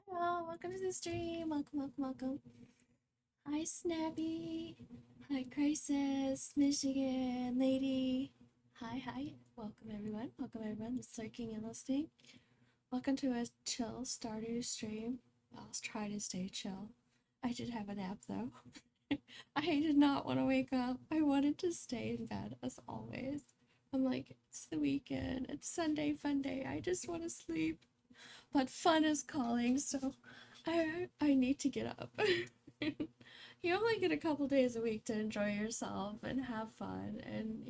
Hello, welcome to the stream. Welcome. Hi, Snappy. Hi, Crisis, Michigan lady. Hi. Welcome, everyone. That's lurking and listening. Welcome to a chill Stardew stream. I'll try to stay chill. I did have a nap, though. I did not want to wake up. I wanted to stay in bed, as always. I'm like, it's the weekend. It's Sunday, fun day. I just want to sleep. But fun is calling, so I need to get up. You only get a couple days a week to enjoy yourself and have fun, and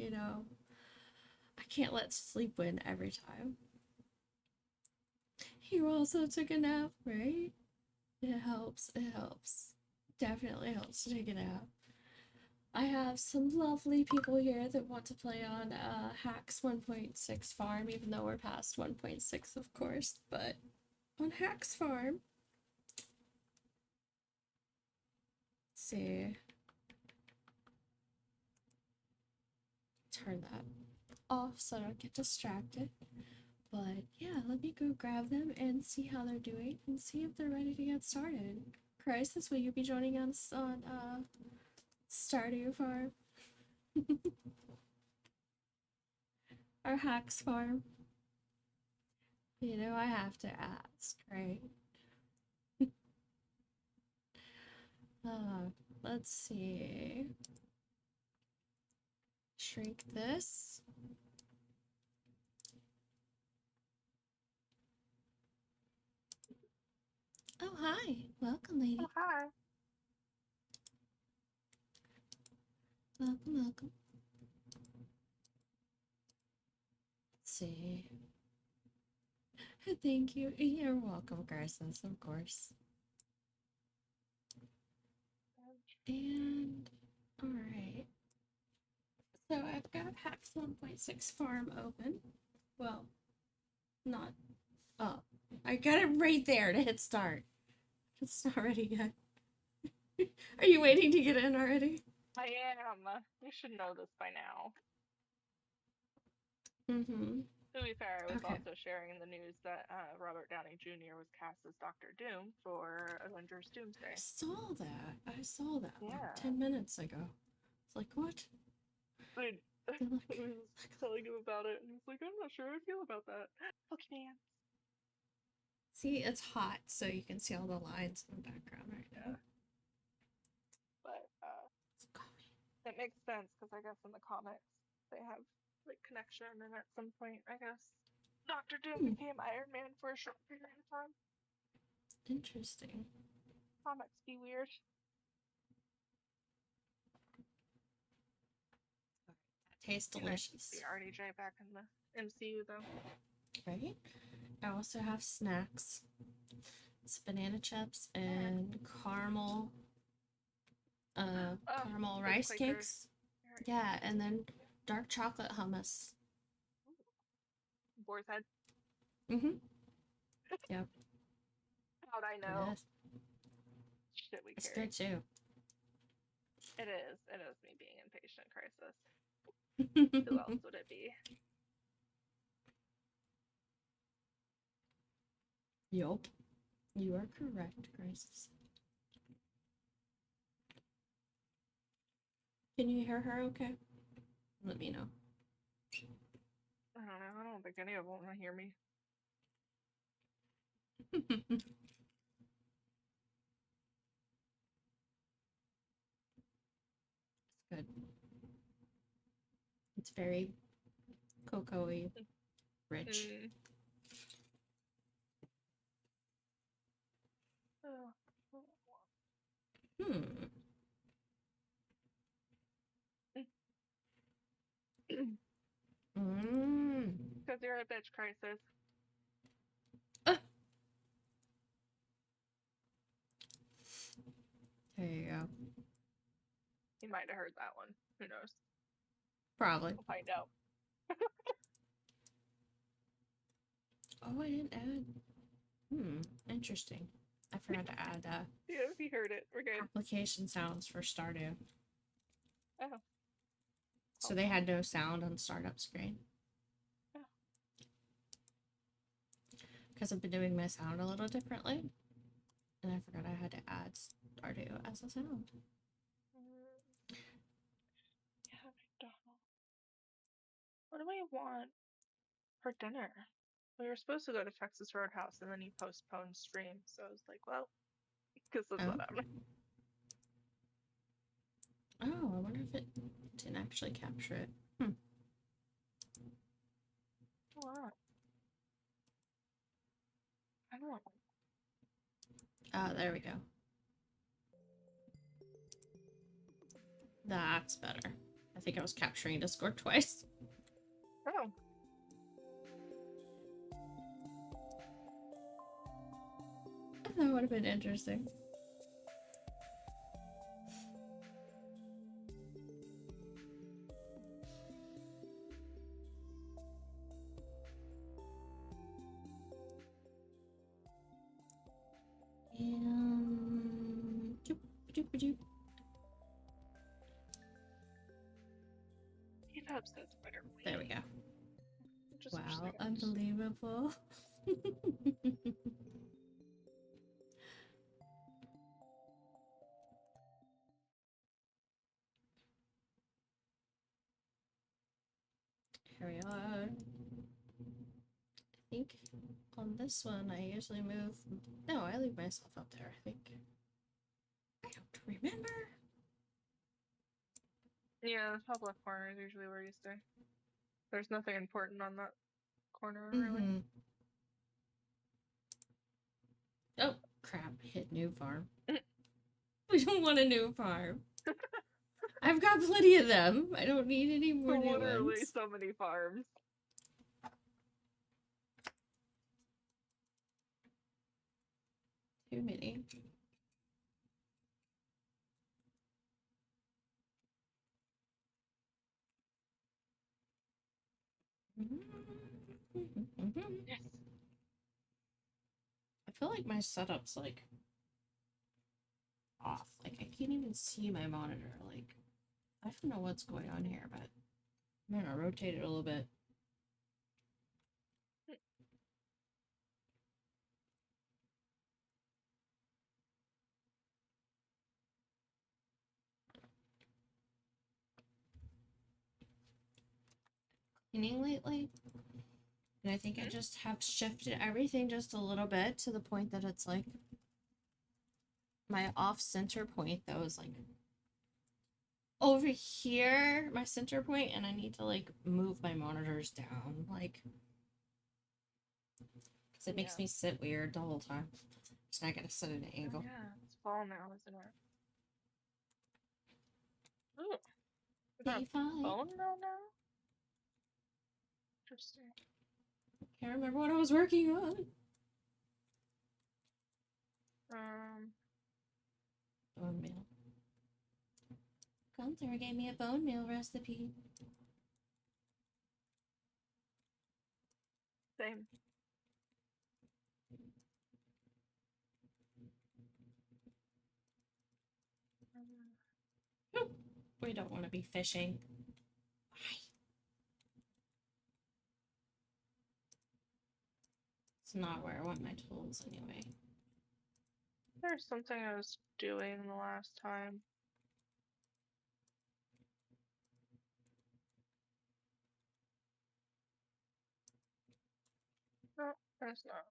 I can't let sleep win every time. You also took a nap, right? It helps. Definitely helps to take a nap. I have some lovely people here that want to play on Hacks 1.6 farm, even though we're past 1.6, of course, but on Hacks farm. Let's see. Turn that off so I don't get distracted. But yeah, let me go grab them and see how they're doing and see if they're ready to get started. Crisis, will you be joining us on Stardew Farm? Or Hacks Farm? I have to ask, right? Let's see. Shrink this. Oh, hi. Welcome, lady. Oh, hi. Welcome. Let's see. Thank you. You're welcome, Crisis, of course. And alright. So I've got Hacks 1.6 farm open. Well, not up. I got it right there to hit start. It's not ready yet. Are you waiting to get in already? I am. You should know this by now. Mm-hmm. To be fair, I was Okay. also sharing the news that Robert Downey Jr. was cast as Doctor Doom for Avengers Doomsday. I saw that Yeah. like 10 minutes ago. It's like, what? I was telling him about it, and he's like, I'm not sure how I feel about that. Okay, man. See, it's hot, so you can see all the lines in the background right now. But it makes sense, because I guess in the comics, they have like connection, and at some point, I guess, Doctor Doom became Iron Man for a short period of time. Interesting. Comics be weird. Tastes delicious. Nice to see RDJ back in the MCU, though. Right? I also have snacks. It's banana chips and caramel caramel rice cakes. Yeah, and then dark chocolate hummus. Boar's head. Mm-hmm. Yep. How'd I know? It is. Shit, we It's carry. good too. It is. It is me being impatient, Crisis. Who else would it be? Yup. You are correct, Crisis. Can you hear her okay? Let me know. I don't know. I don't think any of them want to hear me. It's good. It's very cocoa-y, rich. Because you're a bitch, Crisis. There you go. You might have heard that one. Who knows? Probably. We'll find out. Oh, I didn't add. Interesting. I forgot to add yeah, if you heard it, we're good. Application sounds for Stardew. Oh. So they had no sound on startup screen. Because I've been doing my sound a little differently. And I forgot I had to add Stardew as a sound. Yeah, McDonald's. What do I want for dinner? We were supposed to go to Texas Roadhouse and then he postponed stream, so I was like, well, because of what I'm. Oh, I wonder if it didn't actually capture it. Wow. I don't know. Ah, there we go. That's better. I think I was capturing Discord twice. Oh. That would have been interesting. There we go. Just wow, unbelievable. Here we are. I think on this one I usually move. No, I leave myself up there, I think. I don't remember. Yeah, the top left corner is usually where you stay. There's nothing important on that corner, Mm-hmm. really. Oh, crap. Hit new farm. We don't want a new farm. I've got plenty of them. I don't need any more new Literally ones. so many farms. Too many. Yes. I feel like my setup's like off. Like I can't even see my monitor. Like I don't know what's going on here, but I'm gonna rotate it a little bit. Cleaning lately, and I think I just have shifted everything just a little bit to the point that it's like my off center point that was like over here, my center point, and I need to like move my monitors down, like because it makes me sit weird the whole time. So I gotta sit at an angle. Oh, yeah, it's fall now, isn't it? Ooh, is that a bone now? Interesting. Can't remember what I was working on. Bone meal. Gunther gave me a bone meal recipe. Same. We don't want to be fishing. Why? It's not where I want my tools anyway. There's something I was doing the last time. No, there's not.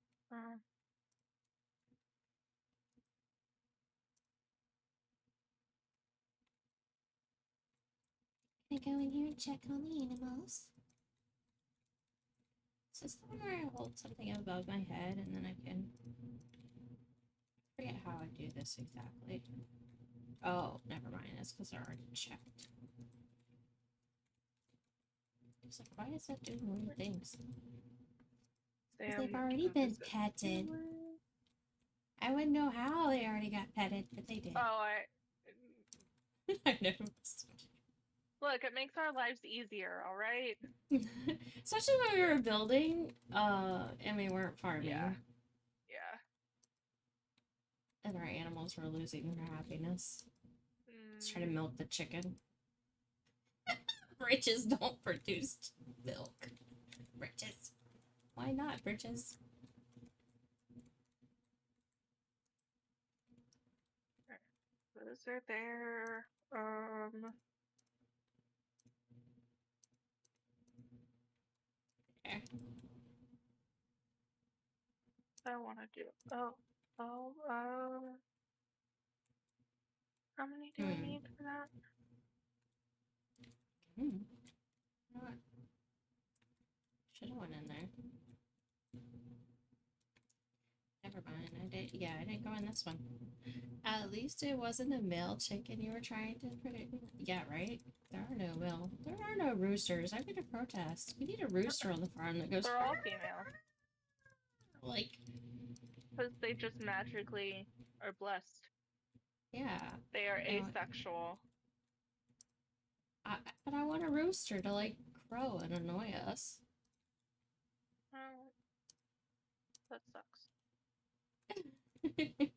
Can I go in here and check on the animals? Is this the one where I hold something above my head and then I can... I forget how I do this exactly. Oh, never mind. It's because I already checked. It's like, why is that doing weird things? Because they've already been petted. I wouldn't know how they already got petted, but they did. Oh, I noticed. Look, it makes our lives easier, all right? Especially when we were building, and we weren't farming. Yeah. And our animals were losing their happiness. Let's try to milk the chicken. Britches don't produce milk. Britches. Why not, Britches? Those are there. There. I want to do. How many do I need for that? What? Should have went in there. Never mind. I did. Yeah, I didn't go in this one. At least it wasn't a male chicken you were trying to predict. Yeah, right. There are no male. There are no roosters. I need a protest. We need a rooster on the farm that goes. They're all female. Like. Because they just magically are blessed. Yeah. They are No, asexual. But I want a rooster to like crow and annoy us. Oh, that sucks. Okay.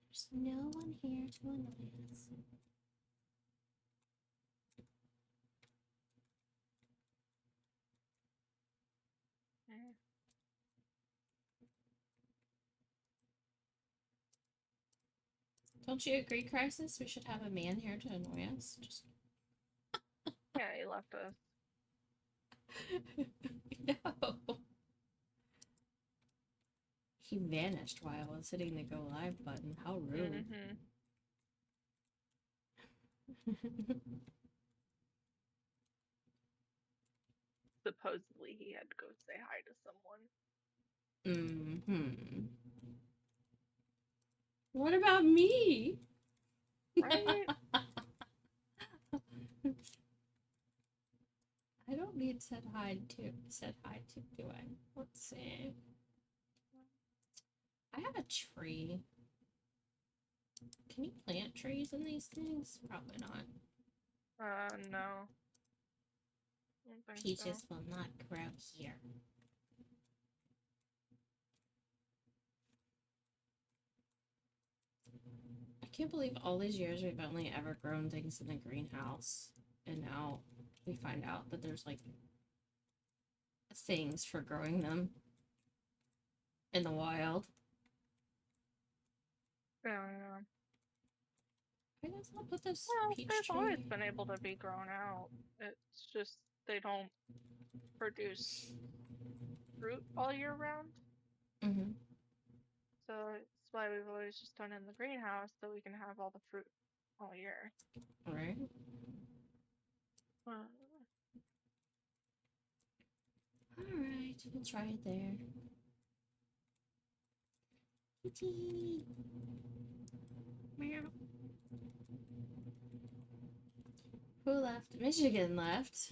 There's no one here to annoy us. Don't you agree, Crisis? We should have a man here to annoy us. Just Yeah, he left us. no. He vanished while I was hitting the go live button. How rude. Supposedly he had to go say hi to someone. What about me? Right? I don't need said hi to, do I? Let's see. I have a tree. Can you plant trees in these things? Probably not. No. I don't think Peaches so. will not grow here. I can't believe all these years we've only ever grown things in the greenhouse. And now we find out that there's like things for growing them in the wild. Yeah. I guess I'll put this peach they've tree. always been able to be grown out. It's just they don't produce fruit all year round. So it's why we've always just done it in the greenhouse so we can have all the fruit all year. Right. Alright, we'll try it there. Kitty! Meow. Who left? Michigan left.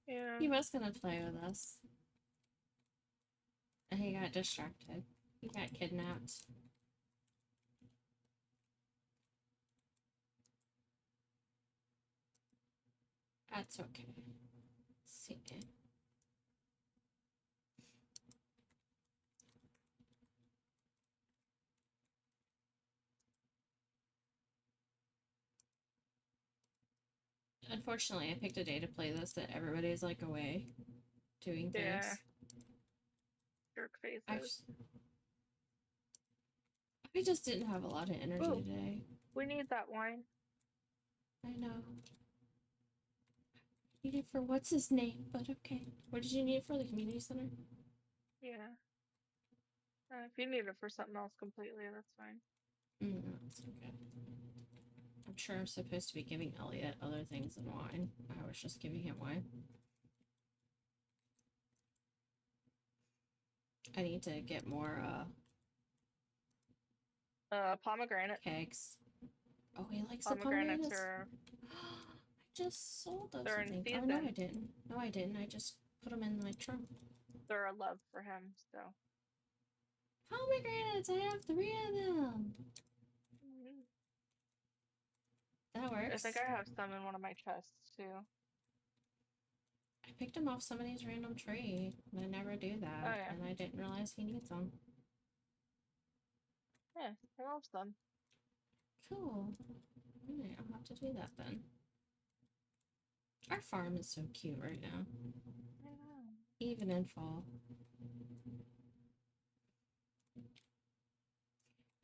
Yeah. He was gonna play with us. And he got distracted. He got kidnapped. That's okay. Let's see. Unfortunately, I picked a day to play this that everybody's like away doing things. Yeah. Jerk faces. I just didn't have a lot of energy today. We need that wine. I know. Need it for what's his name, but okay. What did you need it for? The community center? Yeah. If you need it for something else completely, that's fine. That's okay. I'm sure I'm supposed to be giving Elliot other things than wine. I was just giving him wine. I need to get more, pomegranate. kegs. Oh, he likes Pomegranates the are... I just sold those. They're in season. Oh, no, I didn't. No, I didn't. I just put them in my trunk. They're a love for him, so... Pomegranates! I have 3 of them! That works. I think I have some in one of my chests, too. I picked them off somebody's random tree. I never do that. Oh, yeah. And I didn't realize he needs them. Yeah, he loves them. Cool. Alright, I'll have to do that then. Our farm is so cute right now. I know. Even in fall.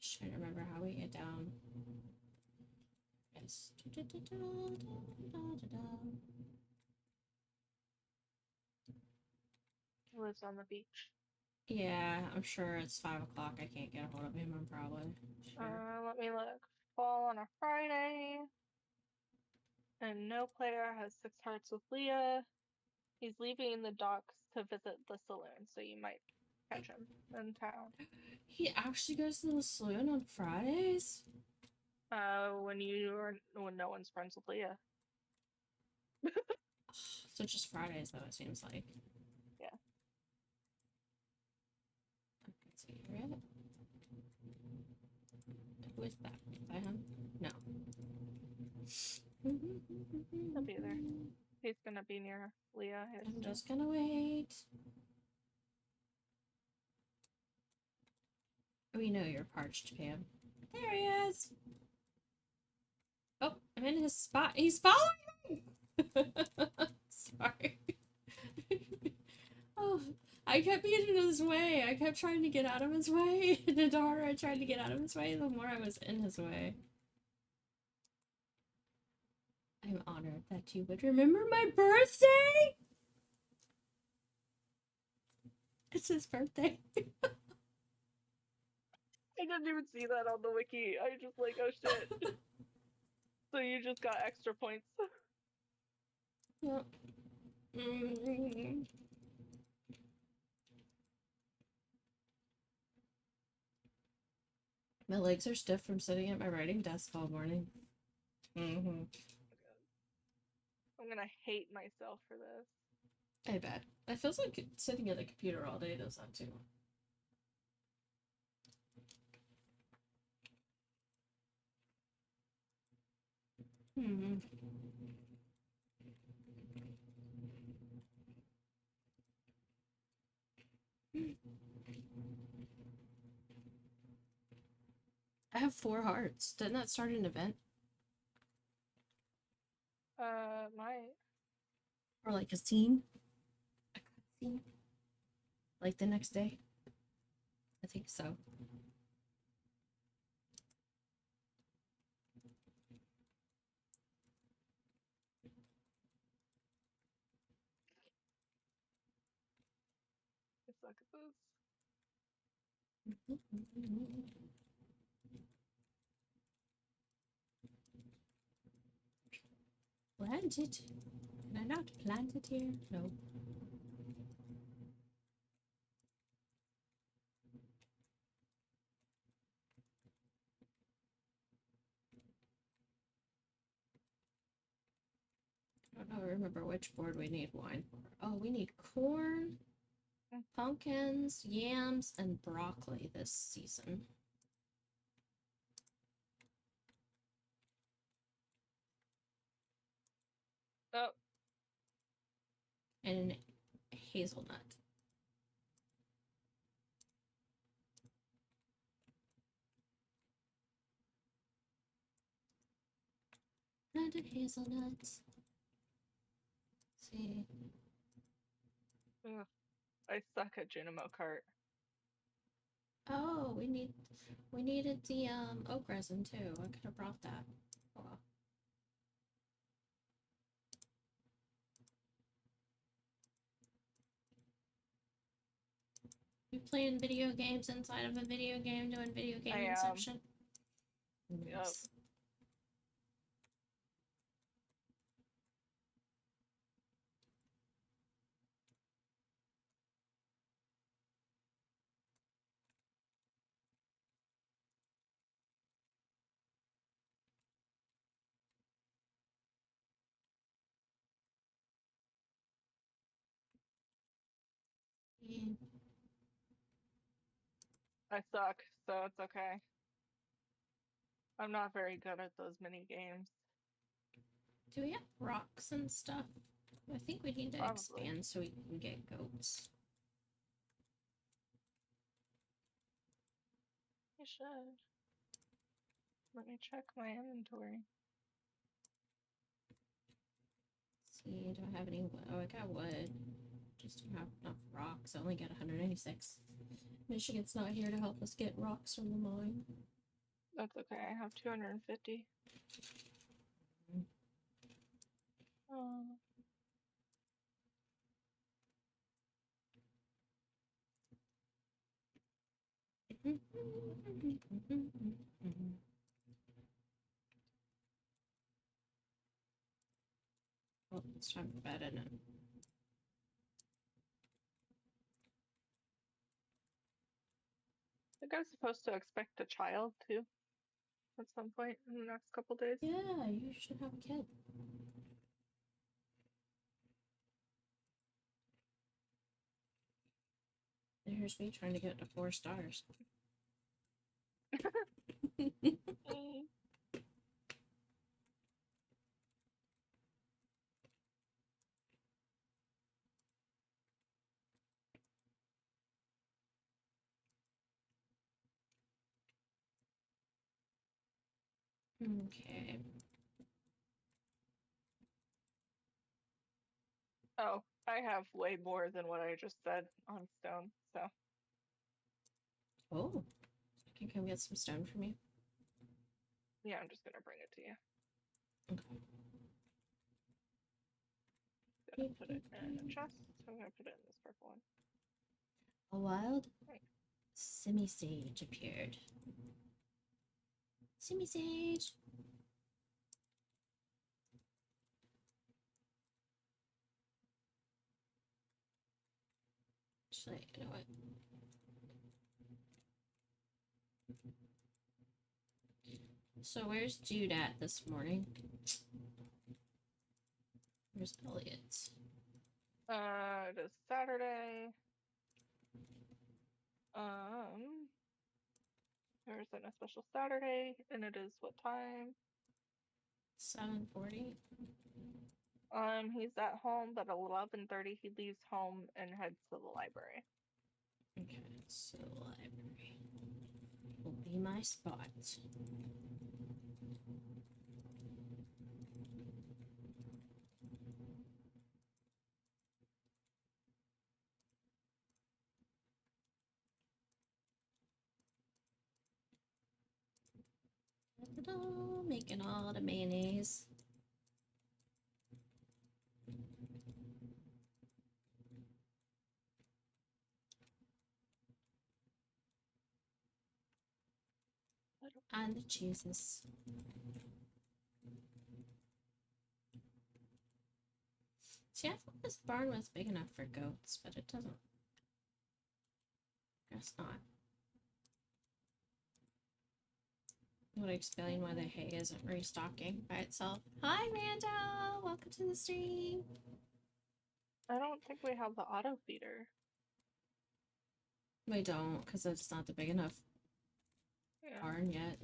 Just trying to remember how we get down. Yes. He lives on the beach. Yeah, I'm sure it's 5 o'clock. I can't get a hold of him. I'm probably sure. Let me look. Fall on a Friday. And no player has 6 hearts with Leah. He's leaving the docks to visit the saloon, so you might catch him in town. He actually goes to the saloon on Fridays? When no one's friends with Leah. So just Fridays, though, it seems like. Yeah. I can see it. Who is that? Is that him? No. He'll be there. He's gonna be near Leah. I'm just gonna wait. We know you're parched, Pam. There he is! Oh, I'm in his spot. He's following me! Sorry. Oh, I kept being in his way. I kept trying to get out of his way. And the harder I tried to get out of his way, the more I was in his way. I'm honored that you would remember my birthday! It's his birthday. I didn't even see that on the wiki. I just like, oh shit. So you just got extra points. Yep. My legs are stiff from sitting at my writing desk all morning. I'm gonna hate myself for this. I bet. It feels like sitting at a computer all day does that too. I have 4 hearts. Didn't that start an event? Might. Or like a scene? A cutscene? Like the next day? I think so. I suck at this. Plant it. Can I not plant it here? No. I don't remember which board we need wine for. Oh, we need corn, pumpkins, yams, and broccoli this season. Oh. And hazelnut. Planted hazelnuts. Let's see. Ugh. I suck at KimonoKat. Oh, we needed the oak resin too. I could have brought that. Oh well. You playing video games inside of a video game doing video game inception? Yep. Yeah. I suck, so it's okay. I'm not very good at those mini games. Do we have rocks and stuff? I think we need to Probably. expand so we can get goats. I should. Let me check my inventory. Let's see, do I have any wood? Oh, I got wood. Just don't have enough rocks. I only got 196. Michigan's not here to help us get rocks from the mine. That's okay. I have 250. Oh. Well, it's time for bed, isn't it? I think I'm supposed to expect a child too at some point in the next couple days. Yeah, you should have a kid. And here's me trying to get to 4 stars. Okay. Oh, I have way more than what I just said on stone, so. Oh, I can come get some stone for me. Yeah, I'm just gonna bring it to you. Okay. Gonna put it in a chest, so I'm gonna put it in this purple one. A wild Right. semi-sage appeared. Semi-sage! Actually, you know what? So where's Jude at this morning? Where's Elliot? It is Saturday. There isn't a special Saturday, and it is what time? 7:40. He's at home, but at 11:30 he leaves home and heads to the library. Okay, so the library will be my spot. Making all the mayonnaise. And the cheeses. See, I thought this barn was big enough for goats, but it doesn't. Guess not. It would explain why the hay isn't restocking by itself. Hi, Randall! Welcome to the stream. I don't think we have the auto feeder. We don't, because it's not the big enough barn yet.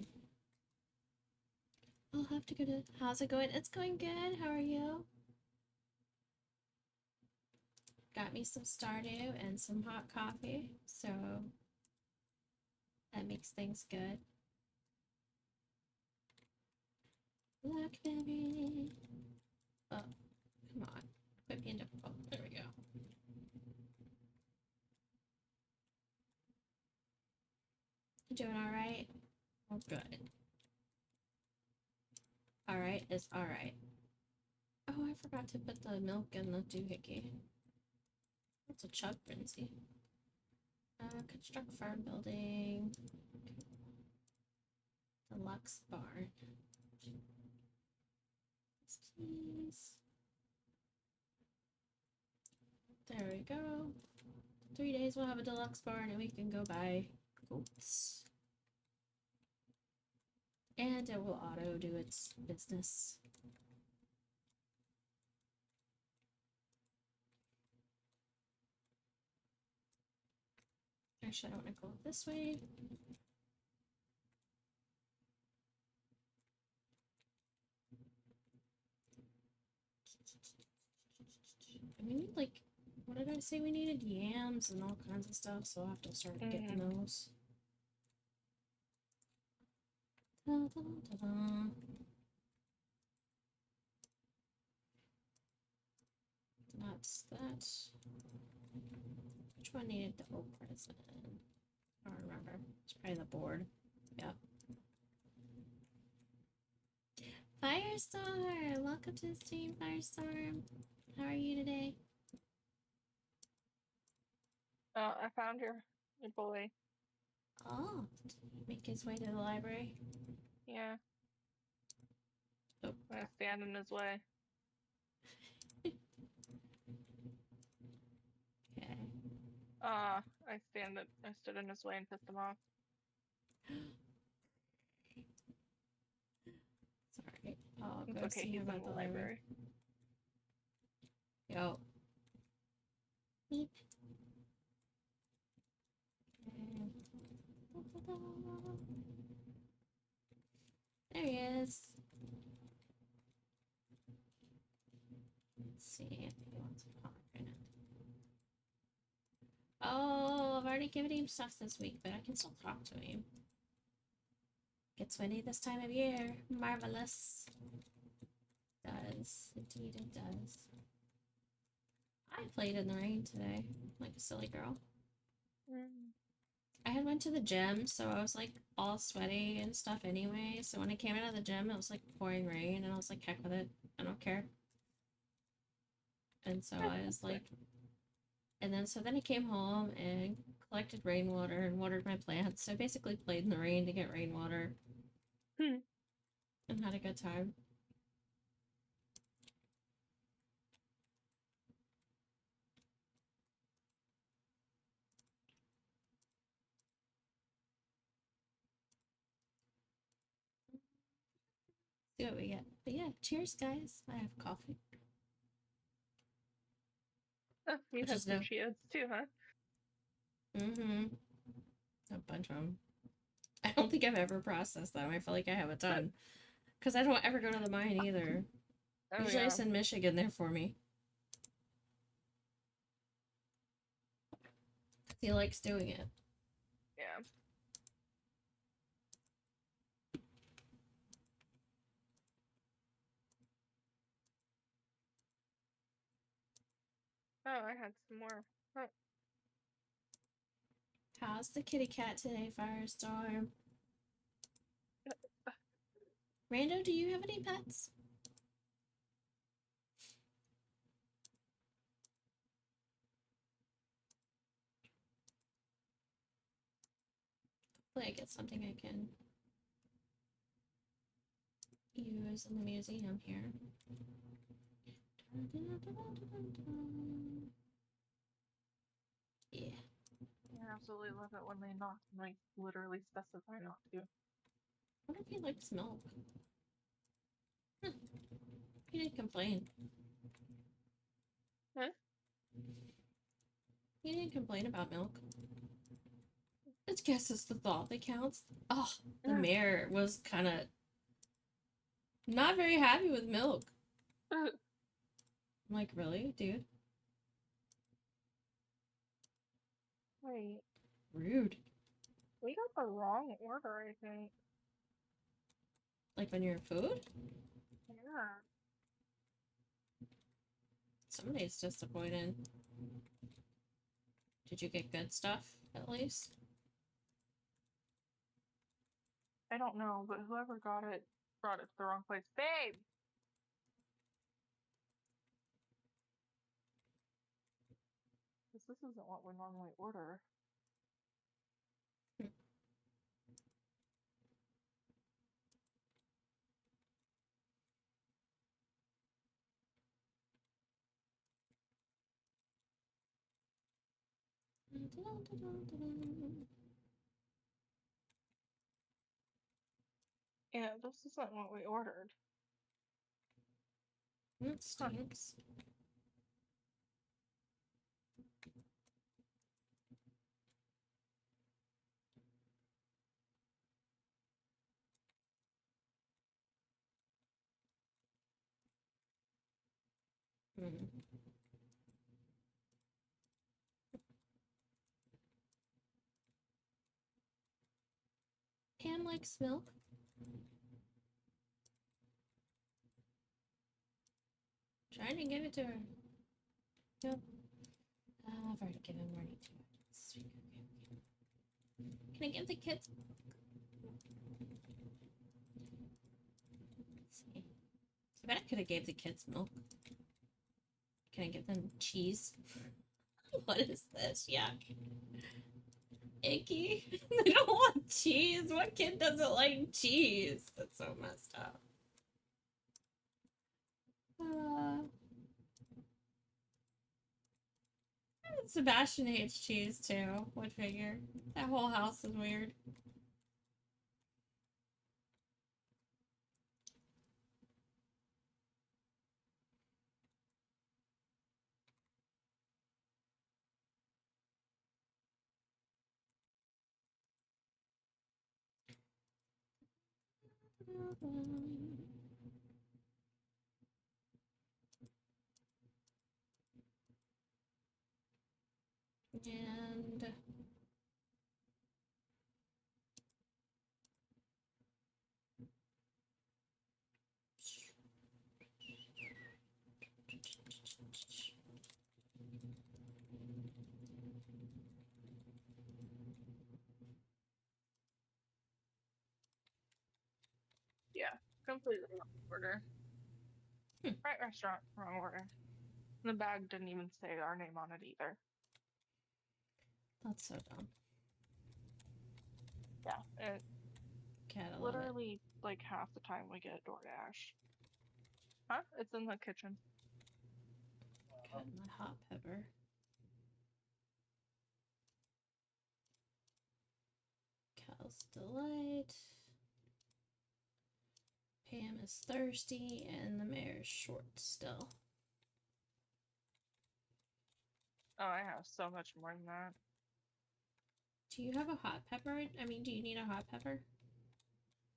I'll have to go to. How's it going? It's going good. How are you? Got me some Stardew and some hot coffee, so that makes things good. Blackberry. Oh, come on. Quit being difficult. There we go. You doing all right? Oh, good. All right is all right. Oh, I forgot to put the milk in the doohickey. That's a chug frenzy. Construct farm building. Deluxe barn. Please. There we go. 3 days we'll have a deluxe barn and we can go buy goats. And it will auto do its business. Actually, I want to go this way. And we need, like, what did I say? We needed yams and all kinds of stuff, so I'll have to start getting those. Da, da, da, da. That's that. Which one needed the oak resin? I don't remember. It's probably the board. Yep. Firestorm! Welcome to the stream, Firestorm. How are you today? I found your boy. Oh, did he make his way to the library? Yeah. Oh. I'm gonna stand in his way. Okay. I stood in his way and pissed him off. Sorry. I'll It's go okay, see he's him in at the the library. Yo. Beep. There he is. Let's see if he wants a pomegranate. Oh, I've already given him stuff this week, but I can still talk to him. Gets windy this time of year. Marvelous. Does. Indeed it does. I played in the rain today, like a silly girl. I had went to the gym, so I was like all sweaty and stuff anyway. So when I came out of the gym, it was like pouring rain, and I was like, heck with it. I don't care. And so I was like, and then I came home and collected rainwater and watered my plants. So I basically played in the rain to get rainwater and had a good time. See what we get. But yeah, cheers, guys. I have coffee. Oh, you have some Cheats too, huh? Mm-hmm. A bunch of them. I don't think I've ever processed them. I feel like I have a ton. Because I don't ever go to the mine either. Oh, Usually yeah. I send Michigan there for me. He likes doing it. Yeah. Oh, I had some more. Oh. How's the kitty cat today, Firestorm? Rando, do you have any pets? Hopefully I get something I can use in the museum here. Yeah. I absolutely love it when they not like literally specify not to. I wonder if he likes milk. He didn't complain. Huh? He didn't complain about milk. I guess it's the thought that counts. Oh, the mayor was kind of not very happy with milk. I'm like, really, dude? Wait. Rude. We got the wrong order, I think. Like on your food? Yeah. Somebody's disappointed. Did you get good stuff, at least? I don't know, but whoever got it brought it to the wrong place. Babe! This isn't what we normally order. Yeah, this isn't what we ordered. That stinks. Pam likes milk. Trying to give it to her. Yep. I've already given Marty to it. Sweet. Okay. Can I give the kids? Let's see. I bet I could have gave the kids milk. Can I give them cheese? What is this? Yeah. Icky. They don't want cheese. What kid doesn't like cheese? That's so messed up. Sebastian hates cheese too. Would figure. That whole house is weird. And Yeah, completely wrong order. Right restaurant, wrong order. The bag didn't even say our name on it either. that's so dumb. Yeah, it Gotta love it. literally like half the time we get DoorDash. Huh? It's in the kitchen. Cut my hot pepper. Cal's Delight. Pam is thirsty, and the mayor's short still. Oh, I have so much more than that. Do you have a hot pepper? I mean, do you need a hot pepper?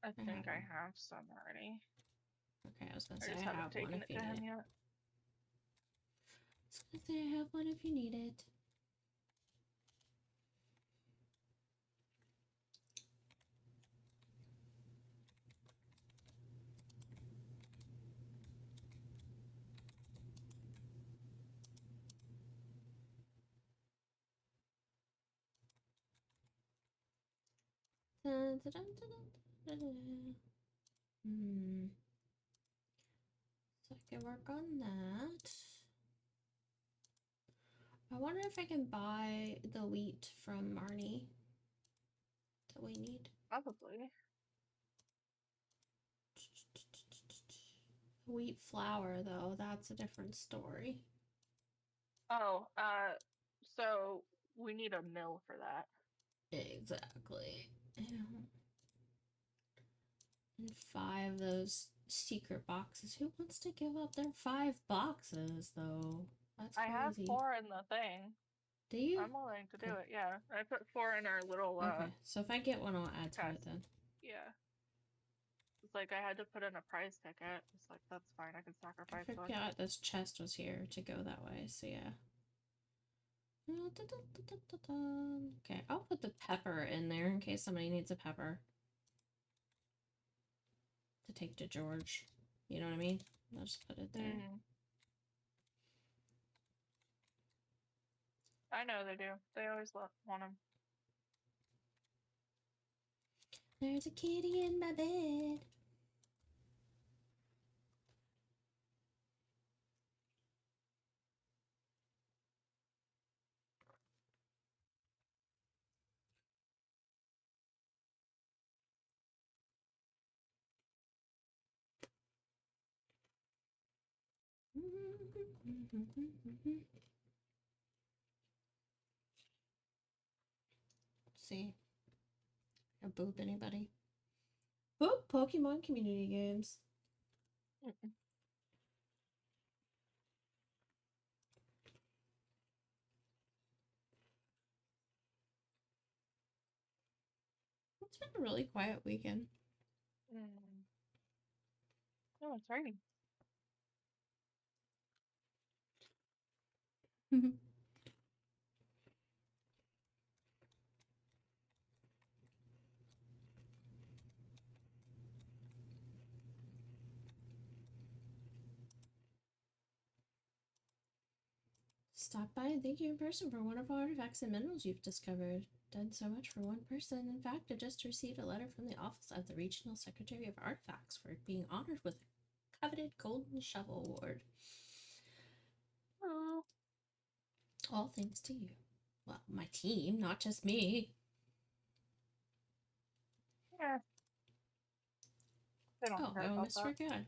I think I have some already. Okay, I was gonna I say just I haven't have taken one it if you to him need it. yet. I was gonna say I have one if you need it. Dun, dun, dun, dun, dun, dun. So I can work on that. I wonder if I can buy the wheat from Marnie that we need. Probably. Wheat flour, though, that's a different story. Oh, so we need a mill for that. Exactly. And 5 of those secret boxes. Who wants to give up their 5 boxes, though? That's crazy. I have 4 in the thing. Do you? I'm willing to do it, yeah. I put 4 in our little, Okay, so if I get one, I'll add to it then. Yeah. It's like I had to put in a prize ticket. It's like, that's fine, I can sacrifice I forgot this chest was here to go that way, so yeah. Okay, I'll put the pepper in there in case somebody needs a pepper to take to George. You know what I mean? I'll just put it there. I know they do. They always want them. There's a kitty in my bed. See? I boop anybody? Boop Pokemon community games. It's been a really quiet weekend. Oh, it's raining. Stop by and thank you in person for wonderful artifacts and minerals you've discovered. Done so much for one person. In fact, I just received a letter from the office of the Regional Secretary of Artifacts for being honored with coveted Golden Shovel Award. Oh. All thanks to you. Well, my team, not just me. Yeah. They don't Oh, care I about almost that. forgot.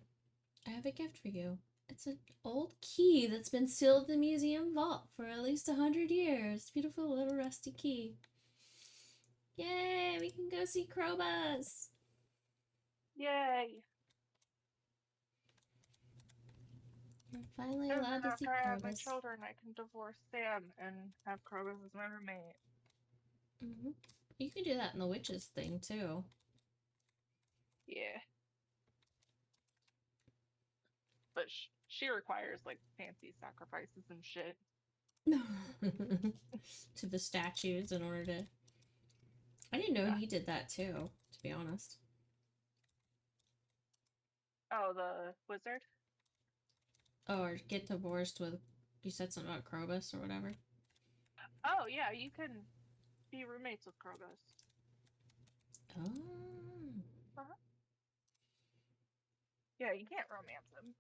I have a gift for you. It's an old key that's been sealed in the museum vault for at least 100 years. Beautiful little rusty key. Yay, we can go see Krobus. Yay. We're finally And allowed then to see after I have my Krobus. children, I can divorce Sam and have Krobus as my roommate. Mm-hmm. You can do that in the witches thing too. Yeah. But she requires like fancy sacrifices and shit. To the statues in order to. I didn't know he did that too, to be honest. Oh, the wizard? Oh, or get divorced with. You said something about Krobus or whatever. Oh, yeah, you can be roommates with Krobus. Oh. Uh-huh. Yeah, you can't romance him.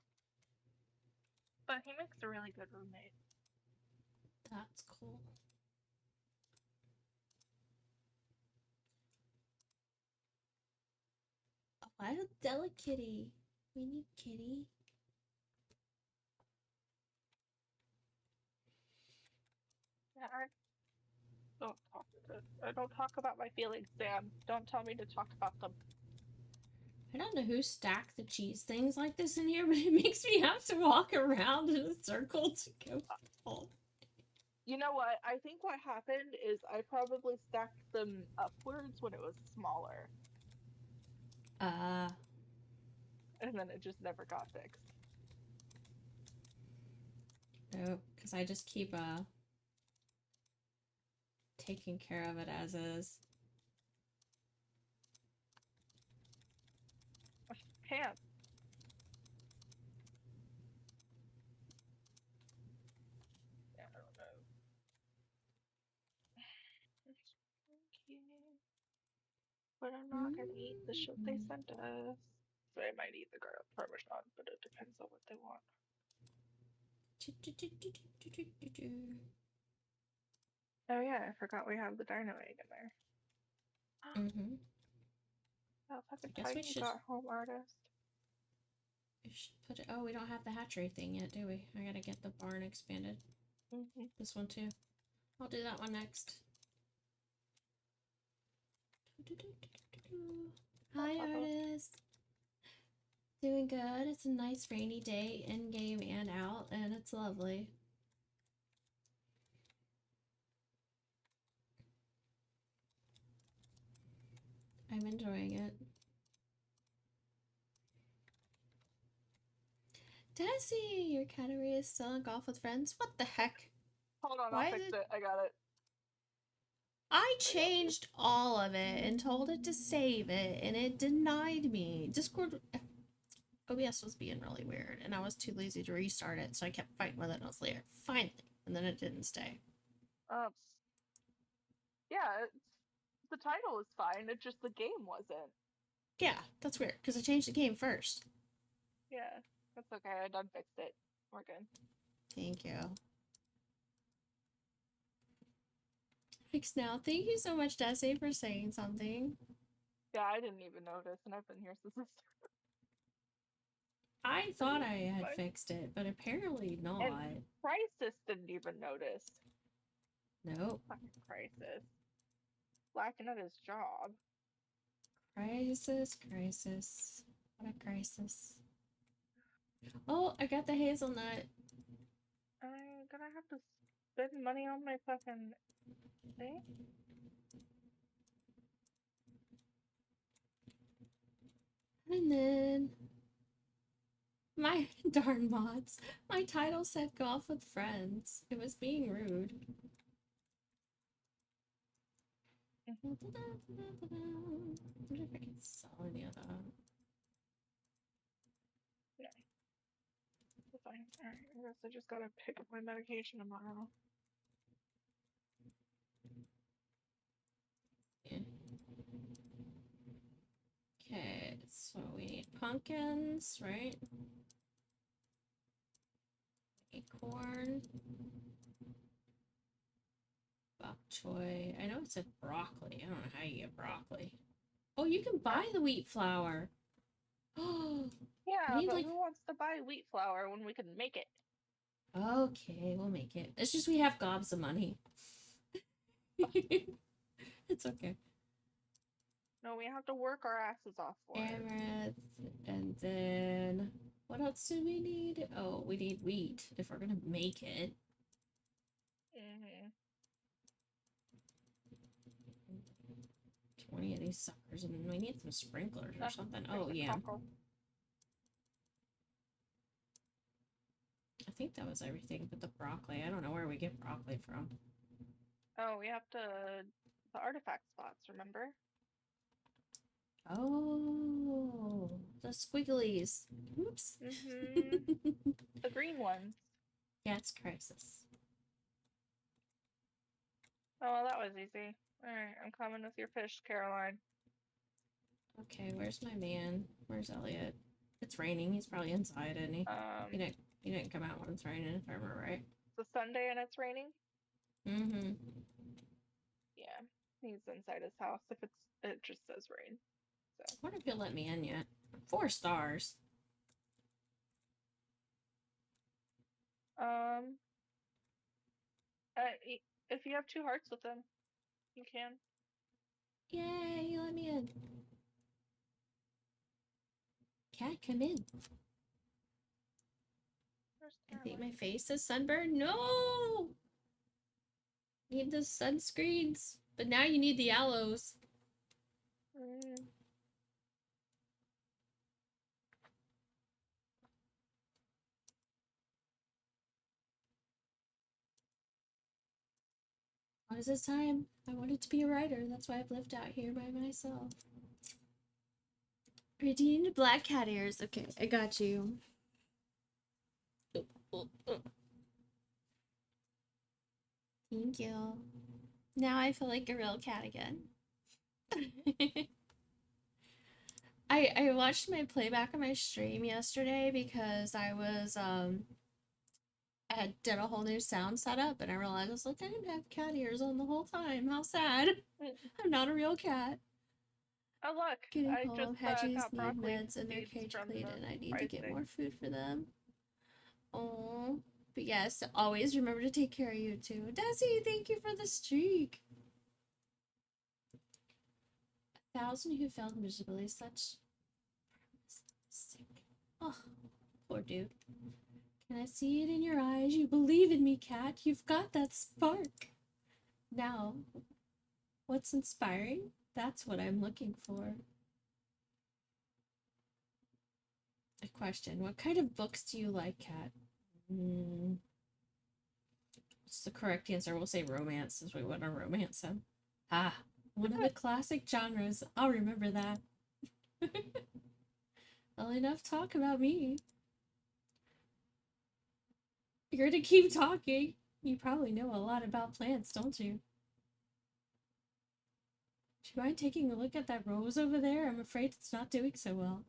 But he makes a really good roommate. That's cool. A wild delicatty. We need kitty. Yeah, I don't talk about my feelings, Sam. Don't tell me to talk about them. I don't know who stacked the cheese things like this in here, but it makes me have to walk around in a circle to go all. You know what? I think what happened is I probably stacked them upwards when it was smaller. And then it just never got fixed. No, because I just keep taking care of it as is. Can't. Yeah, I don't know. But I'm not gonna eat the shit they sent us. So I might eat the garlic parmesan, but it depends on what they want. Oh yeah, I forgot we have the dino egg in there. Mm-hmm. Oh, fucking I guess we tiny should. got home artist. We should put it. Oh, we don't have the hatchery thing yet, do we? I gotta get the barn expanded. This one too. I'll do that one next. Hi, artist. Doing good. It's a nice rainy day, in game and out, and it's lovely. I'm enjoying it. Desi, your cattery is still on golf with friends? What the heck? Hold on, Why I'll fix it? I got it. I changed all of it and told it to save it, and it denied me. Discord OBS was being really weird, and I was too lazy to restart it, so I kept fighting with it, and I was like, finally, and then it didn't stay. Yeah, the title is fine. It's just the game wasn't. Yeah, that's weird, because I changed the game first. Yeah, that's okay. I done fixed it. We're good. Thank you. Fixed now. Thank you so much, Desi, for saying something. Yeah, I didn't even notice, and I've been here since the start. I thought I had fixed it, but apparently not. And Crisis didn't even notice. Nope. Fucking Crisis. Slacking at his job. Crisis, crisis. What a crisis. Oh, I got the hazelnut. I'm gonna have to spend money on my fucking thing. And then my darn mods. My title said golf with friends. It was being rude. I wonder if I can sell any of that. No. It's fine. Alright, I guess I just gotta pick up my medication tomorrow. Yeah. Okay, so we need pumpkins, right? corn. Bok choy. I know it said broccoli. I don't know how you get broccoli. Oh, you can buy the wheat flour. Oh, Yeah, need but like. who wants to buy wheat flour when we can make it? Okay, we'll make it. It's just we have gobs of money. It's okay. No, we have to work our asses off for it. Amaranth, and then what else do we need? Oh, we need wheat if we're gonna make it. 20 of these suckers, and then we need some sprinklers or something. Oh yeah. Cockle. I think that was everything but the broccoli. I don't know where we get broccoli from. Oh, we have to the artifact spots, remember? Oh, the squigglies. Oops. The green ones. Cat's crisis. Oh, well, that was easy. Alright, I'm coming with your fish, Caroline. Okay, where's my man? Where's Elliot? It's raining. He's probably inside, isn't he? He didn't come out when it's raining, if I remember right. It's a Sunday and it's raining? Mm-hmm. Yeah, he's inside his house. If it just says rain. So. I wonder if he'll let me in yet. 4 stars. If you have 2 hearts with him, you can. Yay, you let me in. Cat, come in. I think my face is sunburned. No! Need the sunscreens. But now you need the aloes. What is this time? I wanted to be a writer. That's why I've lived out here by myself. Redeemed black cat ears. Okay, I got you. Thank you. Now I feel like a real cat again. I watched my playback of my stream yesterday because I was I did a whole new sound setup and I realized I was like, I didn't have cat ears on the whole time. How sad. I'm not a real cat. Oh look, Getting I home. just Hedgies got need broccoli meds and their cage cleaned and I need to get more food for them. Oh, but yes, always remember to take care of you too. Desi, thank you for the streak. 1,000 who failed miserably. Such sick. Oh, poor dude. Can I see it in your eyes? You believe in me, cat. You've got that spark. Now, what's inspiring? That's what I'm looking for. A question. What kind of books do you like, cat? What's the correct answer? We'll say romance since we want to romance him. Ah, one of the classic genres. I'll remember that. Well, enough talk about me. You're gonna keep talking. You probably know a lot about plants, don't you? Do you mind taking a look at that rose over there? I'm afraid it's not doing so well.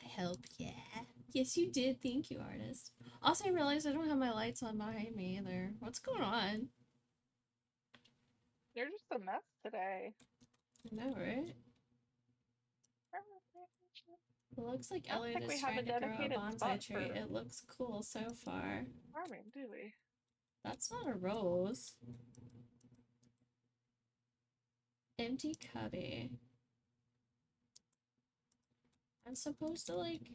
I hope, yeah. Yes, you did. Thank you, artist. Also, I realized I don't have my lights on behind me either. What's going on? You're just a mess today. I know, right? It looks like Elliot is trying to grow a bonsai tree. It looks cool so far. Farming, do we? That's not a rose. Empty cubby. I'm supposed to, like,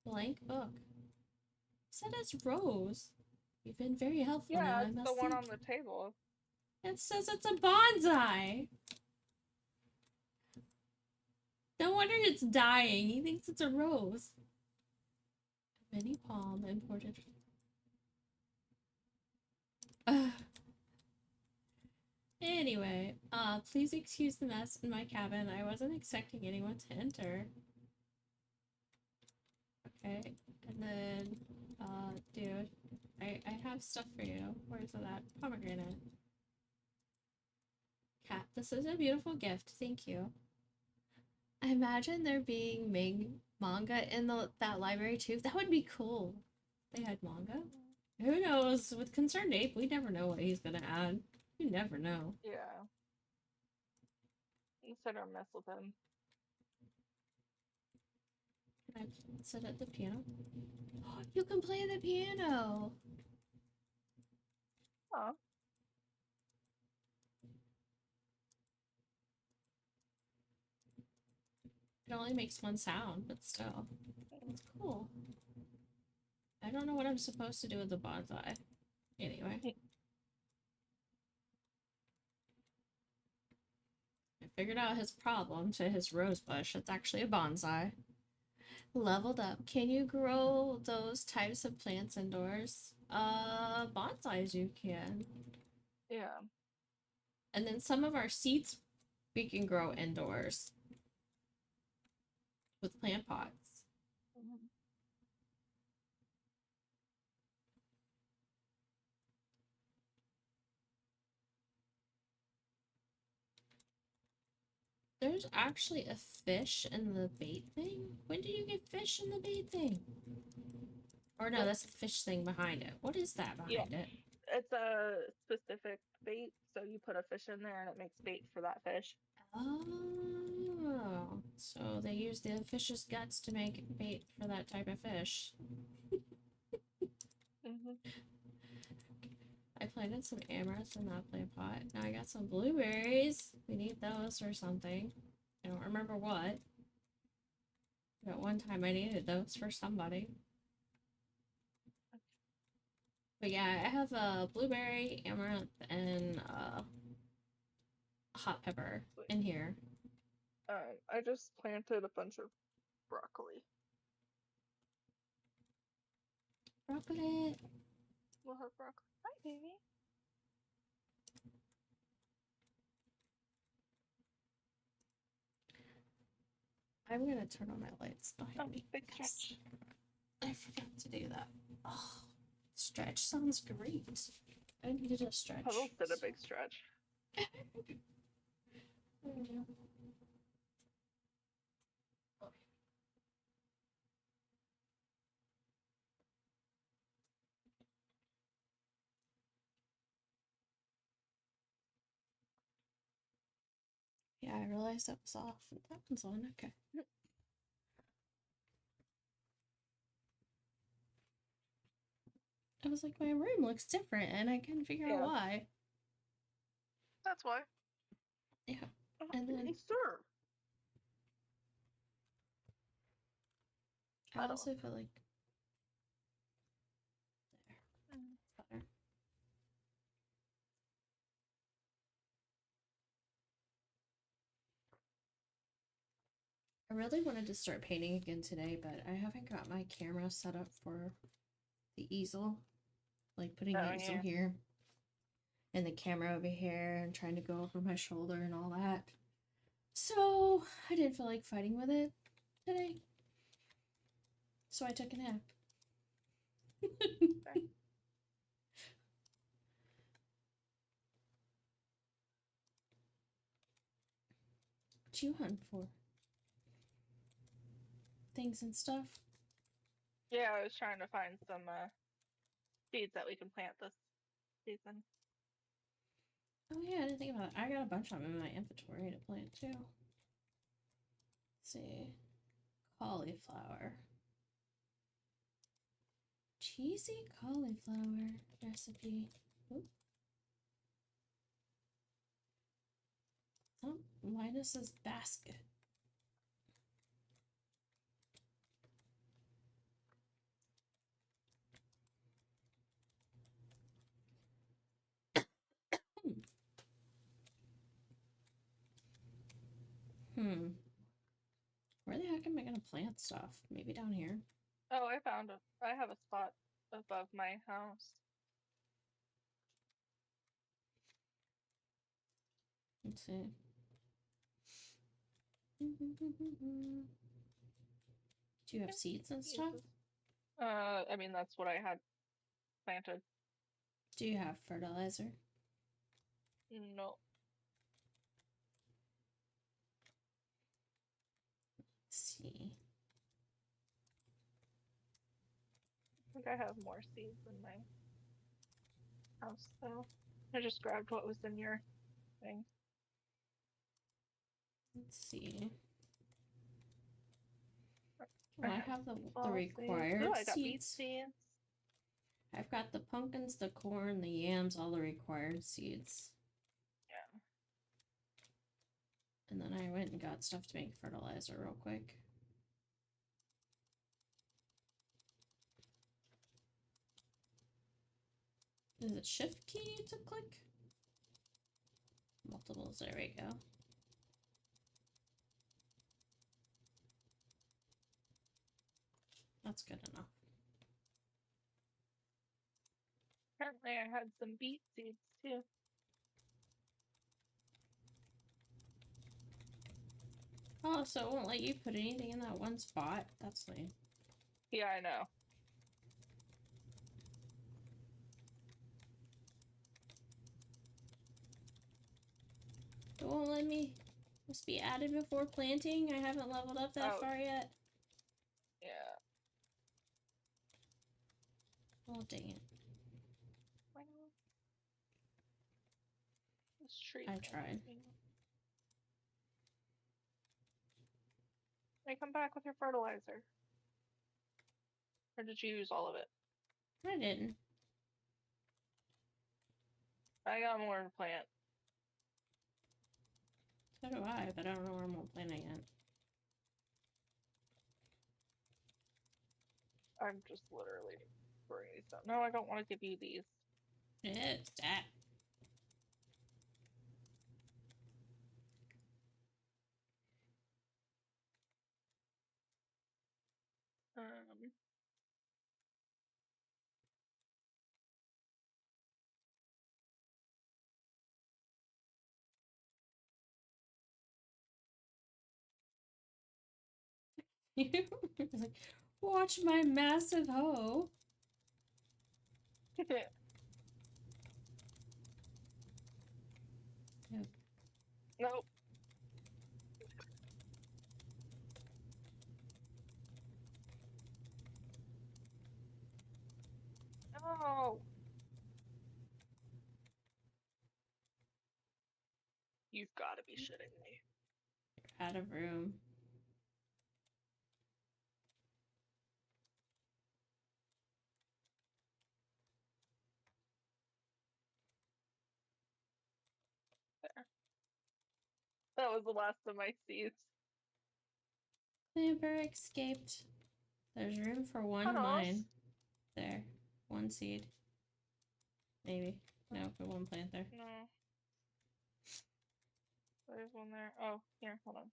blank book. It said it's rose. You've been very helpful now, I must it's the one on the table. It says it's a bonsai. No wonder it's dying. He thinks it's a rose. Mini palm imported. Anyway, please excuse the mess in my cabin. I wasn't expecting anyone to enter. Okay, and then, dude, I have stuff for you. Where's that? Pomegranate. Cat, this is a beautiful gift. Thank you. I imagine there being manga in that library too. That would be cool. They had manga. Who knows? With Concerned Ape, we never know what he's gonna add. You never know. Yeah. Consider mess with him. Can I sit at the piano? Oh, you can play the piano! Oh. It only makes one sound, but still. It's cool. I don't know what I'm supposed to do with the bonsai. Anyway. I figured out his problem to his rose bush. It's actually a bonsai. Leveled up. Can you grow those types of plants indoors? Bonsais you can. Yeah. And then some of our seeds we can grow indoors with plant pots. Mm-hmm. There's actually a fish in the bait thing? When did you get fish in the bait thing? Or no, that's the fish thing behind it. What is that behind it? It's a specific bait, so you put a fish in there and it makes bait for that fish. Oh, so they use the fish's guts to make bait for that type of fish. Mm-hmm. I planted some amaranth in that plant pot. Now I got some blueberries. We need those or something. I don't remember what. But one time I needed those for somebody. But yeah, I have a blueberry, amaranth, and hot pepper in here. I just planted a bunch of broccoli. Broccoli. We'll have broccoli. Hi, baby. I'm gonna turn on my lights behind me. Big stretch. I forgot to do that. Oh, stretch sounds great. I needed a stretch. Puddles did a big stretch. Yeah, I realized that was off. That one's on. Okay. I was like, my room looks different, and I couldn't figure out why. That's why. Yeah. And then, sir. I also feel like there. Better. I really wanted to start painting again today, but I haven't got my camera set up for the easel. Like putting the easel here and the camera over here and trying to go over my shoulder and all that. So I didn't feel like fighting with it today. So I took a nap. What you hunting for? Things and stuff? Yeah, I was trying to find some seeds that we can plant this season. Oh yeah, I didn't think about it. I got a bunch of them in my inventory to plant too. Let's see. Cauliflower. Cheesy cauliflower recipe. Oop. Oh, Linus's basket. Where the heck am I gonna plant stuff? Maybe down here? Oh, I found it. I have a spot above my house. Let's see. Do you have seeds and stuff? I mean, that's what I had planted. Do you have fertilizer? No. Let's see. I have more seeds in my house, so I just grabbed what was in your thing. Let's see. I Well, I have the fall seeds. required Ooh, I got beet seeds. seeds. I've got the pumpkins, the corn, the yams, all the required seeds. Yeah. And then I went and got stuff to make fertilizer real quick. Is it shift key to click? Multiples, there we go. That's good enough. Apparently I had some beet seeds too. Oh, so it won't let you put anything in that one spot? That's lame. Yeah, I know. It won't let me. Must be added before planting. I haven't leveled up that far yet. Yeah. Oh, dang it. Why not? This tree. I tried. Hey, come back with your fertilizer. Or did you use all of it? I didn't. I got more to plant. So do I, but I don't know where I'm planting it. I'm just literally bringing these up. No, I don't want to give you these. It's that. It's like, watch my massive hoe. Nope. Nope. No. You've got to be shitting me. You're out of room. There. That was the last of my seeds. Clamper escaped. There's room for one mine. There. One seed. Maybe. No, for one plant there. No. There's one there. Oh, here, hold on.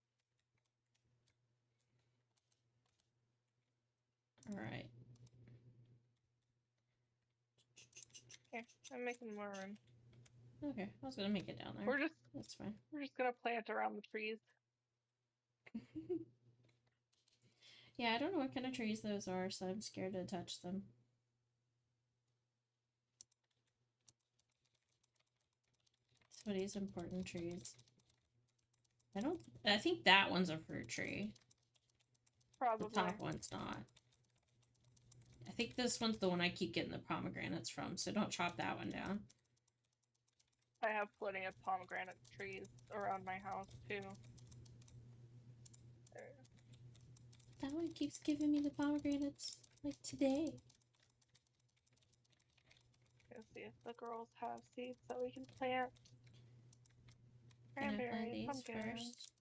Alright. Here, I'm making more room. Okay, I was gonna make it down there. That's fine. We're just gonna plant around the trees. Yeah, I don't know what kind of trees those are, so I'm scared to touch them. Somebody's important trees. I think that one's a fruit tree. Probably. The top one's not. I think this one's the one I keep getting the pomegranates from, so don't chop that one down. I have plenty of pomegranate trees around my house too. There. That one keeps giving me the pomegranates, like today. Let's see if the girls have seeds that we can plant. Can I plant Cranberry, these pumpkin. first?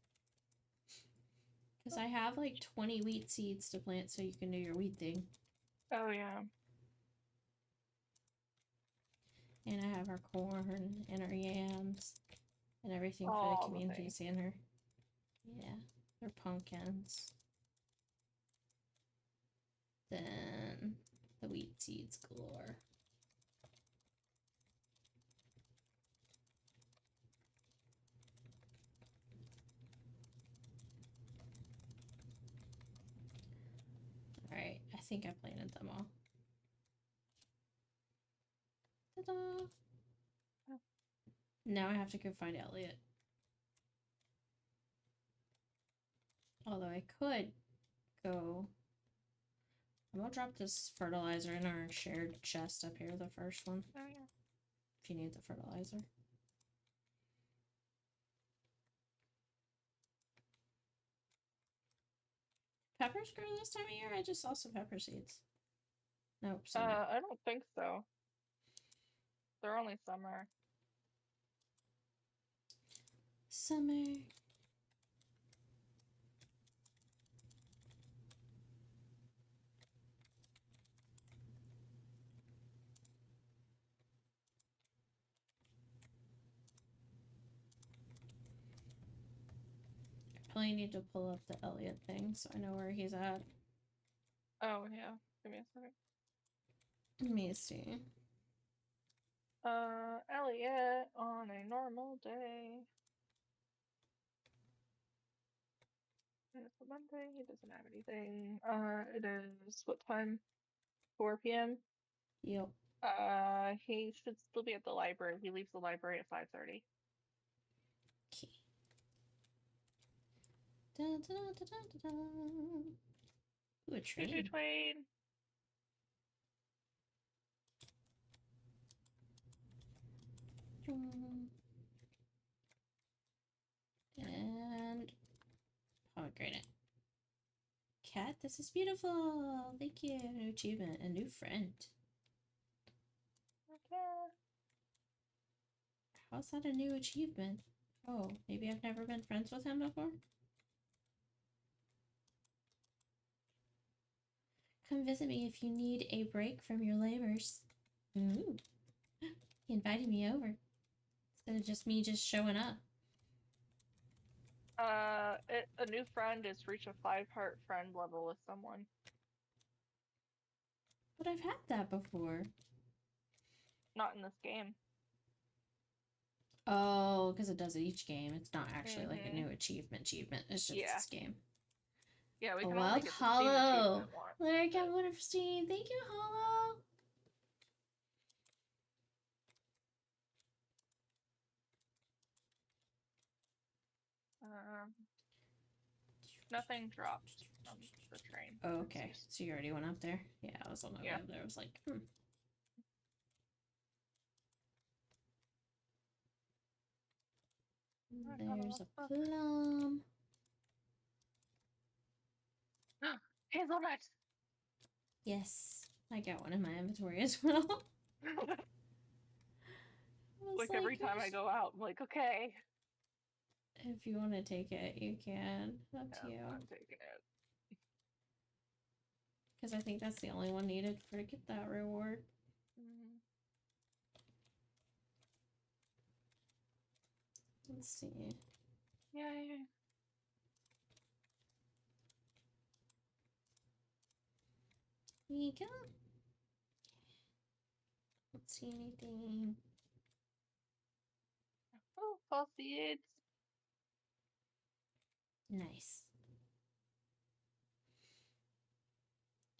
Because I have like 20 wheat seeds to plant so you can do your wheat thing. Oh yeah. And I have our corn and our yams and everything for All the community center. Yeah, they're pumpkins. Then the wheat seeds galore. Alright, I think I planted them all. Ta-da! Now I have to go find Elliot. Although I could go We'll drop this fertilizer in our shared chest up here, the first one. Oh, yeah. If you need the fertilizer. Peppers grow this time of year? I just saw some pepper seeds. Nope. I don't think so. They're only summer. Summer. I probably need to pull up the Elliot thing so I know where he's at. Oh, yeah. Give me a second. Let me see. Elliot on a normal day. It's a Monday. He doesn't have anything. It is what time? 4 p.m. Yep. He should still be at the library. He leaves the library at 5:30. Okay. Dun, dun, dun, dun, dun, dun. Ooh, a train. Choo-choo train. And pomegranate. Cat, this is beautiful. Thank you. New achievement, a new friend. Okay. How's that a new achievement? Oh, maybe I've never been friends with him before? Come visit me if you need a break from your labors. Ooh. He invited me over. Instead of just me showing up. A new friend is reach a 5-heart friend level with someone. But I've had that before. Not in this game. Oh, because it does it each game. It's not actually like a new achievement. It's just this game. Yeah, we A can Wild only get Hollow. the Lyric at Winterstein. Thank you, Hollow. Nothing dropped from the train. Oh, okay. So you already went up there? Yeah, I was on my way Yeah. up there. I was like, There's a plum. Hazelnut! Yes. I got one in my inventory as well. Like every time I go out, I'm like, okay. If you want to take it, you can. Up to you. I'm taking it. Because I think that's the only one needed for to get that reward. Let's see. Yay. Here you go. Don't see anything. Oh, fall seeds. Nice.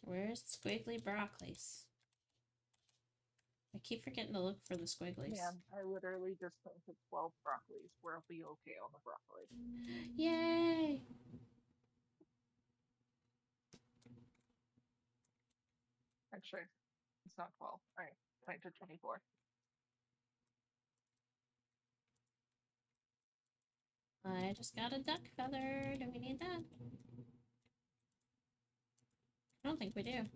Where's squiggly broccolis? I keep forgetting to look for the squigglies. Yeah, I literally just planted 12 broccolis. We'll be okay on the broccoli. Yay! Actually, it's not 12. I planted 24. I just got a duck feather. Do we need that? I don't think we do.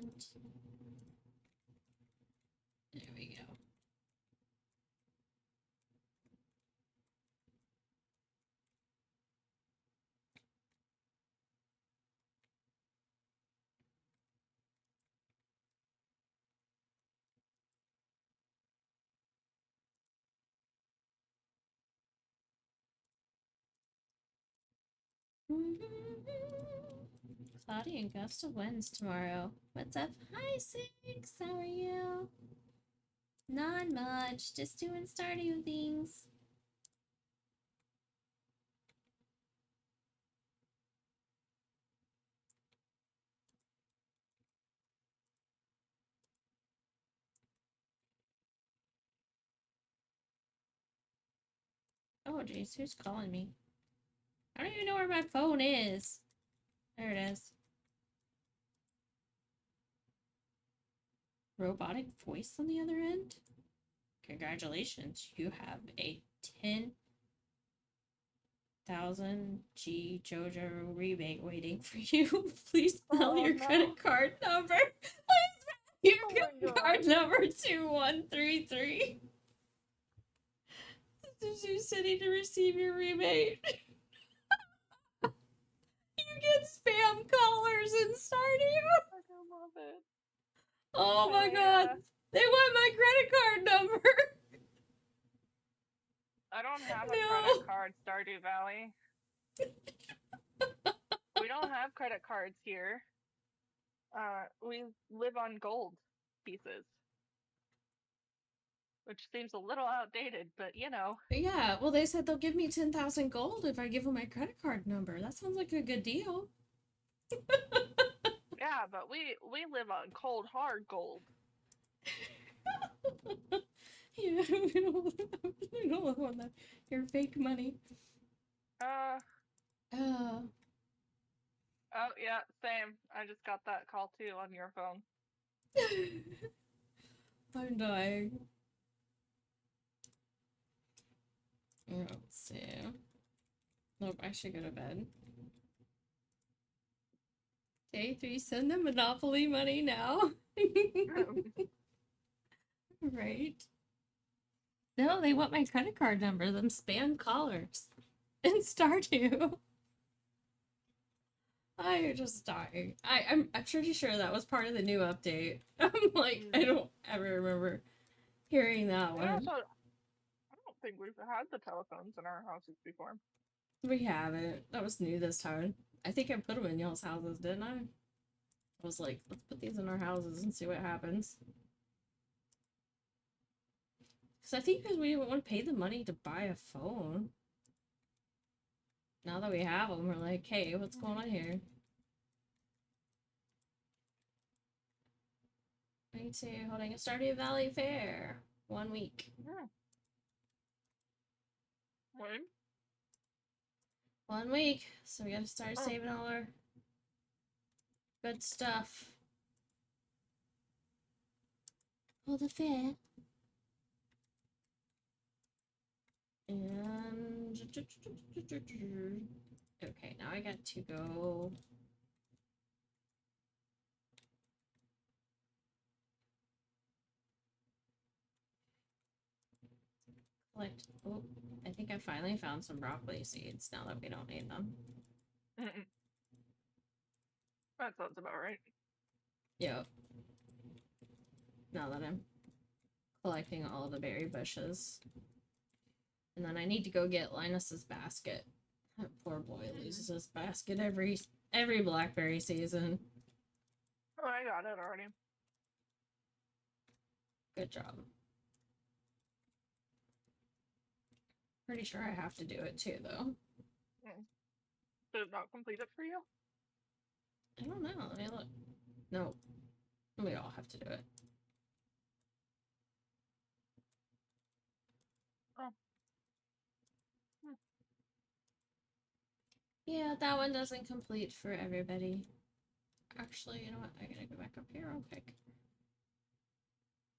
And there we go. Cloudy and gust of winds tomorrow. What's up? Hi, Six. How are you? Not much. Just doing Stardew things. Oh, jeez, who's calling me? I don't even know where my phone is. There it is. Robotic voice on the other end? Congratulations, you have a 10,000 G JoJo rebate waiting for you. Please spell your credit card number. Please spell your credit card number 2133. You're sitting to receive your rebate. You get spam callers in Stardew. I love it. Oh my god. They want my credit card number. I don't have a credit card, Stardew Valley. We don't have credit cards here. We live on gold pieces. Which seems a little outdated, but you know. Yeah, well, they said they'll give me 10,000 gold if I give them my credit card number. That sounds like a good deal. Yeah, but we live on cold, hard gold. Yeah, we don't live on that. Your fake money. Oh, yeah, same. I just got that call too on your phone. I'm dying. Let's see. Nope, I should go to bed. Day 3, send them Monopoly money now. Right. No, they want my credit card number, them spam callers. In Stardew. I'm just dying. I'm pretty sure that was part of the new update. I'm like, I don't ever remember hearing that one. I don't think we've had the telephones in our houses before. We haven't. That was new this time. I think I put them in y'all's houses, didn't I? I was like, let's put these in our houses and see what happens. Because I think because we didn't want to pay the money to buy a phone. Now that we have them, we're like, hey, what's going on here? Me too. Holding a Stardew Valley Fair. 1 week. When? 1 week. So we gotta start saving all our good stuff. For the fair. And okay, now I got to go. Collect. Oh, I think I finally found some broccoli seeds now that we don't need them. That sounds about right. Yep. Now that I'm collecting all the berry bushes. And then I need to go get Linus's basket. That poor boy loses his basket every blackberry season. Oh, I got it already. Good job. Pretty sure I have to do it too, though. Did it not complete it for you? I don't know. Let me look. No. We all have to do it. Oh. Yeah, that one doesn't complete for everybody. Actually, you know what? I gotta go back up here real quick.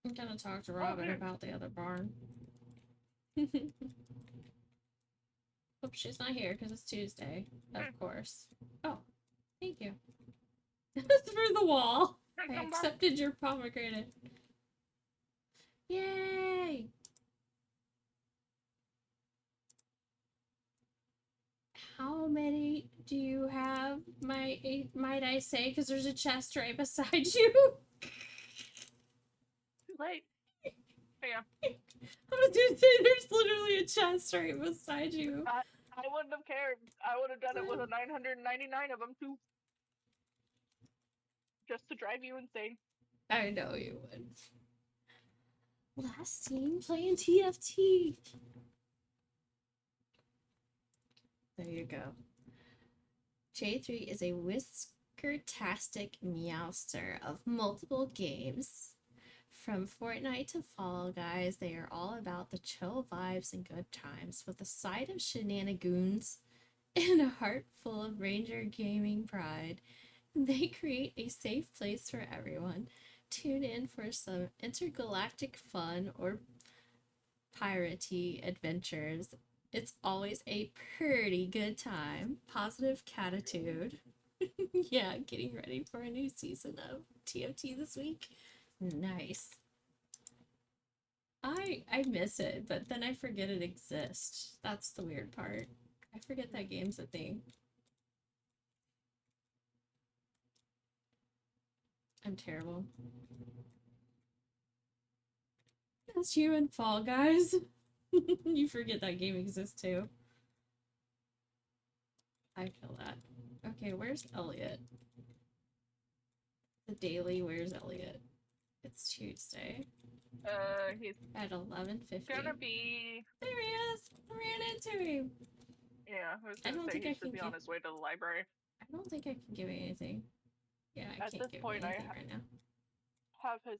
I'm gonna talk to Robin about the other barn. Hope she's not here because it's Tuesday, of course. Oh, thank you. Through the wall. I accepted your pomegranate. Yay! How many do you have, might I say? Because there's a chest right beside you. Too late. Yeah. I was gonna say there's literally a chest right beside you. I wouldn't have cared. I would have done it with a 999 of them too. Just to drive you insane. I know you would. Last scene playing TFT. There you go. J3 is a whisker-tastic meowster of multiple games. From Fortnite to Fall Guys, they are all about the chill vibes and good times with a side of shenanigans and a heart full of Ranger gaming pride. They create a safe place for everyone. Tune in for some intergalactic fun or piratey adventures. It's always a pretty good time. Positive catitude. Yeah, getting ready for a new season of TFT this week. Nice. I miss it, but then I forget it exists. That's the weird part. I forget that game's a thing. I'm terrible. That's you and Fall Guys. You forget that game exists too. I feel that. Okay, where's Elliot? The daily, where's Elliot? It's Tuesday. He's at 11:50. gonna be. There he is. I ran into him. Yeah, I was I gonna don't say think he I should can be on get- his way to the library. I don't think I can give you anything. Yeah, I At can't this give point, you I anything right now. have his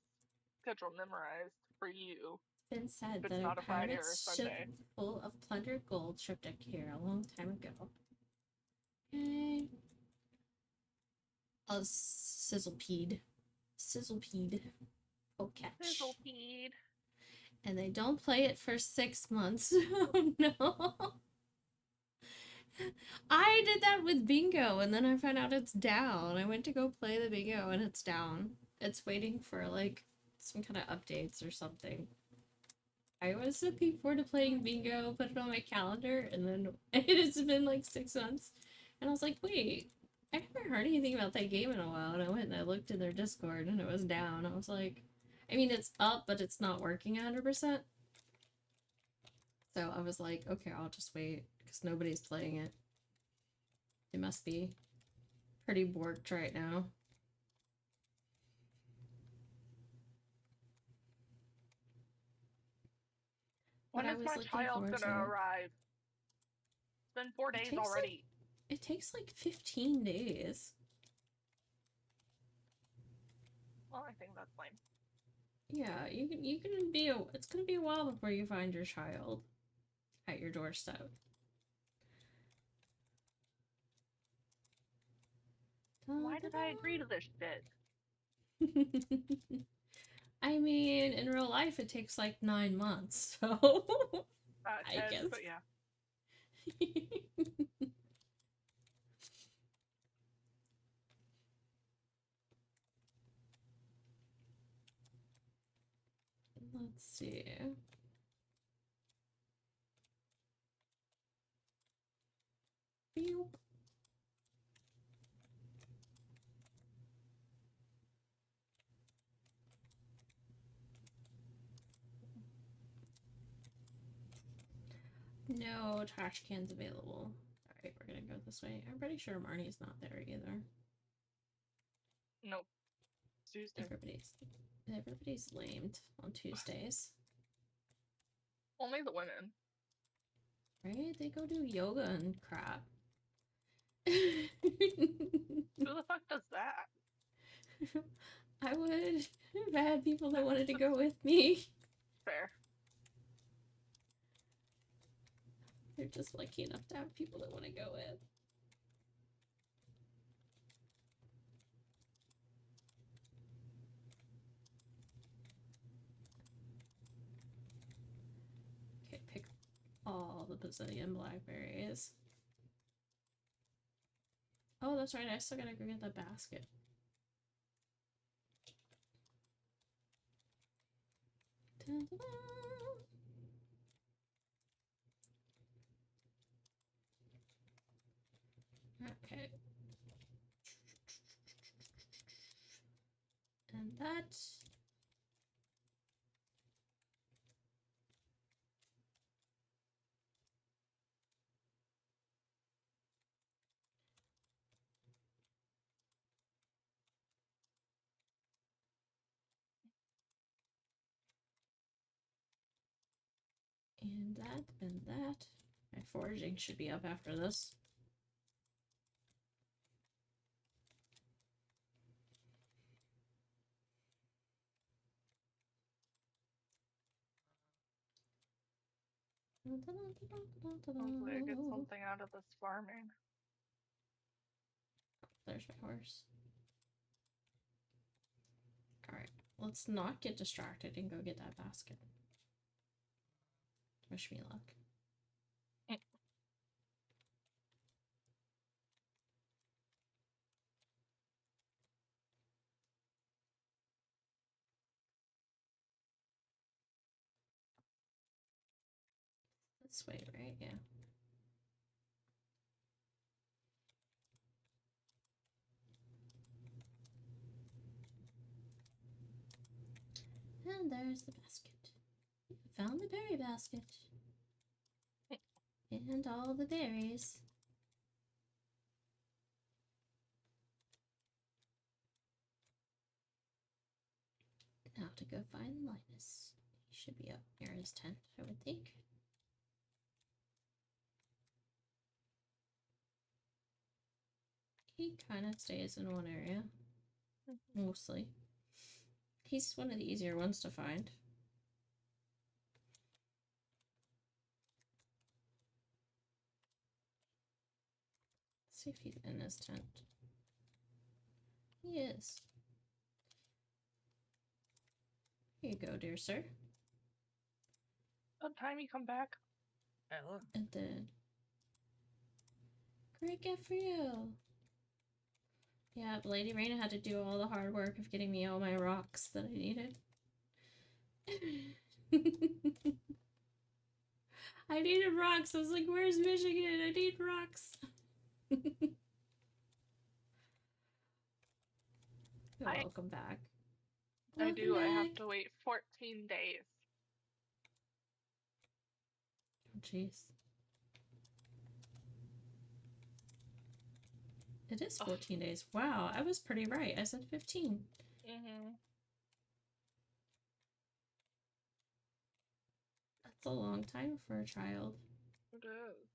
schedule memorized for you. Been said If that it's a not a Friday or a pirate's ship Sunday. full of plundered gold shipped up here a long time ago. Okay. A sizzlepede. Oh, catch. Sizzlepede. And they don't play it for 6 months. Oh no. I did that with bingo and then I found out it's down. I went to go play the bingo and it's down. It's waiting for like some kind of updates or something. I was looking forward to playing bingo, put it on my calendar, and then it has been like 6 months. And I was like, wait, I haven't heard anything about that game in a while. And I went and I looked in their Discord and it was down. I was like, I mean, it's up, but it's not working 100%. So I was like, okay, I'll just wait because nobody's playing it. It must be pretty borked right now. When But I is was my looking child forward gonna to it. arrive? It's been 4 days takes, already. It takes like 15 days. Well, I think that's fine. Yeah, you can be it's gonna be a while before you find your child at your doorstep. Why did I agree to this shit? I mean, in real life, it takes like 9 months, so I guess. But yeah. Let's see. Beep. No trash cans available. Alright, we're gonna go this way. I'm pretty sure Marnie's not there either. Nope. Tuesday. Everybody's lamed on Tuesdays. Only the women. Right? They go do yoga and crap. Who the fuck does that? I would if I had people that wanted to go with me. Fair. They're just lucky enough to have people that want to go with. Okay, pick all the Brazilian blackberries. Oh, that's right, I still gotta go get the basket. Dun-dun-dun. Okay. And that. And that, and that. My foraging should be up after this. Hopefully I get something out of this farming. There's my horse. Alright, let's not get distracted and go get that basket. Wish me luck. This way, right? Yeah. And there's the basket. Found the berry basket. And all the berries. Now to go find Linus. He should be up near his tent, I would think. He kind of stays in one area. Mostly. He's one of the easier ones to find. Let's see if he's in his tent. He is. Here you go, dear sir. What time you come back? Hello. And then... Great gift for you! Yeah, but Lady Raina had to do all the hard work of getting me all my rocks that I needed. I needed rocks. I was like, where's Michigan? I need rocks. You're welcome back. I do. I have to wait 14 days. Oh, jeez. It is 14 days. Wow, I was pretty right. I said 15. Mm-hmm. That's a long time for a child. It is.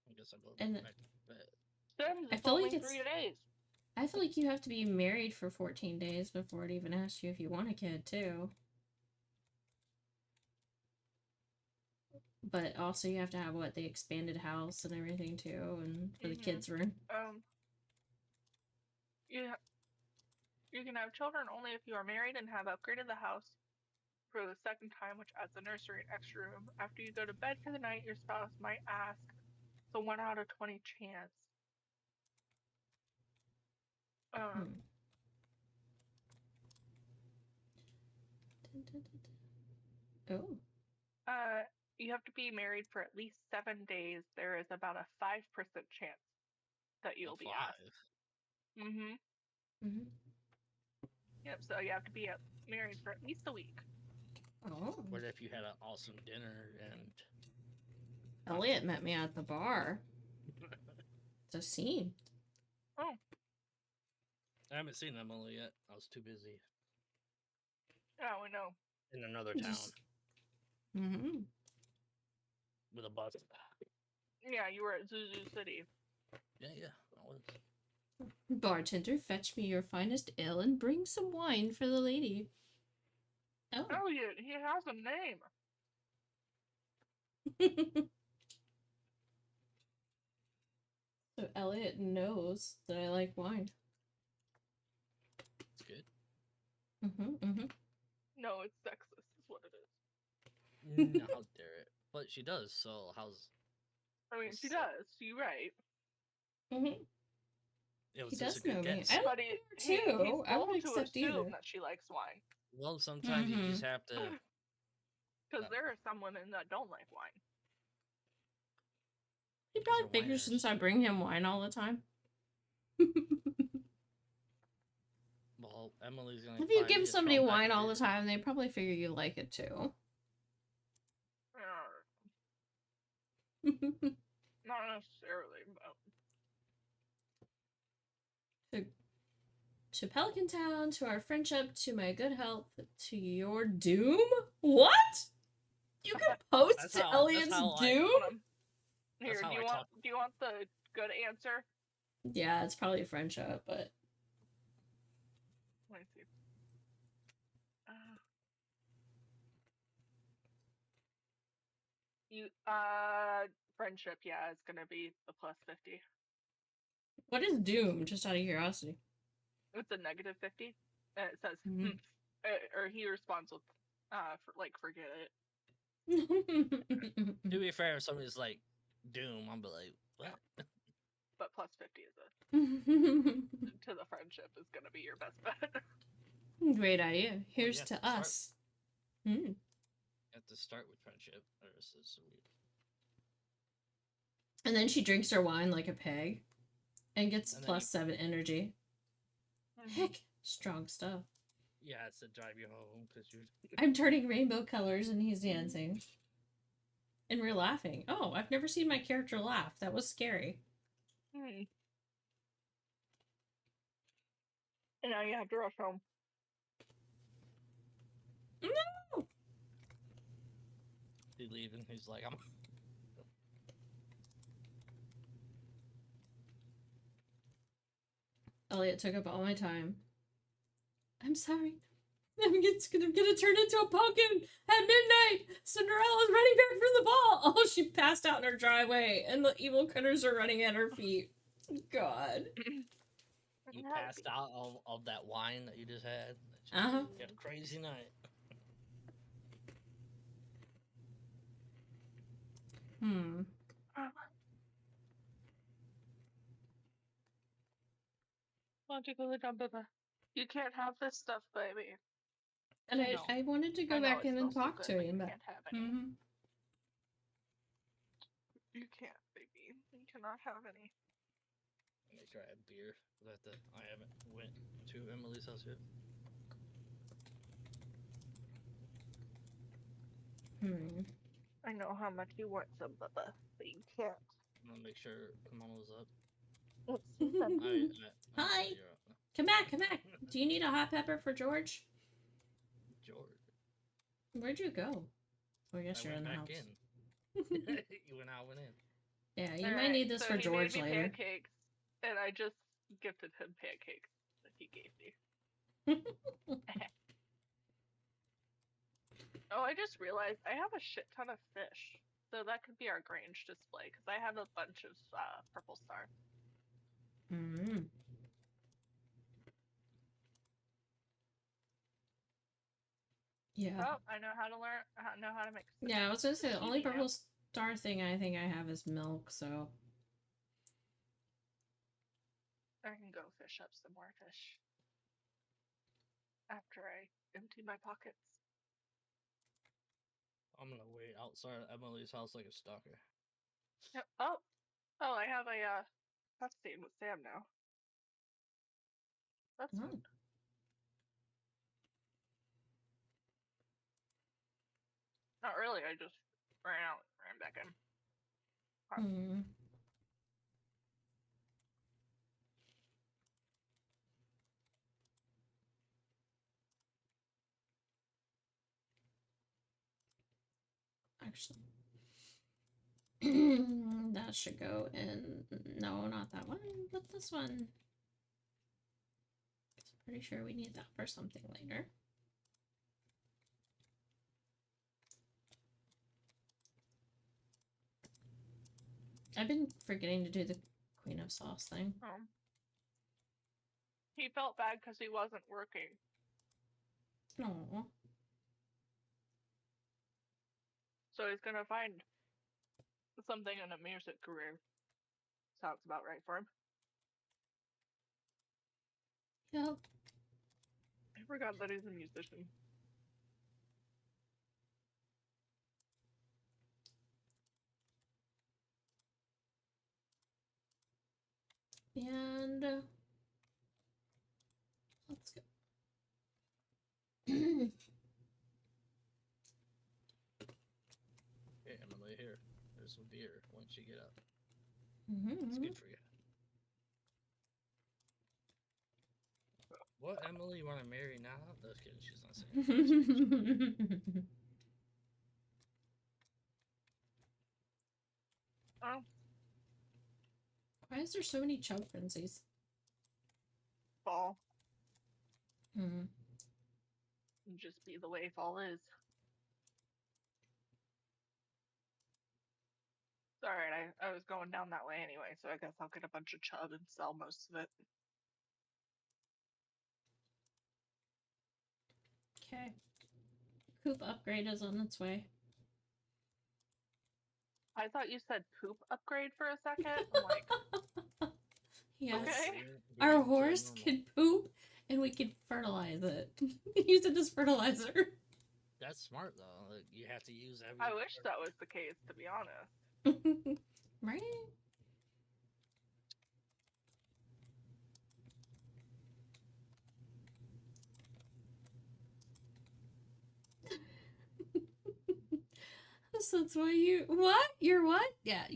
I guess I'll go And back to bed. I feel like only it's 3 days. I feel like you have to be married for 14 days before it even asks you if you want a kid, too. But also you have to have, what, the expanded house and everything, too, and for the kids' room. You can have children only if you are married and have upgraded the house for the second time, which adds a nursery and extra room. After you go to bed for the night, your spouse might ask. It's a 1 out of 20 chance. Oh. You have to be married for at least 7 days. There is about a 5% chance that you'll be asked. Mm-hmm. Mm-hmm. Yep, so you have to be married for at least a week. Oh. What if you had an awesome dinner and... Elliot met me at the bar. It's a scene. Oh. I haven't seen Emily yet. I was too busy. Yeah, we know. In another town. Mm-hmm. With a bus. Yeah, you were at Zuzu City. Yeah, I was. Bartender, fetch me your finest ale and bring some wine for the lady. Oh. Elliot, he has a name. So Elliot knows that I like wine. It's good. No, it's sexist, is what it is. No, how dare it? But she does, so how's... I mean, she does. You're right. Mm-hmm. He does know me. Guess. I But he's I would bold to accept assume either. that she likes wine. Well, sometimes you just have to... Because there are some women that don't like wine. He probably figures since I bring him wine all the time. Well, Emily's gonna... If you give somebody wine all the time, they probably figure you like it too. Not necessarily, but... To Pelican Town, to our friendship, to my good health, to your doom? What? You can post to Elliot's doom? Here, do you want the good answer? Yeah, it's probably friendship, but... Let me see. You friendship, yeah, is gonna be the plus 50. What is doom? Just out of curiosity. It's a negative 50. And it says Mhm. or he responds with for, like forget it. To be fair, if somebody's like Doom, I'll be like, what? But plus 50 is to the friendship is gonna be your best bet. Great idea. Here's you have to to start- us. You have to start with friendship. Or it's weird. And then she drinks her wine like a pig and gets And then plus 7 energy. Mhm. Heck, strong stuff. Yeah, it's to drive you home because you're. I'm turning rainbow colors and he's dancing. And we're laughing. Oh, I've never seen my character laugh. That was scary. And now you have to rush home. No! He's leaving. He's like, I'm. Elliot took up all my time. I'm sorry. I'm gonna turn into a pumpkin at midnight. Cinderella's running back from the ball. Oh, she passed out in her driveway, and the evil critters are running at her feet. God. You passed out of that wine that you just had. Uh-huh. You had a crazy night. Why don't you go lay down, Bubba? You can't have this stuff, baby. And I know. I wanted to I go know back it in and smells so talk good, to but him, you but can't have any. You can't, baby. You cannot have any. Let me try a beer. I haven't went to Emily's house yet. I know how much you want some, Bubba, but you can't. I'm gonna make sure Kimono's up. Hi. Come back, come back. Do you need a hot pepper for George? George. Where'd you go? Oh, yes, I you're in went the back house. in. You went out, went in. Yeah, you All might need this so for he George made me later. pancakes, and I just gifted him pancakes that he gave me. Oh, I just realized I have a shit ton of fish, so that could be our Grange display because I have a bunch of purple star. Yeah. Oh, I know how to know how to make. Yeah, I was gonna say the only Sashimi now. purple star thing I think I have is milk, so. I can go fish up some more fish after I empty my pockets. I'm gonna wait outside of Emily's house like a stalker. Yep. Oh, I have a cutscene with Sam now. That's fun. Not really. I just ran out, ran back in. Actually. That should go in. No, not that one, but this one. Pretty sure we need that for something later. I've been forgetting to do the Queen of Sauce thing. He felt bad because he wasn't working. No. So he's gonna find something in a music career. Sounds about right for him. Yep. I forgot that he's a musician. And let's go. Hey, Emily, here. There's some beer once you get up. Mm-hmm. It's good for you. What Emily you want to marry now? No, just kidding. She's not saying. Oh. Why is there so many chug frenzies? Fall. Mm-hmm. Just be the way fall is. alright. I was going down that way anyway, so I guess I'll get a bunch of chub and sell most of it. Okay. Coop upgrade is on its way. I thought you said poop upgrade for a second. I'm like, Yes. okay. Our horse can poop and we can fertilize it. Use it as fertilizer. That's smart though. Like, you have to use every. I wish that was the case, to be honest. Right? So that's why you what? You're what? Yeah.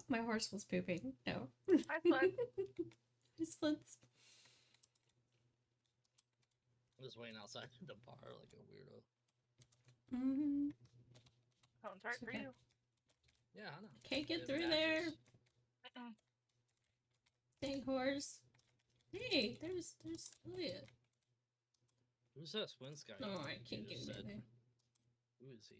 My horse was pooping. No. Hi, Flint. Hi, Splits. I'm just waiting outside the bar like a weirdo. Mm-hmm. Sounds right for Okay. you. Yeah, I know. Can't get Good through there. Mm-mm. Dang horse. Hey, there's Elliot. Who's that Swins guy? No, you I can't just get said? in there. Who is he?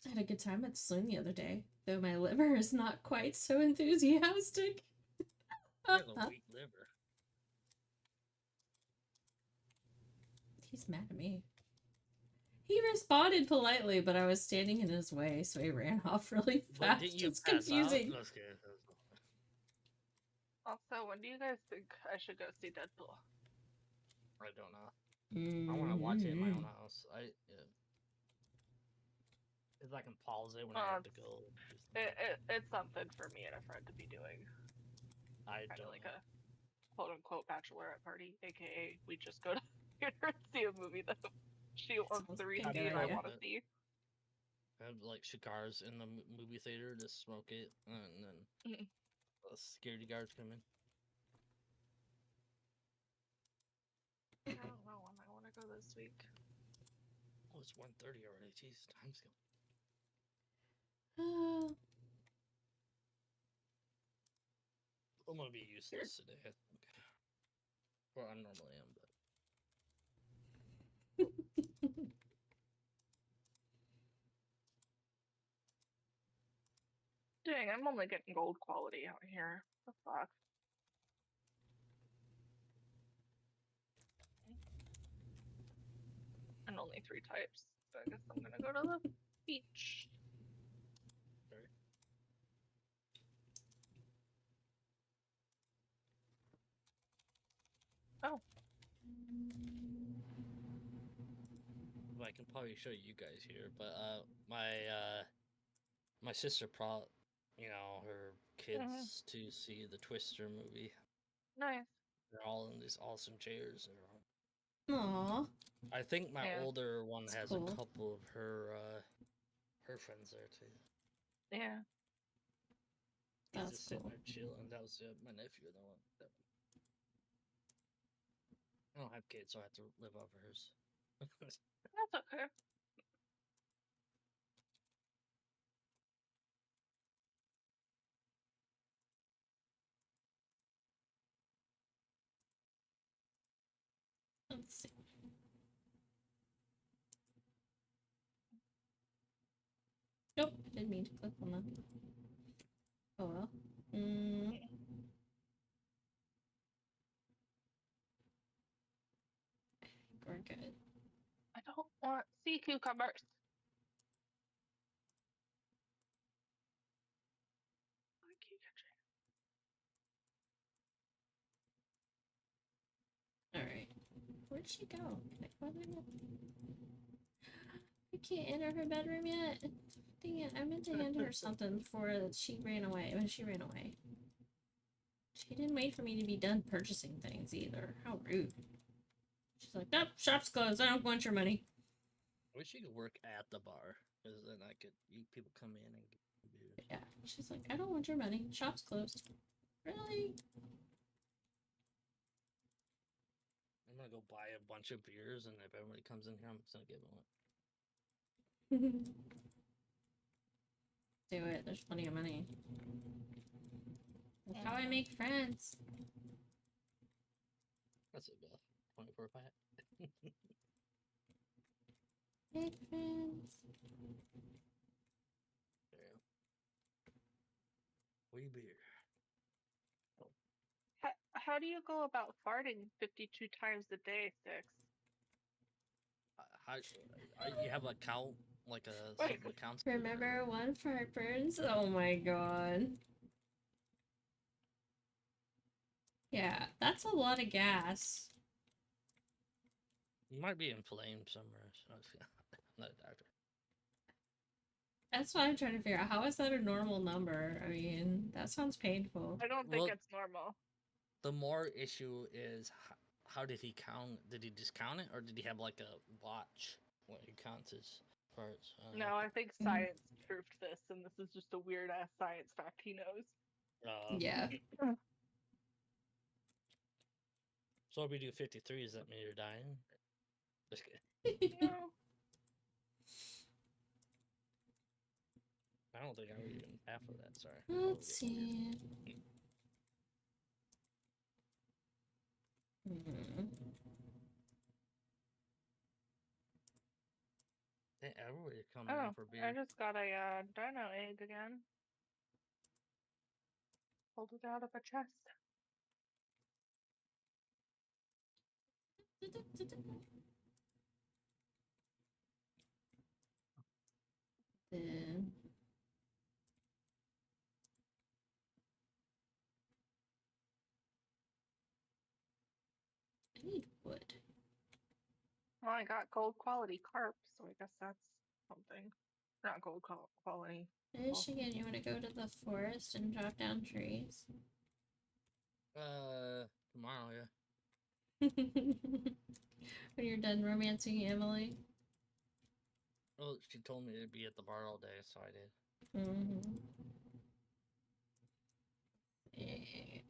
I had a good time at the swing the other day, though my liver is not quite so enthusiastic. You have a weak liver. He's mad at me. He responded politely, but I was standing in his way, so he ran off really But fast. didn't you It's pass confusing. out? That's good. Also, when do you guys think I should go see Deadpool? I don't know. I want to watch it in my own house. Yeah. If I can pause it when I have to go. It's something for me and a friend to be doing. I Kind don't of like know. a quote-unquote bachelorette party, aka we just go to the theater and see a movie that she wants Sounds to like a read good and I idea. want to see. Have like cigars in the movie theater, just smoke it, and then Mhm. the security guards come in. I don't know when I want to go this week. Oh, it's 1:30 already. Jeez, time's going. I'm gonna be useless today, I think. Well, I normally am, but Dang, I'm only getting gold quality out here. The fuck? And only 3 types. So I guess I'm gonna go to the beach. sorry. Oh. Well, I can probably show you guys here, but my sister brought, her kids to see the Twister movie. Nice. They're all in these awesome chairs. Aww. I think my Yeah. older one That's has cool. a couple of her friends there too. Yeah. He's That's just sitting cool. there chilling. That was my nephew, the one. I don't have kids, so I have to live off of hers. That's okay. Let's see. Nope, didn't mean to click on that. Oh well. We're good. I don't want sea cucumbers. I keep catching. Alright. Where'd she go? Can I go there yet? I can't enter her bedroom yet. Dang it, I meant to hand her something before she ran away. When she ran away. She didn't wait for me to be done purchasing things either. How rude. She's like, nope, shop's closed. I don't want your money. I wish you could work at the bar, because then people come in and get beers. Yeah, she's like, I don't want your money. Shop's closed. Really? I'm gonna go buy a bunch of beers, and if everybody comes in here, I'm just gonna give them one. Do it. There's plenty of money. That's how I make friends. That's it, Beth. 24 pack. Make friends. There you go. Wee beer. How do you go about farting 52 times a day, Six? You have a count, like a something that counts. Remember one fart burns? Oh my god. Yeah, that's a lot of gas. You might be inflamed somewhere. So I'm not a doctor. That's what I'm trying to figure out. How is that a normal number? I mean, that sounds painful. I don't think it's normal. The more issue is how did he count? Did he just count it, or did he have like a watch when he counts his parts? No, I think science proved this, and this is just a weird ass science fact he knows. Yeah. So if we do 53, does that mean you're dying? Just kidding. No. I don't think I'm even half of that. Sorry. Let's see. Hey, everybody's coming Oh, in for beer. I just got a dino egg again. Pulled it out of a chest. Then I need wood. Well, I got gold quality carp, so I guess that's something. Not gold quality. Michigan, you want to go to the forest and chop down trees? Tomorrow, yeah. When you're done romancing Emily? Well, she told me to be at the bar all day, so I did. Yeah.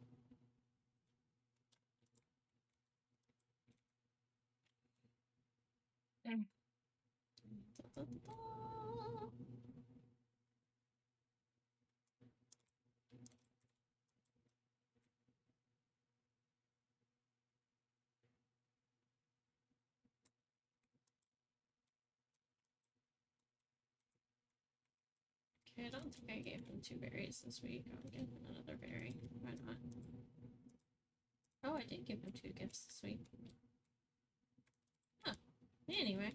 Okay, I don't think I gave him 2 berries this week. I'll give him another berry. Why not? Oh, I did give him 2 gifts this week. Huh. Anyway.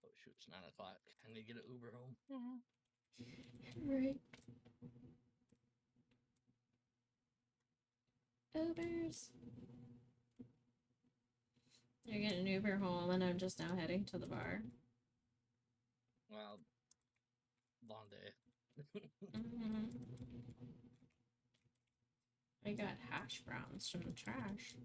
Oh shoot, it's 9 o'clock. I need to get an Uber home. Right. Ubers. You're getting an Uber home, and I'm just now heading to the bar. Well, long day. I got hash browns from the trash.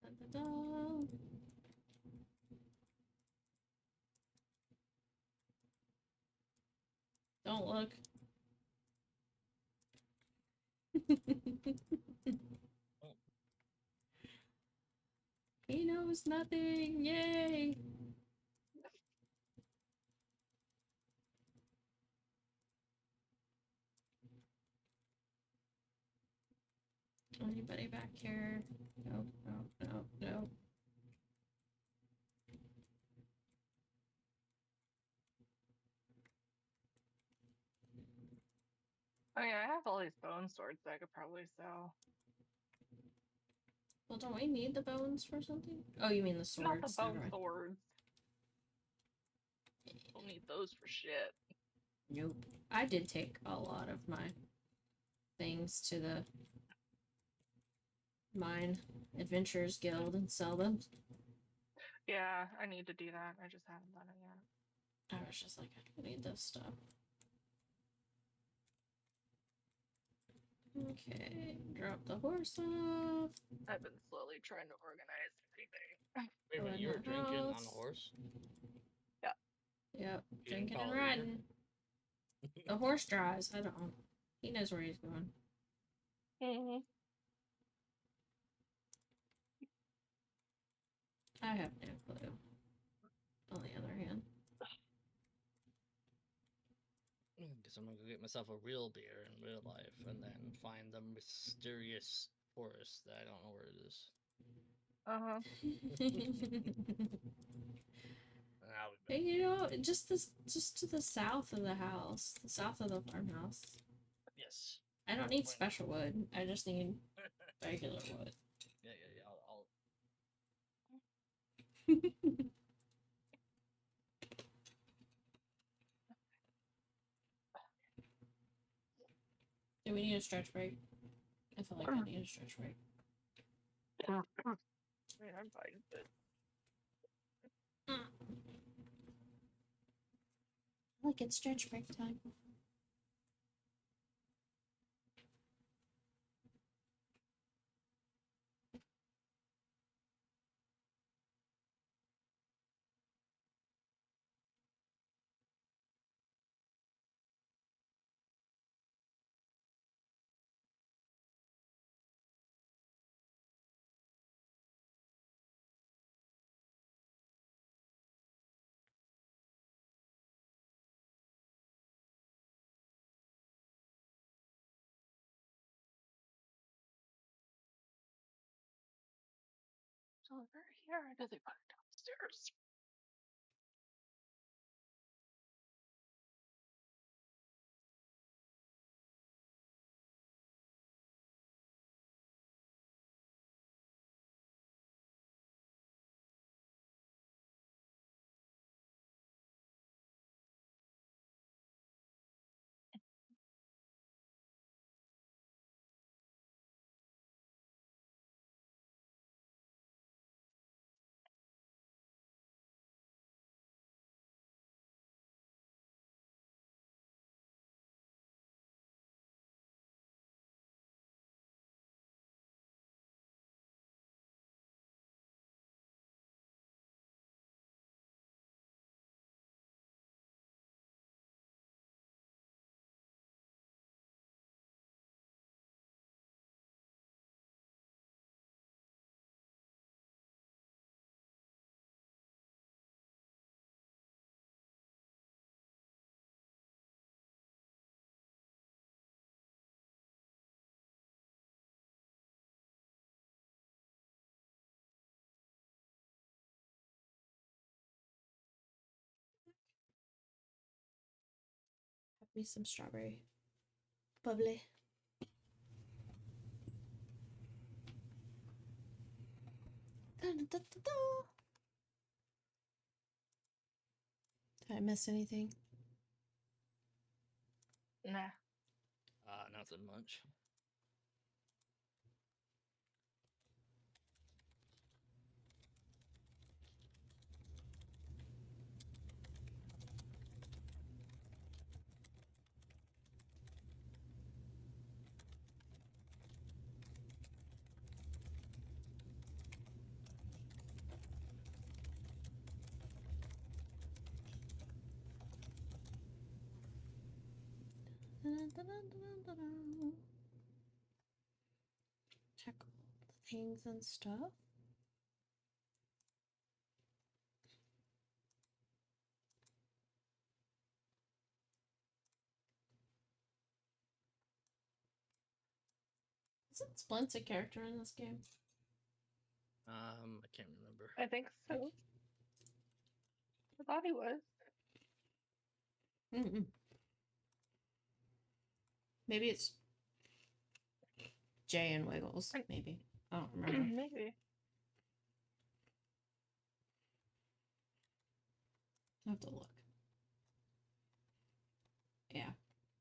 Da-da-da. Don't look. He knows nothing. Yay. Anybody back here? No, no, no, no. Oh yeah, I have all these bone swords that I could probably sell. Well, don't we need the bones for something? Oh, you mean the swords? Not the bone swords. Don't need those for shit. Nope. I did take a lot of my things to the Mine Adventurers Guild and sell them. Yeah, I need to do that. I just haven't done it yet. I was just like, I don't need this stuff. Okay, drop the horse off. I've been slowly trying to organize everything. Wait a minute, you were drinking on the horse? Yeah. Yep, You drinking didn't and call it riding. The horse drives. I don't. He knows where he's going. I have no clue. On the other hand. so I'm gonna go get myself a real beer in real life, and then find the mysterious forest that I don't know where it is. Uh-huh. And I'll be Hey, back. you know, just to the south of the house, the south of the farmhouse. Yes. I don't need Why not? special wood. I just need regular wood. Yeah. I'll Do we need a stretch break? I feel like I need a stretch break. I mean, I'm fine, but Like it's stretch break time. so they're here. Or did they put it downstairs? Have me some strawberry. Bubbly. Da-da-da-da-da. Did I miss anything? Nah. nothing much. Da-da-da-da-da-da. Check all the things and stuff. Isn't Splint's a character in this game? I can't remember. I think so. I thought he was. Mm-mm. Maybe it's Jay and Wiggles. Maybe. I don't remember. Maybe. I have to look. Yeah.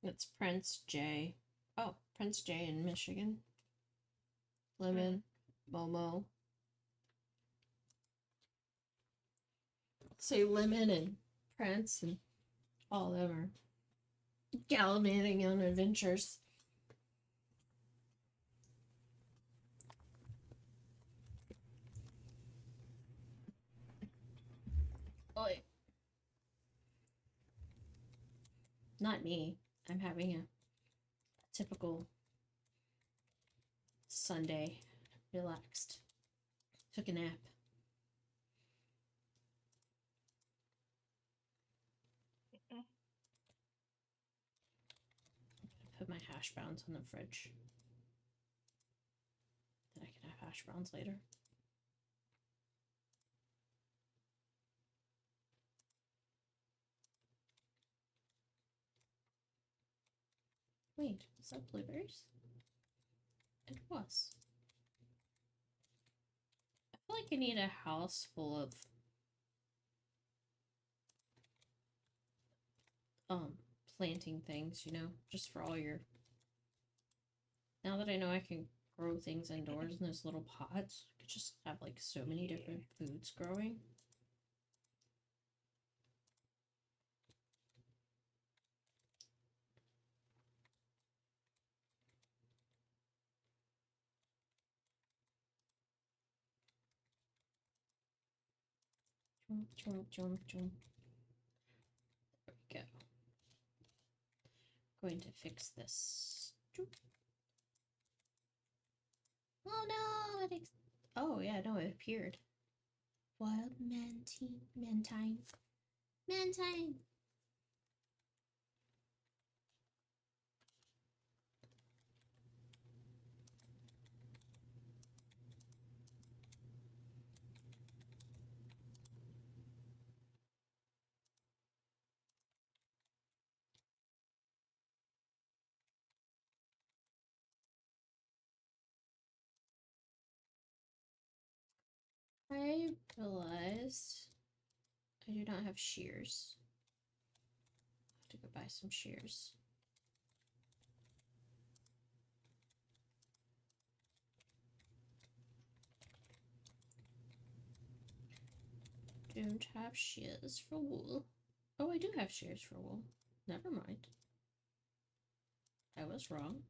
It's Prince Jay. Oh, Prince Jay in Michigan. Lemon. Momo. Say Lemon and Prince and all of them are gallivanting on adventures. Oh, wait. Not me. I'm having a typical Sunday. Relaxed. Took a nap. put my hash browns in the fridge. Then I can have hash browns later. Wait, is that blueberries? It was. I feel like I need a house full of planting things, you know, just for all your. Now that I know I can grow things indoors in those little pots, I could just have like so many different foods growing. Chomp, chomp, chomp, chomp. There we go. Going to fix this. Oh no! Oh yeah, no, it appeared. Wild mantine. I realized I do not have shears. I have to go buy some shears. Don't have shears for wool. Oh, I do have shears for wool. Never mind. I was wrong.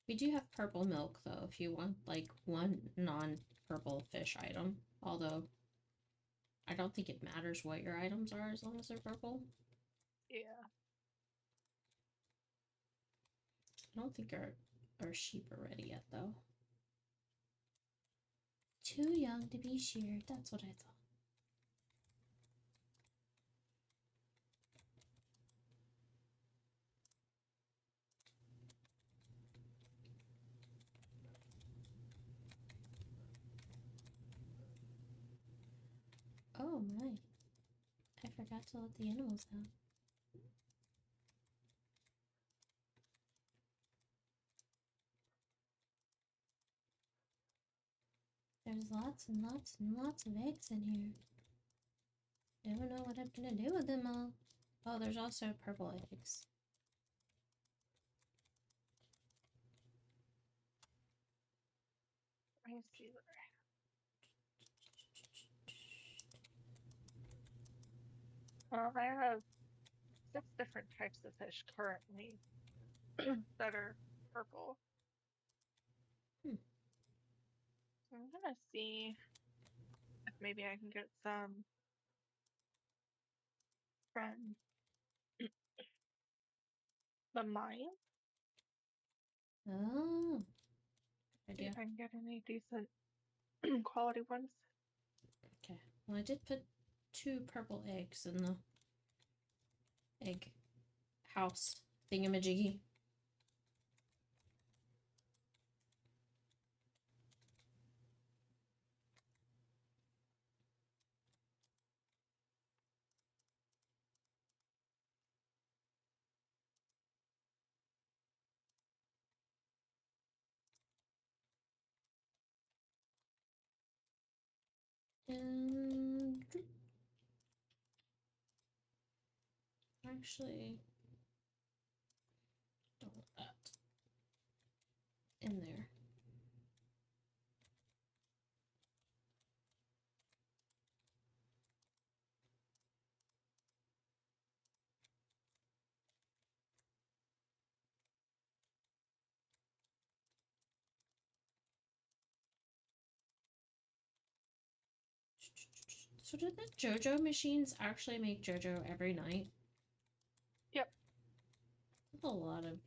We do have purple milk, though, if you want, like, one non-purple fish item. Although, I don't think it matters what your items are as long as they're purple. Yeah. I don't think our sheep are ready yet, though. Too young to be sheared, that's what I thought. Oh my. I forgot to let the animals out. There's lots and lots and lots of eggs in here. I don't know what I'm gonna do with them all. Oh, there's also purple eggs. I see that. I have 6 different types of fish currently that are purple. Hmm. So I'm gonna see if maybe I can get some from the mine. Oh. See Idea. if I can get any decent quality ones. Okay. Well, I did put 2 purple eggs in the egg house thingamajiggy. And actually, don't want that in there. So did the JoJo machines actually make JoJo every night? Yep. That's a lot of.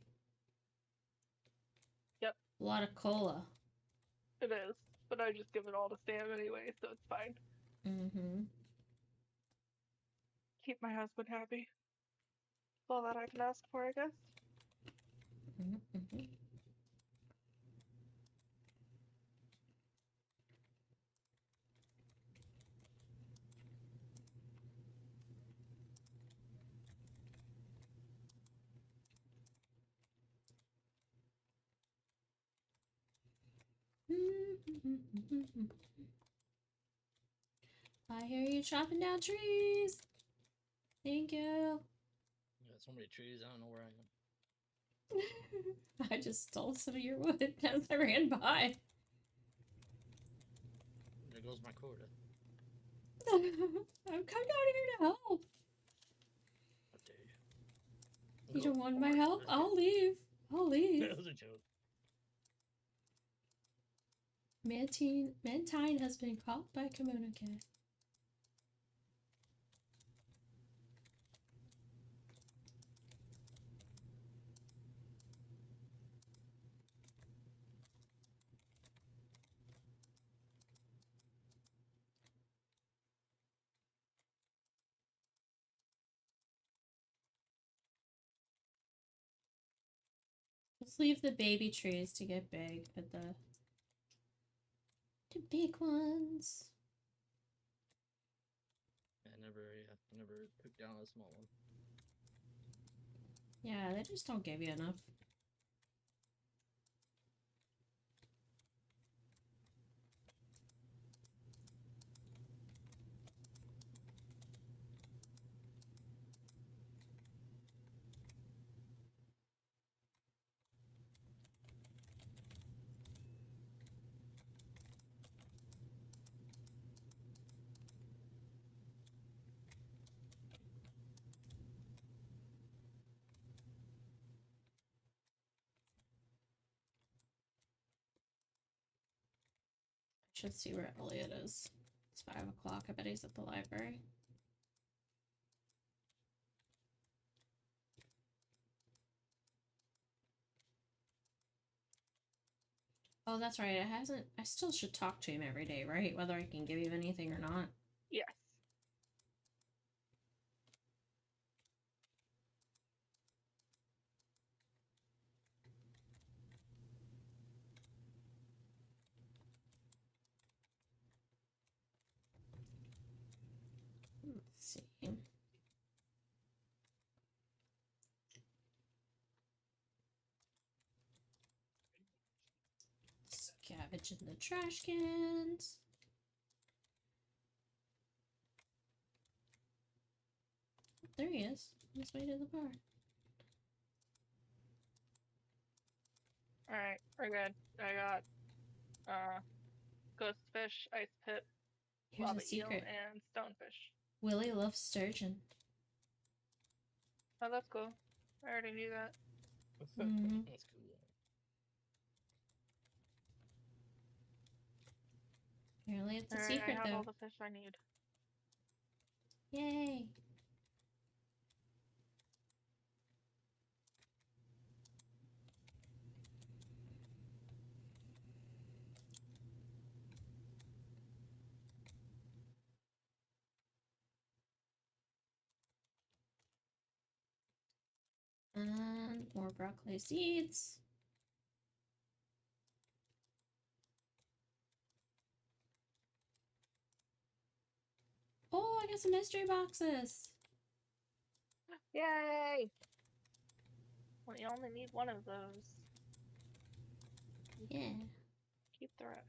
Yep. A lot of cola. It is, but I just give it all to Sam anyway, so it's fine. Mm-hmm. Keep my husband happy. That's all that I can ask for, I guess. I hear you chopping down trees. Thank you. You got so many trees, I don't know where I am. I just stole some of your wood as I ran by. There goes my quota. I'm coming down here to help. How dare You Go don't want my forward. help? Just I'll leave. I'll leave. That was a joke. Mantine has been caught by KimonoKat. Let's leave the baby trees to get big, but the big ones. I never took down a small one. Yeah, they just don't give you enough. Should see where Elliot is. It's 5 o'clock. I bet he's at the library. Oh, that's right. I still should talk to him every day, right? Whether I can give him anything or not. Yes. Let's see. Scavenge in the trash cans. Oh, there he is. On his way to the bar. Alright, we're good. I got ghost fish, ice pit, Here's lava a secret. eel, and stonefish. Willie loves sturgeon. Oh, that's cool. I already knew that. Mhm. That's cool. Apparently it's a Alright, secret, I have though. all the fish I need. Yay! And more broccoli seeds. Oh, I got some mystery boxes. Yay! Well, you only need one of those. Yeah. Keep the rest.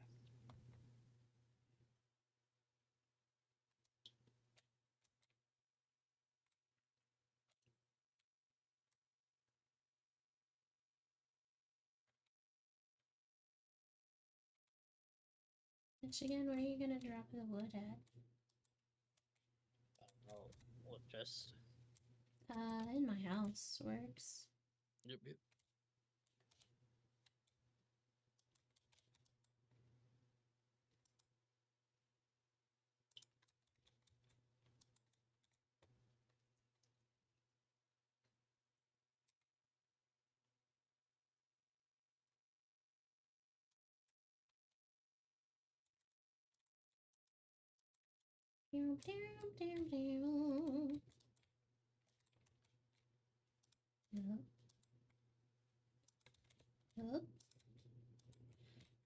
Michigan, where are you gonna drop the wood at? Oh, what chest? In my house works. Yep. Down, down, down, down. Yep. Oh.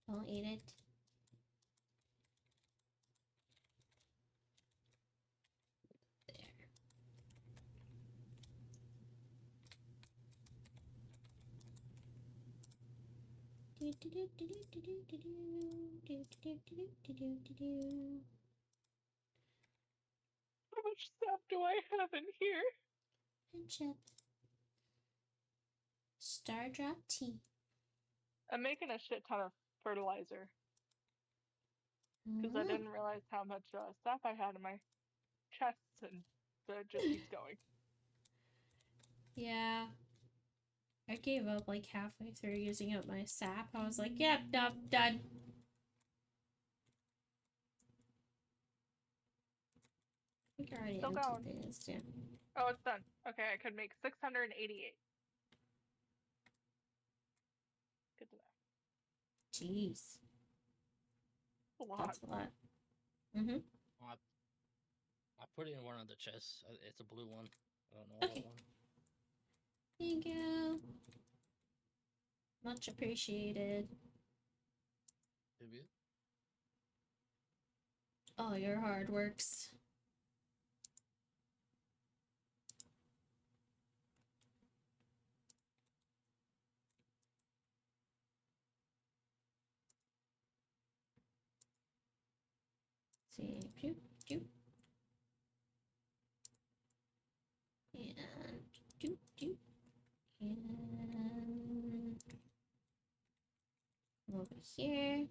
Don't eat it. How much stuff do I have in here? Friendship. Star drop tea. I'm making a shit ton of fertilizer because I didn't realize how much stuff I had in my chests, and it just keeps going. Yeah. I gave up like halfway through using up my sap. I was like, yep, nope, done. I think I already Still emptied going. this, yeah. Oh, it's done. Okay, I could make 688. Good to know. Jeez. A lot. That's a lot. Mm-hmm. I put it in one of the chests. It's a blue one. I don't know Okay. what one. Thank you. Much appreciated. Maybe. All your hard works. See, doop, doop. And doop, doop. And over here.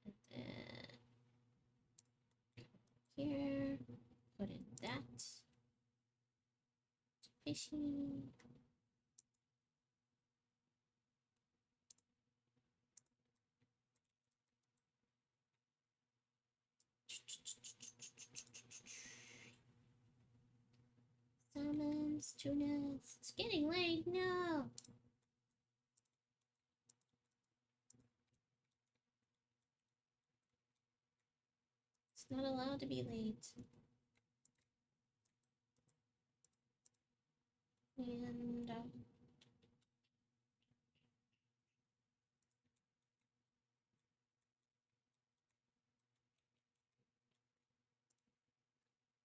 And then here. Put in that. Fishy. Salmons, tunas. It's getting late. No. It's not allowed to be late. And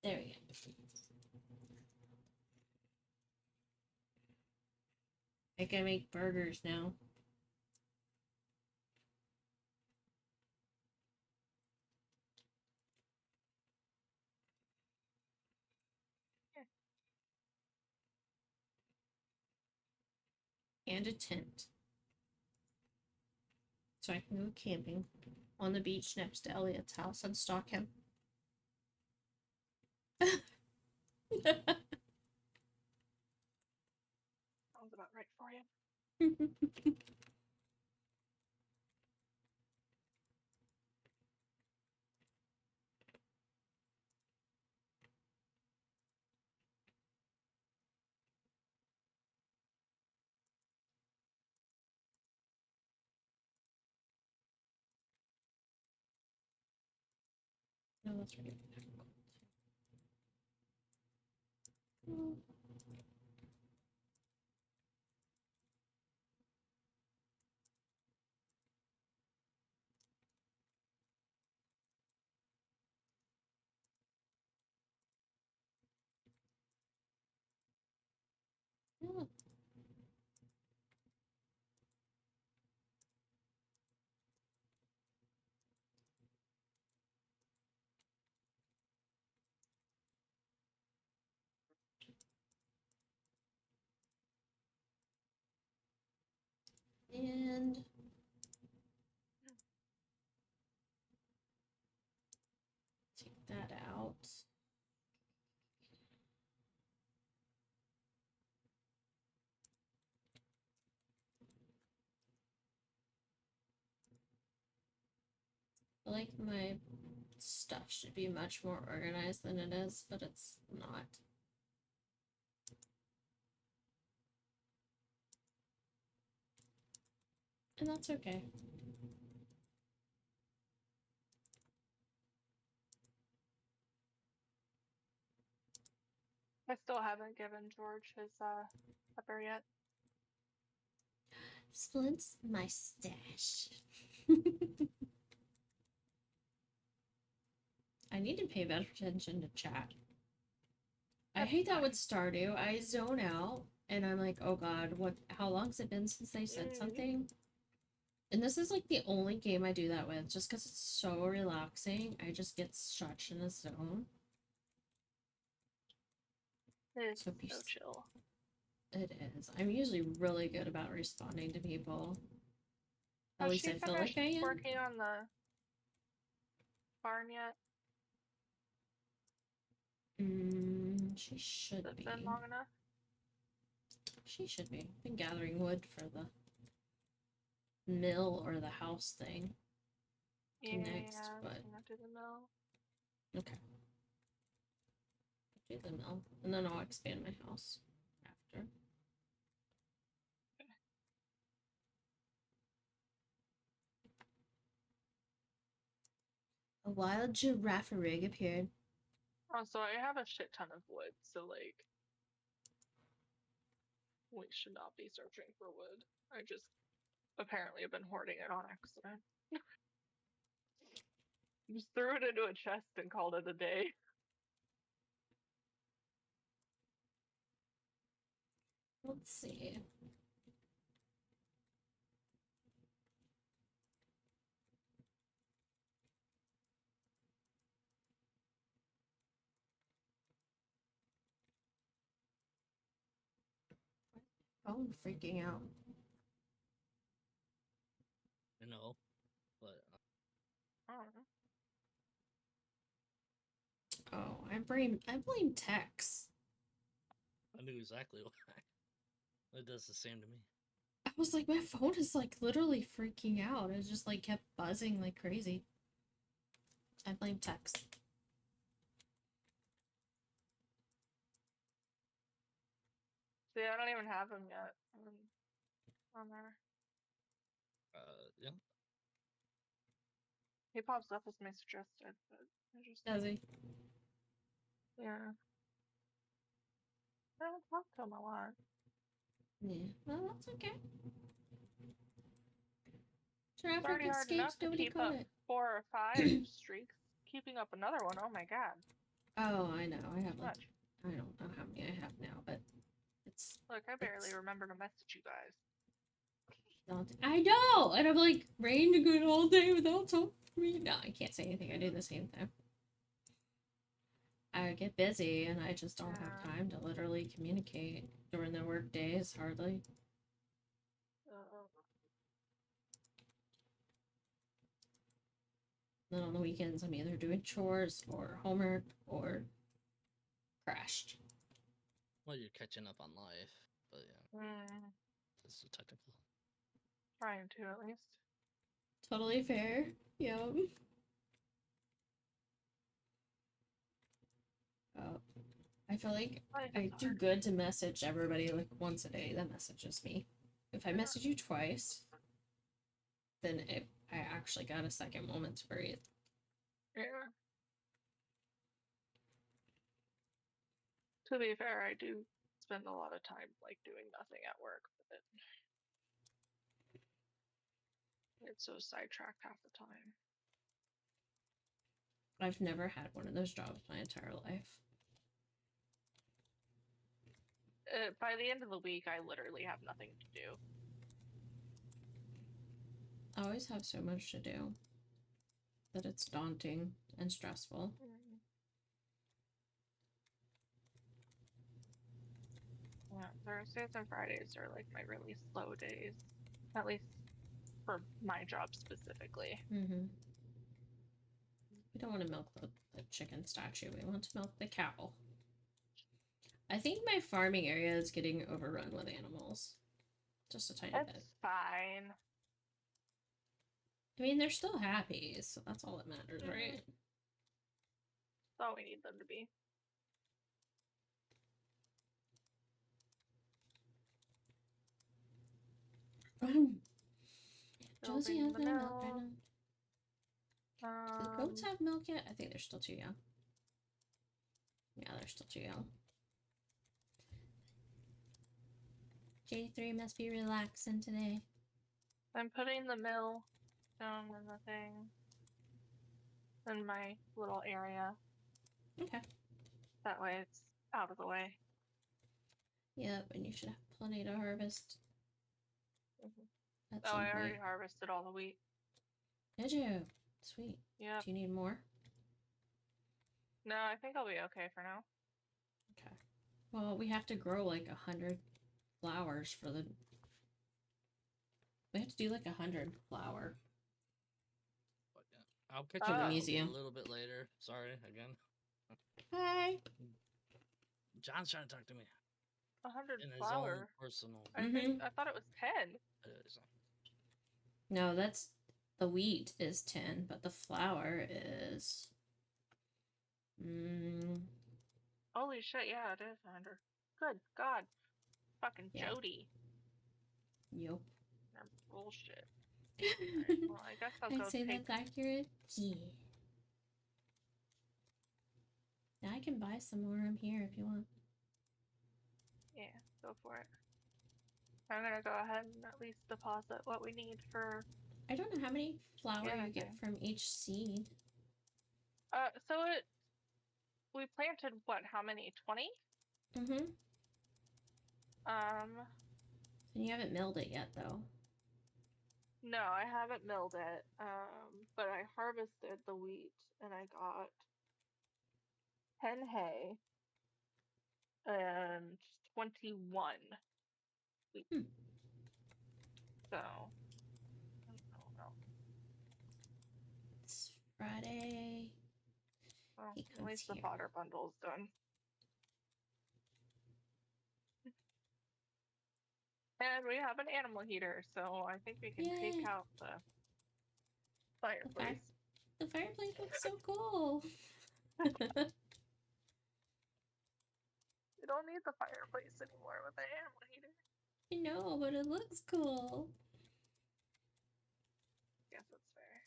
there we go. I can make burgers now. And a tent. So I can go camping on the beach next to Elliot's house and stalk him. Sounds about right for you. No, that's right. Oh. Oh. And take that out. I feel like my stuff should be much more organized than it is, but it's not. And that's okay. I still haven't given George his pepper yet. Splint's my stash. I need to pay better attention to chat. I That's hate that with fine. Stardew. I zone out and I'm like, oh god, how long's it been since they said something? And this is like the only game I do that with, just because it's so relaxing. I just get such in a zone. It's So so chill. It is. I'm usually really good about responding to people. At Has least she I feel like I am. working on the barn yet? She should Has it be. been long enough? She should be. Been gathering wood for the mill or the house thing. Yeah, Next, but I'm gonna do the mill. okay. Do the mill, and then I'll expand my house after. A wild giraffe rig appeared. Oh, so I have a shit ton of wood, so like we should not be searching for wood. I just apparently have been hoarding it on accident. Just threw it into a chest and called it a day. Let's see. Phone freaking out. I know, but I don't know. Oh, I blame Tex. I knew exactly why. It does the same to me. I was like, my phone is like literally freaking out. It just like kept buzzing like crazy. I blame Tex. See, I don't even have him yet on there. Yeah. He pops up as my suggested, but I just Does he? yeah. I don't talk to him a lot. Yeah. Well, that's okay. It's Traffic already hard enough escapes. to Nobody keep caught up it. 4 or 5 streaks. Keeping up another one, oh my god. Oh, I know. I have like, Much. I don't know how many I have now, but it's. Look, I barely remember to message you guys. Daunting. I know, and I'm like ready to go all day without talking to me. No, I can't say anything. I do the same thing. I get busy, and I just don't have time to literally communicate during the work days. Hardly. Then on the weekends, I'm either doing chores or homework or crashed. Well, you're catching up on life, but yeah, that's so technical. Trying to at least. Totally fair. Yep. Oh, I feel like I do good to message everybody like once a day that messages me. If I message you twice, then I actually got a second moment to breathe. Yeah. To be fair, I do spend a lot of time like doing nothing at work, but it's so sidetracked half the time. I've never had one of those jobs my entire life. By the end of the week, I literally have nothing to do. I always have so much to do that it's daunting and stressful. Yeah, Thursdays and Fridays are like my really slow days, at least for my job specifically. We don't want to milk the chicken statue. We want to milk the cow. I think my farming area is getting overrun with animals. Just a tiny bit. It's fine. I mean, they're still happy, so that's all that matters, right? That's all we need them to be. Josie has no milk right now. Do the goats have milk yet? I think they're still too young. Yeah, they're still too young. J3 must be relaxing today. I'm putting the mill down in the thing in my little area. Okay. That way it's out of the way. Yep, and you should have plenty to harvest Mm-hmm. at Oh, some I point. already harvested all the wheat. Did you? Sweet. Yep. Do you need more? No, I think I'll be okay for now. Okay. Well, we have to grow like 100 flowers for the... We have to do like 100 flower. But, yeah, I'll catch For you the up museum. a little bit later. Sorry again. Hi. John's trying to talk to me 100 in his flower. own personal. I thought it was 10. No, that's... The wheat is 10, but the flour is... Holy shit, yeah, it is 100. Good God. Fucking Yeah. Jody. Yup. That bullshit. Alright, well, I guess I'll go I'd say take... that's accurate. Yeah. Now I can buy some more. I'm here if you want. Yeah, go for it. I'm gonna go ahead and at least deposit what we need for... I don't know how many flour Yeah, you get okay. from each seed. So we planted, what, how many? 20? And you haven't milled it yet, though. No, I haven't milled it. But I harvested the wheat and I got 10 hay and 21 wheat. So, I don't know. It's Friday. Well, He at comes least the here. fodder bundle's done. And we have an animal heater, so I think we can Yay. take out the fireplace. The fireplace looks so cool. We don't need the fireplace anymore with the animal heater. I know, but it looks cool. Guess that's fair.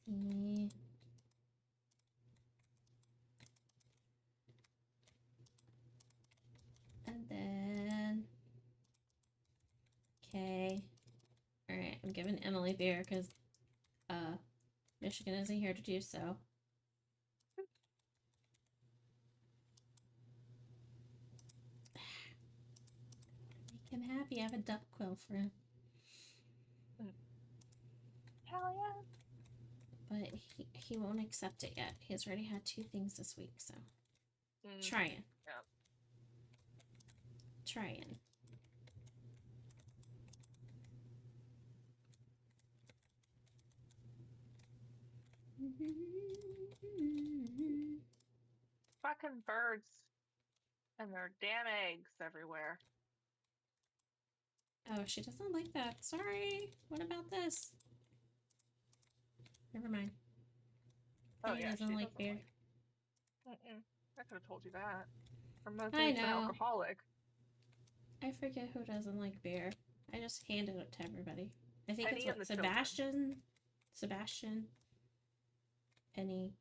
See. And then... Okay. Alright, I'm giving Emily beer because Michigan isn't here to do so. Make him happy. I have a duck quill for him. Hell yeah. But he won't accept it yet. He's already had 2 things this week, so... Trying. Yep. Trying. Fucking birds. And their damn eggs everywhere. Oh, she doesn't like that. Sorry. What about this? Never mind. Oh, He yeah, doesn't she like doesn't beer. like... I could have told you that. I'm not I an know. alcoholic. I forget who doesn't like beer. I just handed it to everybody. I think Penny it's and what, the children. Sebastian, Penny.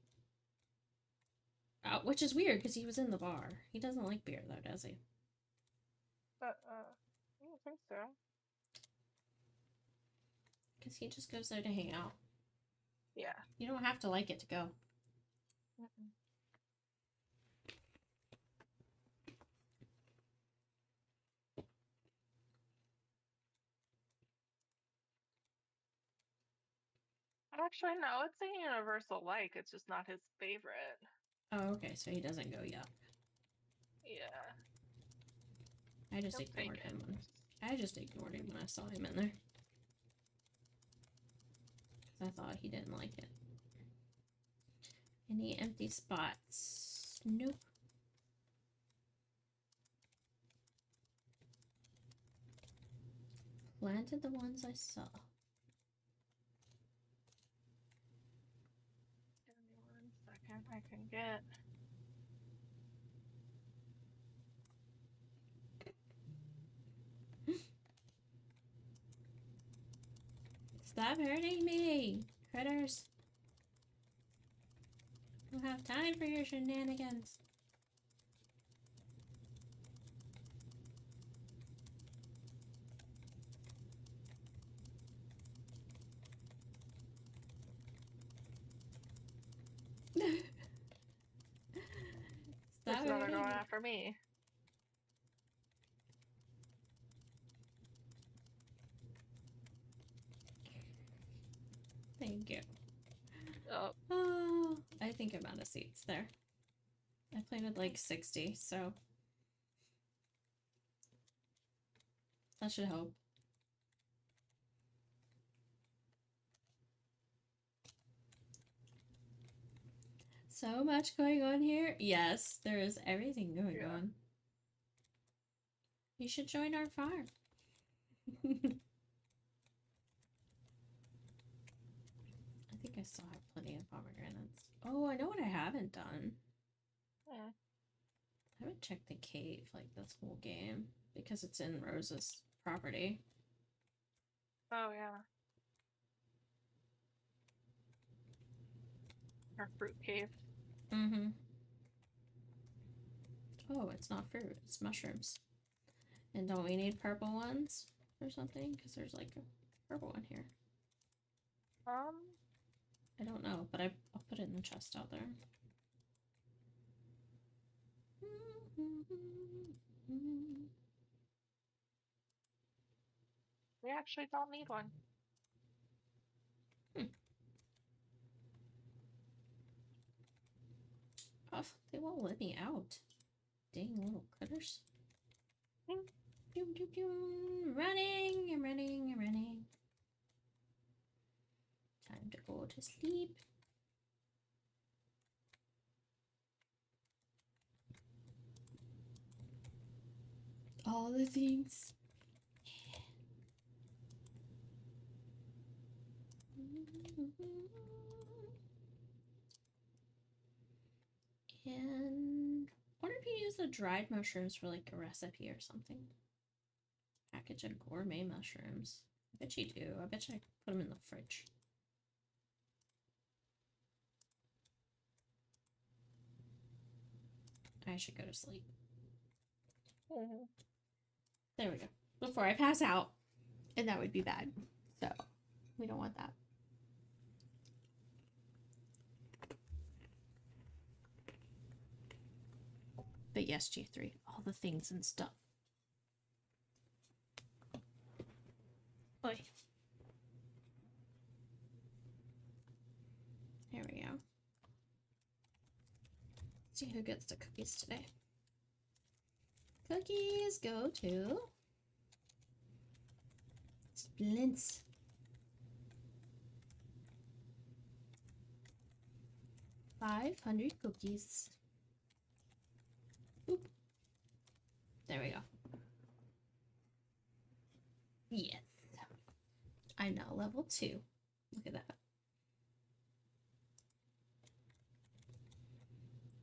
Which is weird because he was in the bar. He doesn't like beer though, does he? I don't think so. Because he just goes there to hang out. Yeah. You don't have to like it to go. Actually, no, it's a universal like. It's just not his favorite. Oh, okay, so he doesn't go yuck. Yeah. I just He'll ignored take it. him. I just ignored him when I saw him in there. Because I thought he didn't like it. Any empty spots? Nope. Planted the ones I saw. Give me 1 second. I can get... Stop hurting me, critters. I don't have time for your shenanigans. There's Stop another it. going after me. Thank you. Oh, Oh, I think I'm out of seats there. I planted like 60, so that should help. So much going on here. Yes, there is everything going Yeah. on. You should join our farm. I think I still have plenty of pomegranates. Oh, I know what I haven't done. hmm. I haven't checked the cave like this whole game because it's in Rose's property. Oh yeah. Our fruit cave. Mm-hmm. Oh, it's not fruit, it's mushrooms. And don't we need purple ones or something? Because there's like a purple one here. I don't know, but I'll put it in the chest out there. We actually don't need one. Oh, they won't let me out. Dang little critters. Hmm. Doom, doom, doom. Running, I'm running, I'm running. Time to go to sleep. All the things. And I wonder if you use the dried mushrooms for like a recipe or something. Package of gourmet mushrooms. I bet you do. I bet you I put them in the fridge. I should go to sleep. There we go. Before I pass out. And that would be bad. So, we don't want that. But yes, G3. All the things and stuff. Oi. There we go. Let's see who gets the cookies today. Cookies go to Splints. $500 cookies. Boop. There we go. Yes. I'm now level 2. Look at that.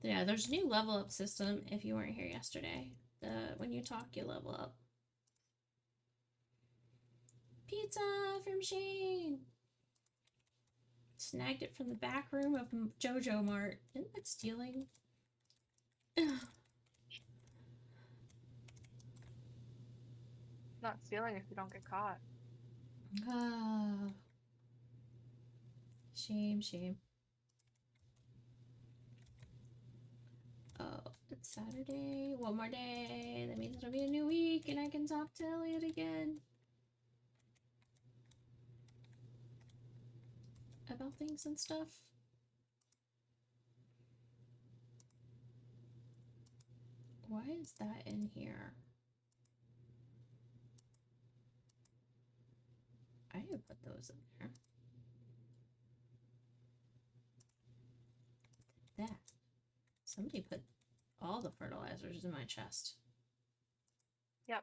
Yeah, there's a new level up system if you weren't here yesterday. When you talk, you level up. Pizza from Shane. Snagged it from the back room of JoJo Mart. Isn't that stealing? Not stealing if you don't get caught. Ah. Shame, shame. Oh, it's Saturday. One more day. That means it'll be a new week and I can talk to Elliot again. About things and stuff. Why is that in here? I didn't put those in there. That. Somebody put all the fertilizers in my chest. Yep.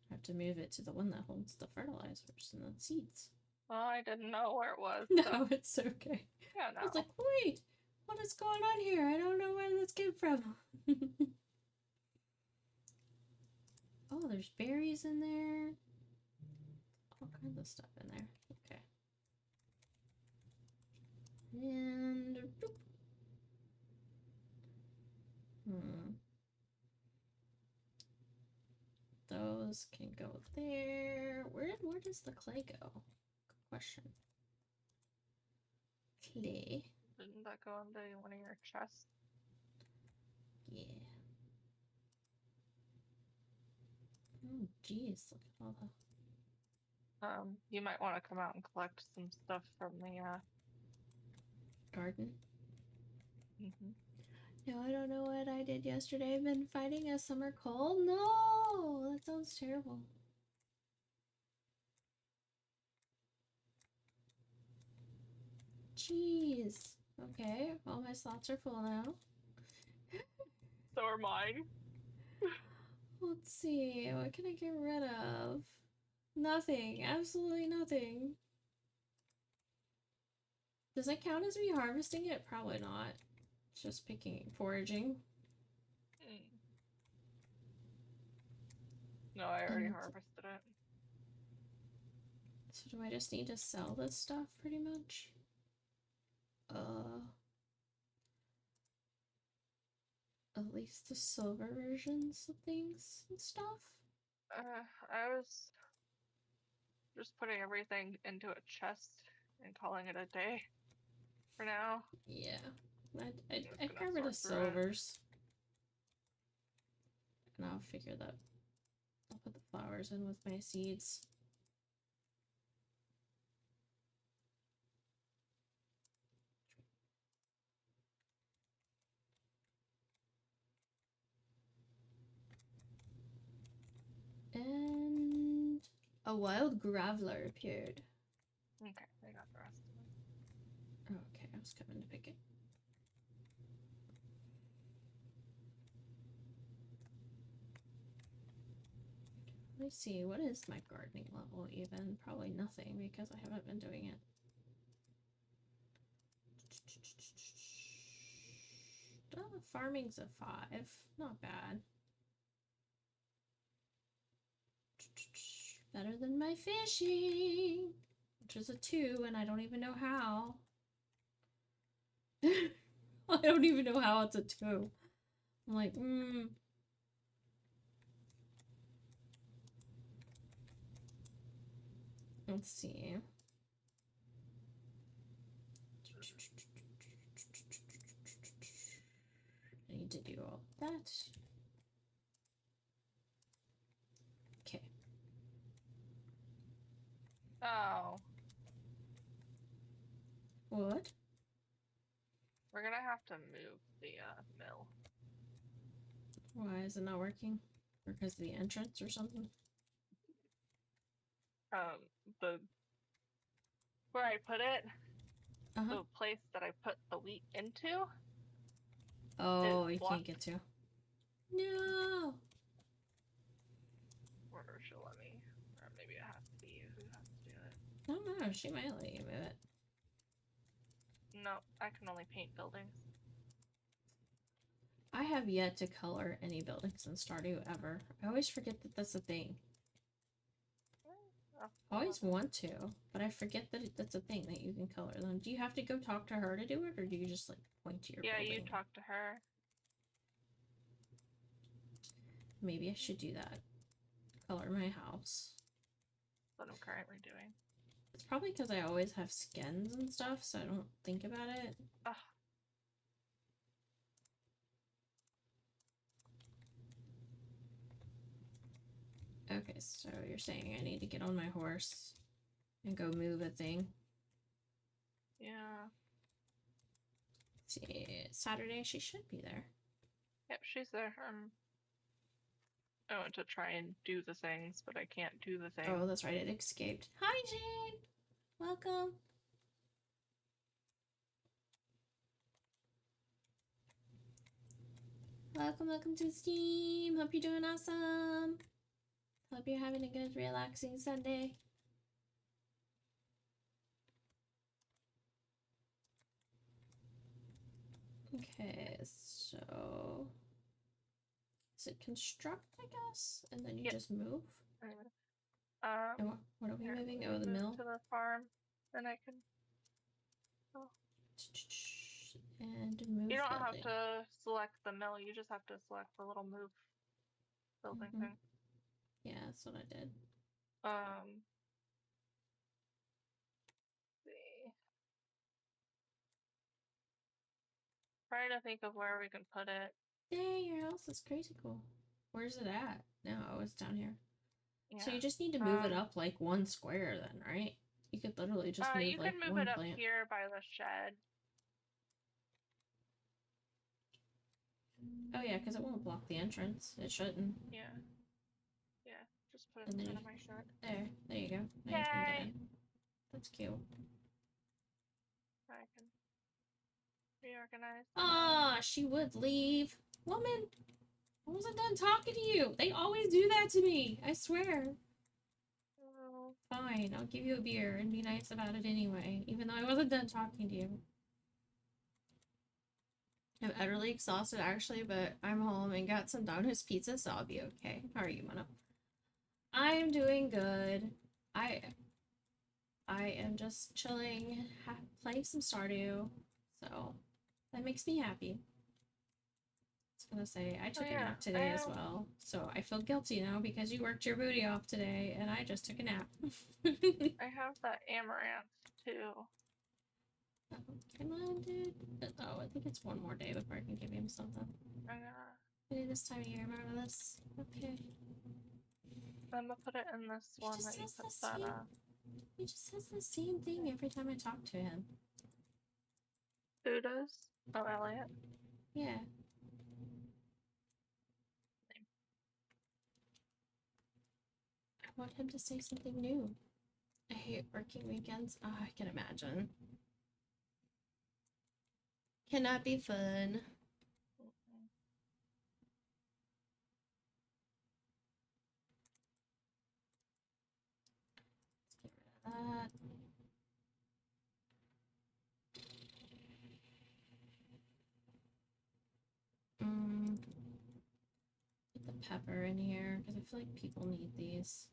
I have to move it to the one that holds the fertilizers and the seeds. Well, I didn't know where it was. No, So. it's okay. Yeah, no. I was like, wait, what is going on here? I don't know where this came from. Oh, there's berries in there. All kinds of stuff in there. Okay. And boop. Those can go there. Where does the clay go? Good question. clay. Didn't that go into one of your chests? Yeah. Oh, jeez, look at all the. You might want to come out and collect some stuff from the Garden. mhm. No, I don't know what I did yesterday. I've been fighting a summer cold. No, that sounds terrible. Jeez. Okay, all my slots are full now. So are mine. Let's see, what can I get rid of? Nothing. Absolutely nothing. Does that count as me harvesting it? Probably not. It's just picking, foraging. No, I already And harvested it. so do I just need to sell this stuff pretty much? At least the silver versions of things and stuff. I was just putting everything into a chest and calling it a day for now. Yeah. I Just gonna got rid of sort through it. silvers. And I'll figure that. I'll put the flowers in with my seeds. And a wild graveler appeared. Okay, I got the rest of it. Okay, I was coming to pick it. Let me see, what is my gardening level even? Probably nothing because I haven't been doing it. Farming's a 5. Not bad. Better than my fishing, which is a 2, and I don't even know how. I don't even know how it's a 2. I'm like, Let's see. I need to do all that. Okay. Oh, What? we're gonna have to move the mill. Why is it not working? Because of the entrance or something? The where I put it, Uh-huh. the place that I put the wheat into. Oh, you blocked. can't get to. No! Or she'll let me. Or maybe it has to be you who has to do it. I don't know, she might let you move it. No, I can only paint buildings. I have yet to color any buildings in Stardew ever. I always forget that that's a thing. Oh, I always want to, but I forget that that's a thing that you can color them. Do you have to go talk to her to do it, or do you just like point to your building? Yeah, you talk to her. Maybe I should do that. Color my house. That's what I'm currently doing. It's probably because I always have skins and stuff, so I don't think about it. Ugh. Okay, so you're saying I need to get on my horse and go move a thing. Yeah. Let's see, Saturday she should be there. Yep, she's there. I want to try and do the things, but I can't do the things. Oh, that's right, it escaped. Hi, Jane! Welcome! Welcome to Steam! Hope you're doing awesome! Hope you're having a good, relaxing Sunday. Okay, so... Is it construct, I guess? And then you just move? And what are we moving? Oh, the mill? To the farm, then I can... Oh. And move You don't building. have to select the mill, you just have to select the little move building thing. Yeah, that's what I did. See. Trying to think of where we can put it. Dang, your house is crazy cool. Where's it at? No, it's down here. Yeah. So you just need to move it up like 1 square then, right? You could literally just move you like can move one it up plant. here by the shed. Oh yeah, because it won't block the entrance. It shouldn't. Yeah. Yeah. Just put it And in then front of my shed. There you go. Now you can get Yay! in. That's cute. I can reorganize. Ah, she would leave. Woman, I wasn't done talking to you. They always do that to me. I swear. Oh. Fine, I'll give you a beer and be nice about it anyway, even though I wasn't done talking to you. I'm utterly exhausted actually, but I'm home and got some Domino's pizza, so I'll be okay. How are you, Mono? I'm doing good. I am just chilling, playing some Stardew, so that makes me happy. I was gonna say, I took a nap today as well, so I feel guilty now because you worked your booty off today and I just took a nap. I have that amaranth too. Oh, come on, dude. Oh, I think it's one more day before I can give him something. Maybe this time of year, remember this? Okay. I'm gonna put it in this one that you put that He just says the same thing every time I talk to him. Who does? Oh, Elliot. Yeah. I want him to say something new. I hate working weekends. Oh, I can imagine. Cannot be fun. Let's get rid of that. Put the pepper in here because I feel like people need these.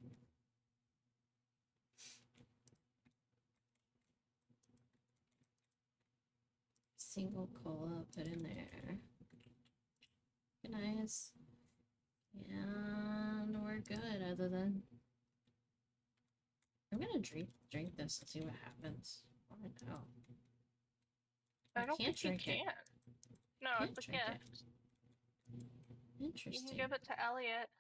Single cola, put in there. Nice. And we're good other than I'm gonna drink this and see what happens. Oh no. I don't can't think drink you can. No, Can't it's a drink gift. Interesting. You can give it to Elliot.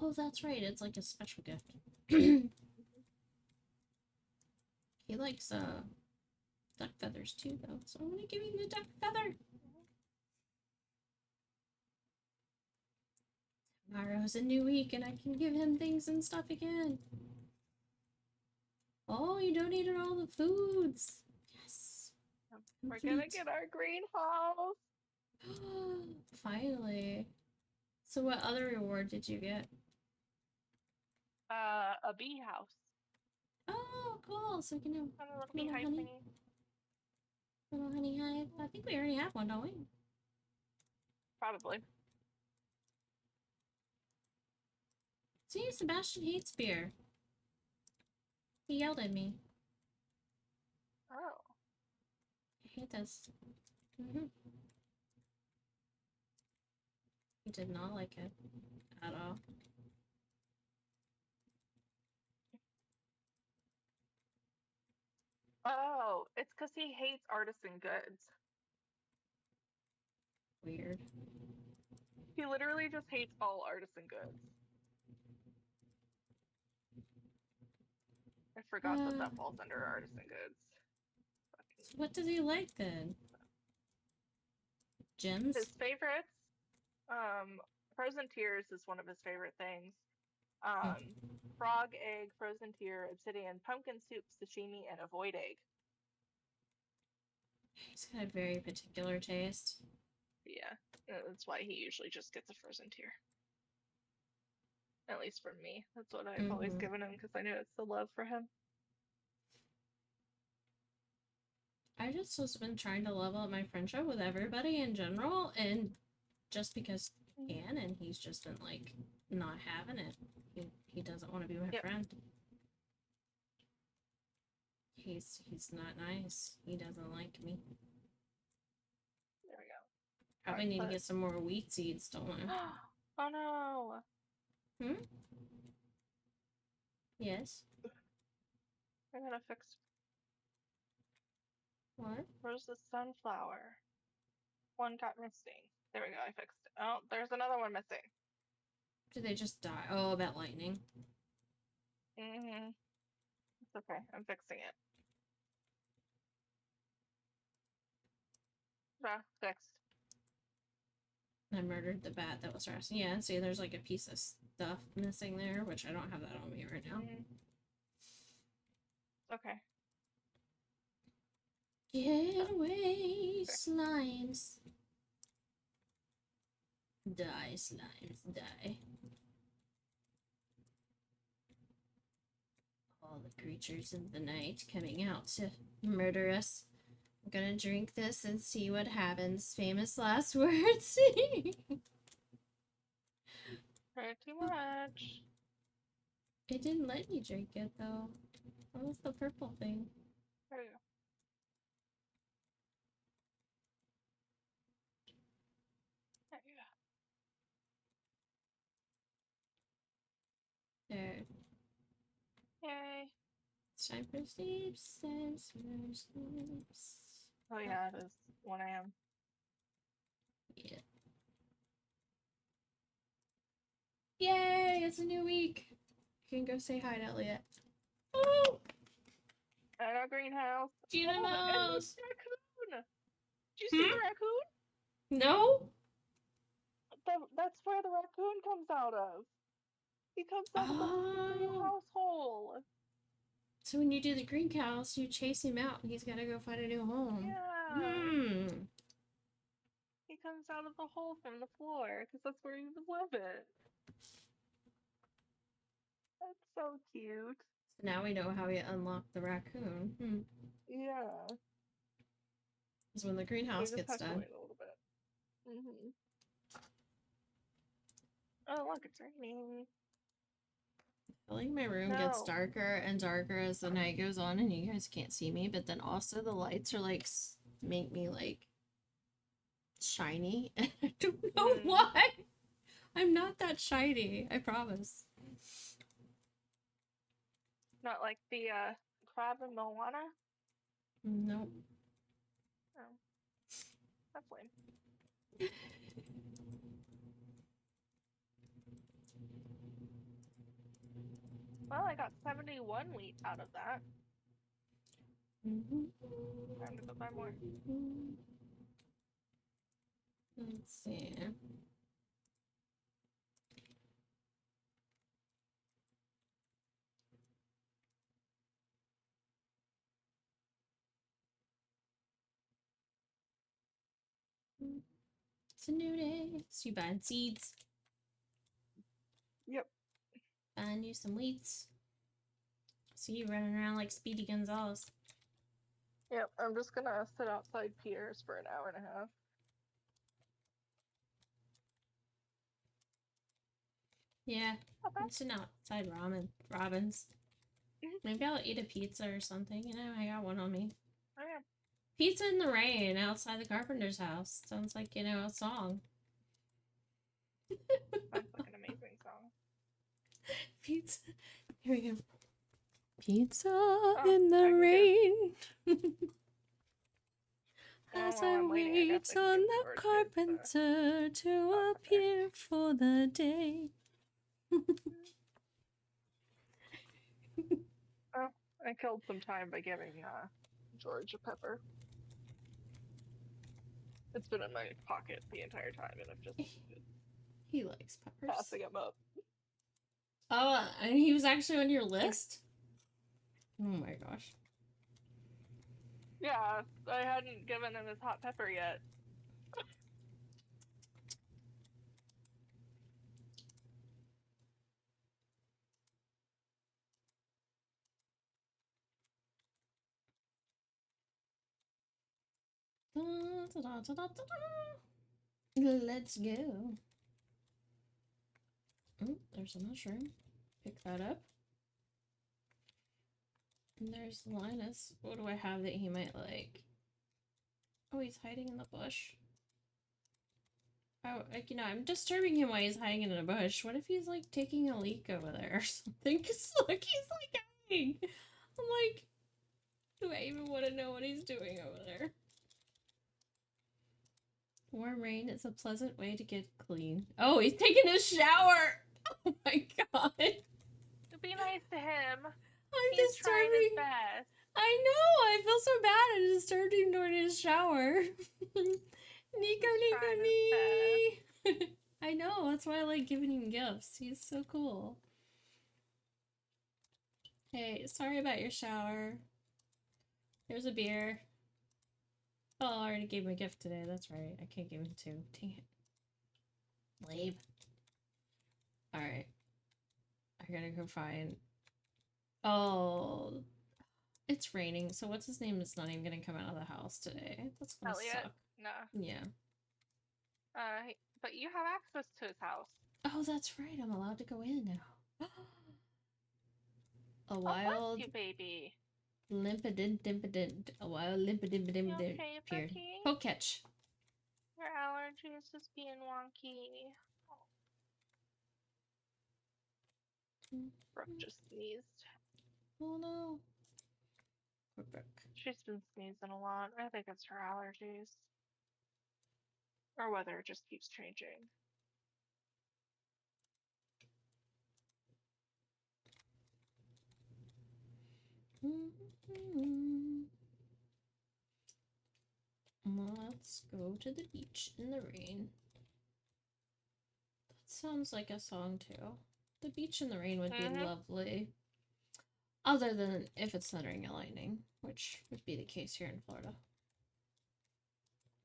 Oh, that's right. It's like a special gift. He likes duck feathers too, though. So I'm gonna give him the duck feather. Tomorrow's a new week, and I can give him things and stuff again. Oh, you donated all the foods. Yes. We're gonna get our greenhouse. Finally. So what other reward did you get? A bee house. Oh, cool. So we can have A little bee hive honey. thingy. Little honey hive. I think we already have one, don't we? Probably. See, Sebastian hates beer. He yelled at me. Oh. I hate this. He did not like it at all. Oh, it's because he hates artisan goods. Weird. He literally just hates all artisan goods. I forgot that falls under artisan goods. So what does he like then? Gems? His favorites? Frozen tears is one of his favorite things. Frog egg, frozen tear, obsidian, pumpkin soup, sashimi, and a void egg. He's got a very particular taste. Yeah, that's why he usually just gets a frozen tear. At least for me. That's what I've always given him because I knew it's the love for him. I just been trying to level up my friendship with everybody in general, and just because he can, and he's just been like not having it. He doesn't want to be my friend. He's not nice. He doesn't like me. There we go. Probably need to get some more wheat seeds, don't I? Oh no. Yes. I gotta fix. What? Where's the sunflower? One got missing. There we go, I fixed it. Oh, there's another one missing. Did they just die? Oh, about lightning. Mm-hmm. It's okay, I'm fixing it. Ah, fixed. I murdered the bat that was harassing. Yeah, see, there's like a piece of stuff missing there, which I don't have that on me right now. Okay. Get away, slimes. Die, slimes, die. All the creatures in the night coming out to murder us. I'm gonna drink this and see what happens. Famous last words. Pretty much. It didn't let you drink it though. What was the purple thing? There you go. There you go. There. Yay. It's time for sleep, sleeps. Oh yeah, it is 1 a.m. Yeah. Yay! It's a new week. You can go say hi to Elliot. Oh! At our greenhouse. Gina Oh, and knows. the raccoon. Did you see the raccoon? No? That's where the raccoon comes out of. He comes out of the greenhouse hole. So when you do the greenhouse, you chase him out and he's gotta go find a new home. Yeah. He comes out of the hole from the floor because that's where he was living. That's so cute. So now we know how we unlock the raccoon. Yeah. Because when the greenhouse gets done. Wait a little bit. Oh, look, it's raining. I feel like my room gets darker and darker as the night goes on and you guys can't see me, but then also the lights are like, make me like shiny. And I don't know why. I'm not that shiny, I promise. Not like the crab in Moana? Nope. Oh. That's lame. Well, I got 71 wheat out of that. Time to go buy more. Let's see. It's a new day. So you buying seeds? Yep. Buying you some wheats. See you running around like Speedy Gonzales. Yep, I'm just gonna sit outside Pierre's for an hour and a half. Yeah, I'm sitting outside Robin's. Maybe I'll eat a pizza or something. You know, I got one on me. Oh yeah. Pizza in the rain outside the carpenter's house. Sounds like, you know, a song. Sounds like an amazing song. Pizza. Here we go. Pizza in the rain. As I wait on the carpenter to appear for the day. Oh, I killed some time by giving George a pepper. It's been in my pocket the entire time, and I've just He likes peppers. passing him up. Oh, and he was actually on your list? Oh my gosh. Yeah, I hadn't given him his hot pepper yet. Let's go. Oh, there's a mushroom. Pick that up. And there's Linus. What do I have that he might like? Oh, he's hiding in the bush. Oh, like, you know, I'm disturbing him while he's hiding in a bush. What if he's like taking a leak over there or something? Cause look, he's like hiding. I'm like, do I even want to know what he's doing over there? Warm rain is a pleasant way to get clean. Oh, he's taking a shower! Oh my god. Be nice to him. I'm He's trying his disturbing. best. I know! I feel so bad. I disturbed him during his shower. Nico, trying Nico, me! I know, that's why I like giving him gifts. He's so cool. Hey, sorry about your shower. Here's a beer. Oh, I already gave him a gift today. That's right. I can't give him two. Dang it. Lame. Alright. I gotta go find... Oh... It's raining, so what's his name is not even gonna come out of the house today. That's gonna Elliot? suck. No. Yeah. But you have access to his house. Oh, that's right. I'm allowed to go in now. A Oh, wild... bless you, baby. Limpidint. A wild limpidint Okay, appeared. Bucky? Poke catch. Your allergies just being wonky. Brooke just sneezed. Oh no. Poor Brooke. She's been sneezing a lot. I think it's her allergies. Or weather just keeps changing. Let's go to the beach in the rain. That sounds like a song too. The beach in the rain would be lovely. Other than if it's thundering and lightning, which would be the case here in Florida.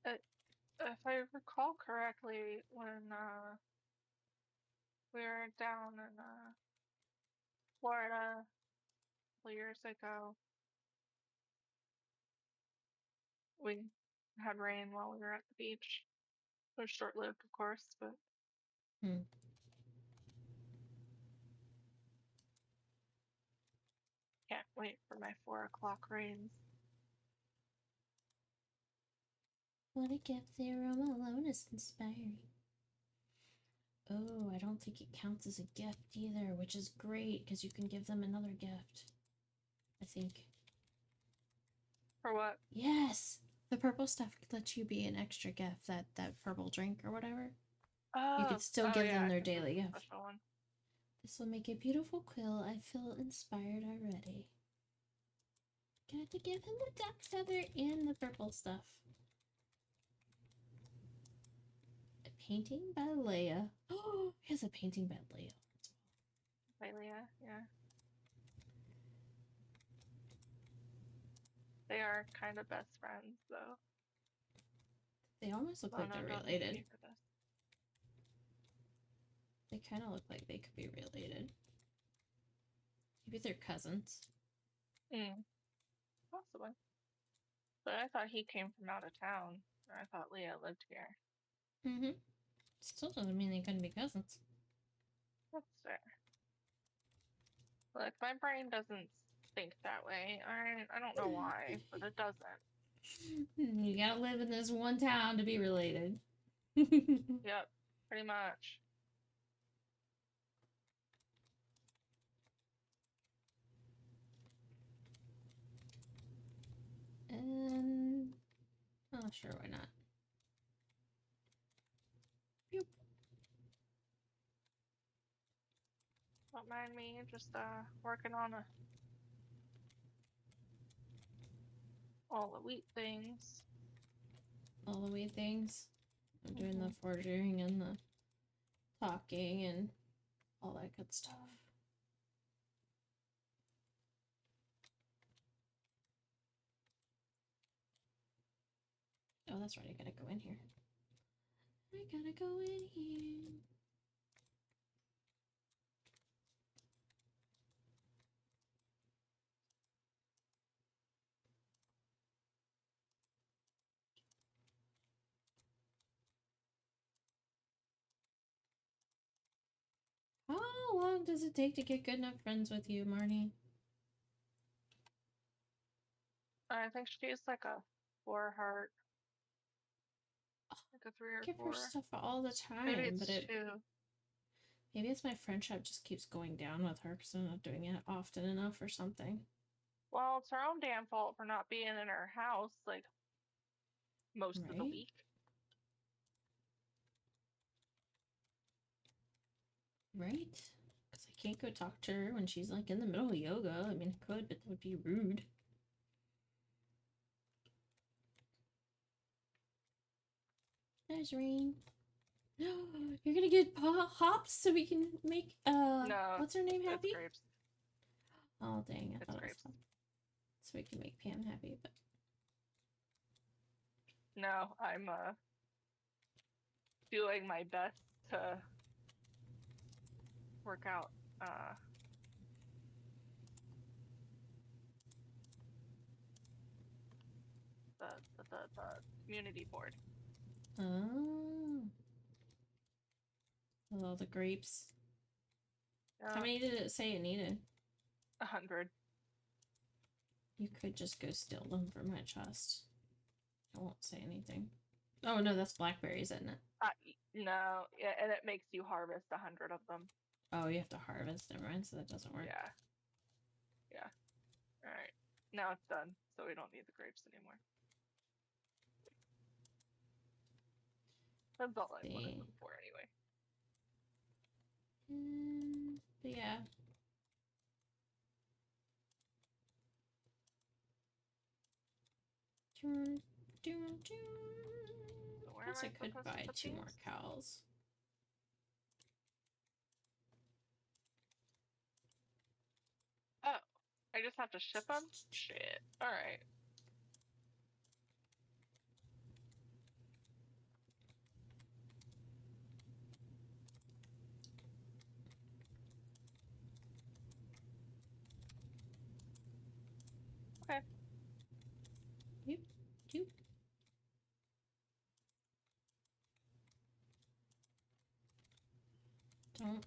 If I recall correctly, when we were down in Florida a couple years ago, we had rain while we were at the beach. It was short-lived, of course, but can't wait for my 4 o'clock rains. What a gift, the aroma alone is inspiring. Oh, I don't think it counts as a gift either, which is great because you can give them another gift. I think. For what? Yes! The purple stuff lets you be an extra gift, that purple drink or whatever. Oh, you could still give them their daily gift. Special one. This will make a beautiful quill. I feel inspired already. Got to give him the duck feather and the purple stuff. A painting by Leia. Oh, he has a painting by Leia. By Leia, yeah. They are kind of best friends, though. They almost look like they're related. They kind of look like they could be related. Maybe they're cousins. Possibly. But I thought he came from out of town. Or I thought Leia lived here. Still doesn't mean they couldn't be cousins. That's fair. Look, my brain doesn't think that way. I don't know why, but it doesn't. You gotta live in this one town to be related. Yep, pretty much. And oh, sure, why not? Boop. Don't mind me, just working on all the wheat things. All the wheat things. I'm doing the foraging and the talking and all that good stuff. Oh, that's right. I gotta go in here. I gotta go in here. How long does it take to get good enough friends with you, Marnie? I think she's like a 4 heart. Like a 3 or 4. Give her stuff all the time, Maybe it's but 2. Maybe it's my friendship just keeps going down with her because I'm not doing it often enough or something. Well, it's her own damn fault for not being in her house like most of the week. Right? Because I can't go talk to her when she's like in the middle of yoga. I mean, I could, but that would be rude. There's Rain. You're gonna get hops so we can make No, what's her name it's happy? grapes. Oh dang, I It's thought it was grapes. hops. So we can make Pam happy, but No, I'm doing my best to work out the community board. oh, all the grapes. How many did it say it needed? 100. You could just go steal them from my chest. I won't say anything. Oh no, that's blackberries, isn't it? No, yeah, and it makes you harvest 100 of them. Oh, you have to harvest them, right? So that doesn't work. Yeah. Yeah. All right. Now it's done, so we don't need the grapes anymore. That's all I wanted them for anyway. But yeah. Where Guess am I could supposed to buy put 2 these? more cows. Oh, I just have to ship them? Shit. All right. Okay. Yep. Yep. Don't.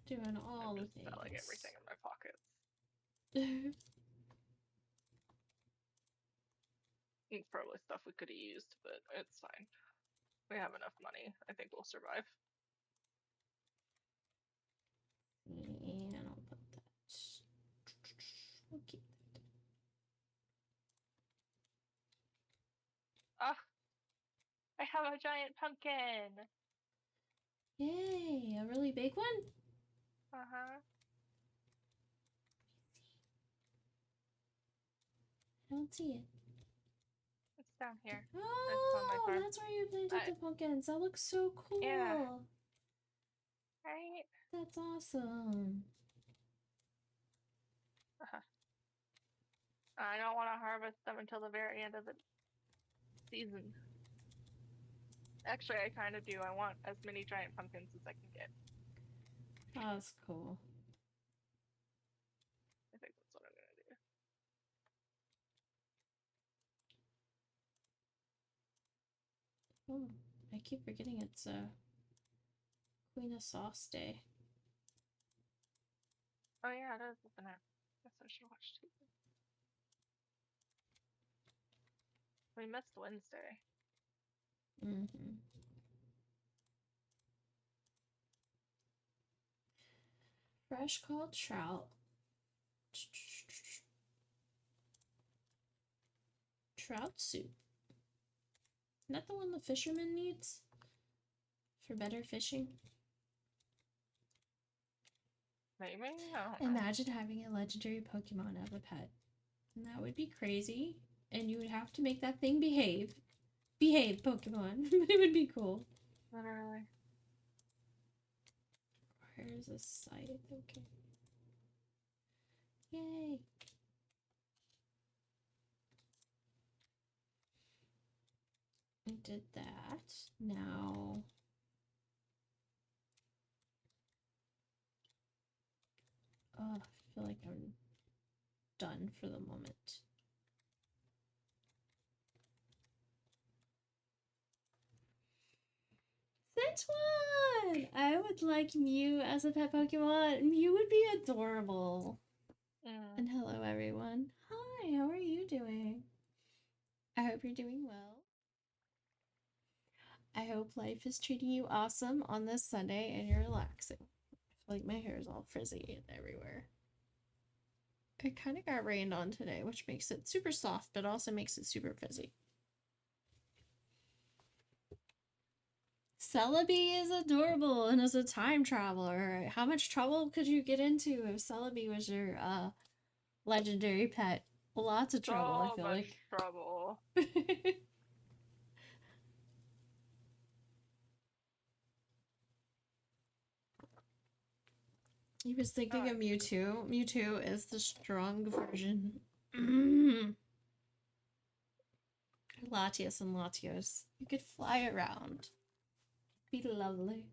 Doing all I'm the just things. selling everything in my pockets. It's probably stuff we could have used, but it's fine. We have enough money. I think we'll survive. And I'll put that. We'll keep that. Ah, I have a giant pumpkin. Yay! A really big one? Uh-huh. I don't see it. It's down here. Oh, on my farm. that's where you planted the pumpkins. That looks so cool. Yeah. Right? That's awesome. I don't want to harvest them until the very end of the season. Actually, I kind of do. I want as many giant pumpkins as I can get. Oh, that's cool. I think that's what I'm going to do. Oh, I keep forgetting it's Queen of Sauce Day. Oh yeah, it is, isn't it? Guess I should watch TV. We missed Wednesday. Mm-hmm. Fresh called trout. Trout soup. Isn't that the one the fisherman needs? For better fishing? Maybe? I don't know. Imagine having a legendary Pokemon as a pet. And that would be crazy. And you would have to make that thing behave. Behave, Pokemon. But it would be cool. Literally. Where's a site? Okay. Yay. I did that. Now... Oh, I feel like I'm done for the moment. This one! I would like Mew as a pet Pokemon. Mew would be adorable. And hello, everyone. Hi, how are you doing? I hope you're doing well. I hope life is treating you awesome on this Sunday and you're relaxing. I feel like my hair is all frizzy and everywhere. It kind of got rained on today, which makes it super soft, but also makes it super frizzy. Celebi is adorable and is a time traveler. How much trouble could you get into if Celebi was your legendary pet? Lots of trouble, I So feel much like. trouble. He was thinking of Alright. Mewtwo. Mewtwo is the strong version. Latios and Latios. You could fly around. Be lovely.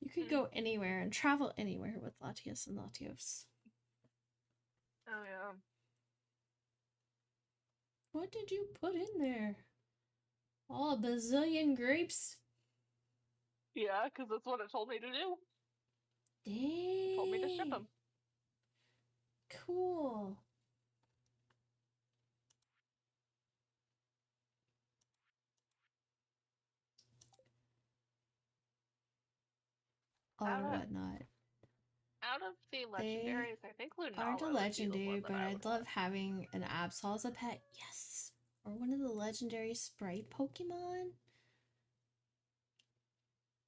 You could go anywhere and travel anywhere with Latios and Latios. Oh yeah. What did you put in there? Oh, a bazillion grapes? Yeah, because that's what it told me to do. Dang. It told me to ship them. Cool. Or whatnot. Out of the They legendaries, I think Lunala aren't a would be the legendary, one that but I I'd would love want. having an Absol as a pet. Yes. Or one of the legendary Sprite Pokemon.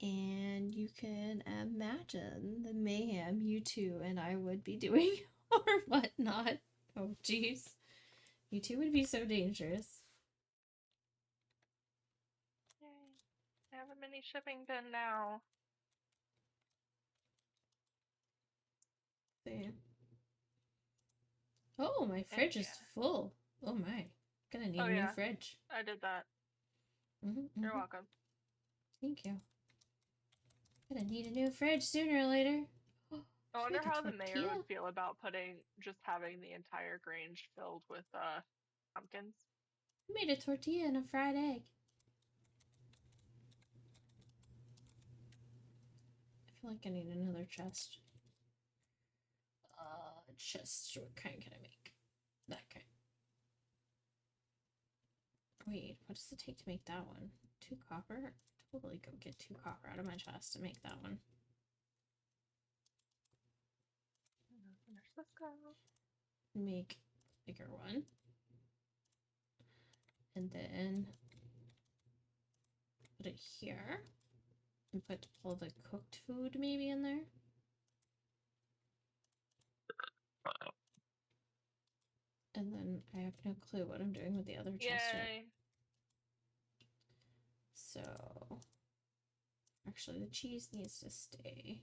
And you can imagine the mayhem you two and I would be doing or whatnot. Oh, jeez. You two would be so dangerous. Yay. I have a mini shipping bin now. Damn. Oh, my fridge is full. Oh my. Gonna need a new fridge. I did that. You're welcome. Thank you. Gonna need a new fridge sooner or later. I wonder how the mayor would feel about just having the entire Grange filled with pumpkins. I made a tortilla and a fried egg. I feel like I need another chest. Chest. What kind can I make? That kind. Wait, what does it take to make that one? 2 copper? Totally go get 2 copper out of my chest to make that one. Finish this guy. Make a bigger one. And then put it here. And put all the cooked food maybe in there. And then I have no clue what I'm doing with the other chest yet. So, actually the cheese needs to stay.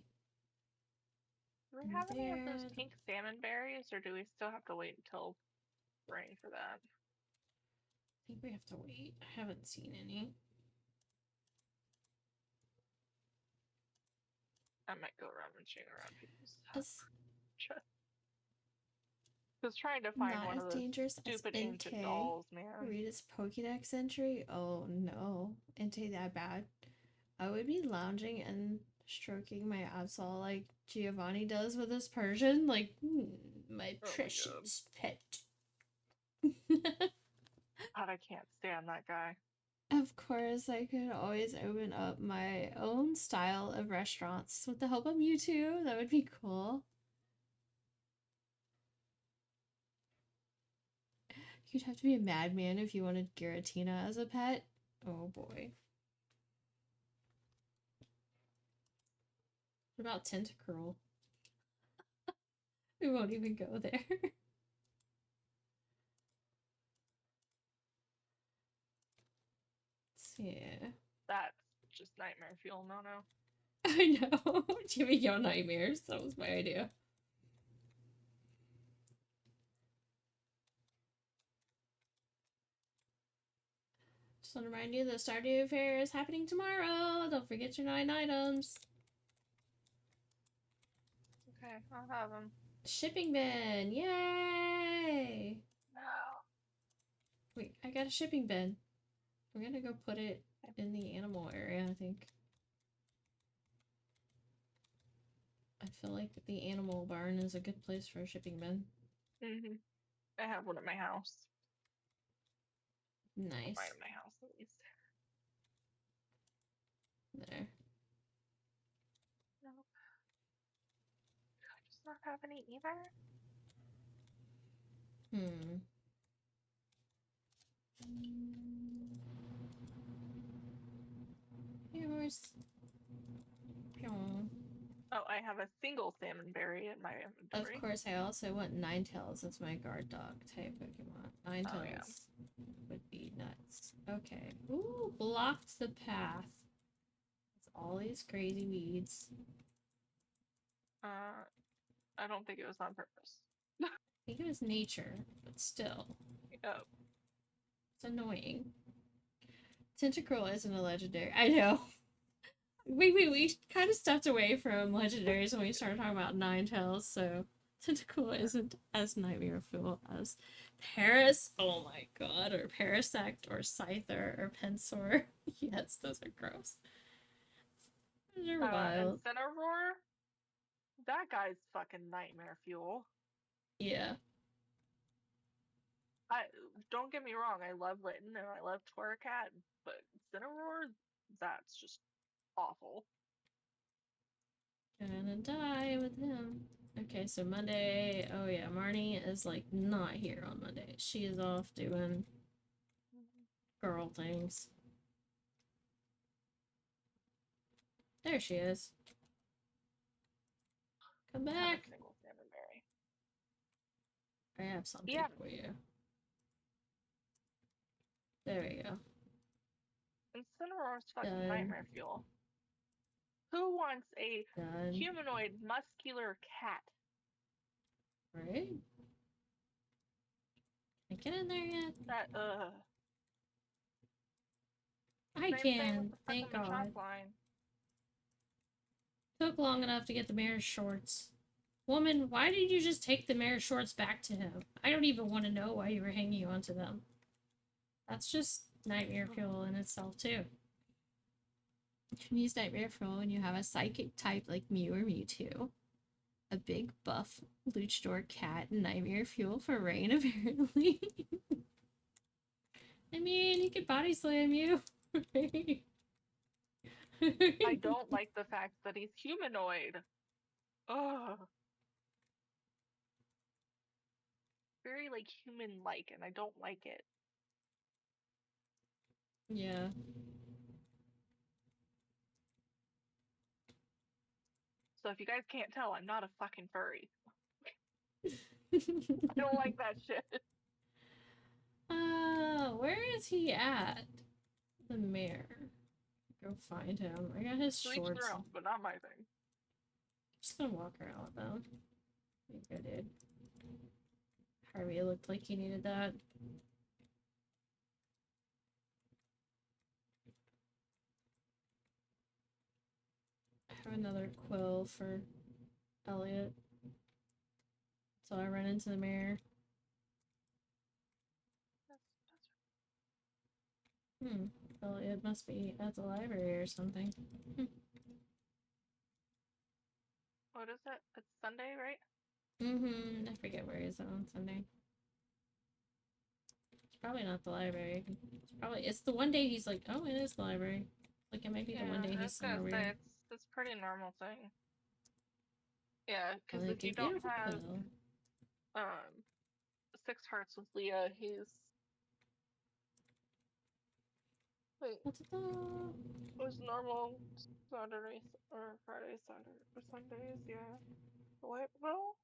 Do we have any of those pink salmon berries, or do we still have to wait until spring for that? I think we have to wait. I haven't seen any. I might go rummaging around people's chests. Just trying to find one of those stupid ancient dolls, man. Read his Pokédex entry? Oh no. Entry that bad? I would be lounging and stroking my Absol like Giovanni does with his Persian. Like, my precious pet. God, I can't stand that guy. Of course, I could always open up my own style of restaurants with the help of Mewtwo. That would be cool. You'd have to be a madman if you wanted Giratina as a pet. Oh boy. What about Tentacruel? We won't even go there. Yeah. That's just nightmare fuel, no. I know. Giving y'all nightmares. That was my idea. Just want to remind you that Stardew Fair is happening tomorrow. Don't forget your 9 items. Okay, I'll have them. Shipping bin. Yay! No. Wait, I got a shipping bin. We're gonna go put it in the animal area, I think. I feel like the animal barn is a good place for a shipping bin. I have one at my house. Nice. Mine at my house, at least. There. Nope. Do I just not have any either? Here have a single salmon berry in my Of inventory. course, I also want Ninetales as my guard dog type Pokemon. Ninetales would be nuts. Okay. Ooh, blocked the path. It's all these crazy weeds. I don't think it was on purpose. I think it was nature, but still. Yep. It's annoying. Tentacruel isn't a legendary. I know. We kind of stepped away from legendaries when we started talking about Ninetales, so Tentacruel isn't as nightmare fuel as Paris. Oh my god, or Parasect, or Scyther, or Pensor. Yes, those are gross. Those are wild. Incineroar? That guy's fucking nightmare fuel. Yeah. Don't get me wrong, I love Litten and I love Torracat, but Incineroar, that's just awful. Gonna die with him. Okay, so Monday. Oh yeah, Marnie is like not here on Monday. She is off doing girl things. There she is. Come I have back. a single salmon berry. I have something Yeah. for you. There we go. Incineroar's fucking Done. nightmare fuel. Who wants a Done. humanoid muscular cat? Right? Can I get in there yet? That I Same thing can. with the Thank fucking God. Machop line. Took long enough to get the mayor's shorts. Woman, why did you just take the mayor's shorts back to him? I don't even want to know why you were hanging onto them. That's just nightmare fuel in itself, too. You can use nightmare fuel when you have a psychic type like Mew or Mewtwo. A big buff luchador cat and nightmare fuel for rain, apparently. I mean, he could body slam you. I don't like the fact that he's humanoid. Ugh. Very, like, human-like, and I don't like it. Yeah. So if you guys can't tell, I'm not a fucking furry. I don't like that shit. Where is he at? The mayor. Go find him. I got his To each shorts. their own, but not my thing. Just gonna walk around with them. There you go, dude. Harvey looked like he needed that. I have another quill for Elliot. So I run into the mayor. Elliot must be at the library or something. What is it? It's Sunday, right? I forget where he's at on Sunday. It's probably not the library. It's the one day he's like, oh, it is the library. Like, it might be the one day he's somewhere weird. It's pretty normal thing. Yeah, because Like, if you don't have 6 hearts with Leah, he's wait. It was normal Saturday or Friday, Saturday or Sundays, yeah. What? Well,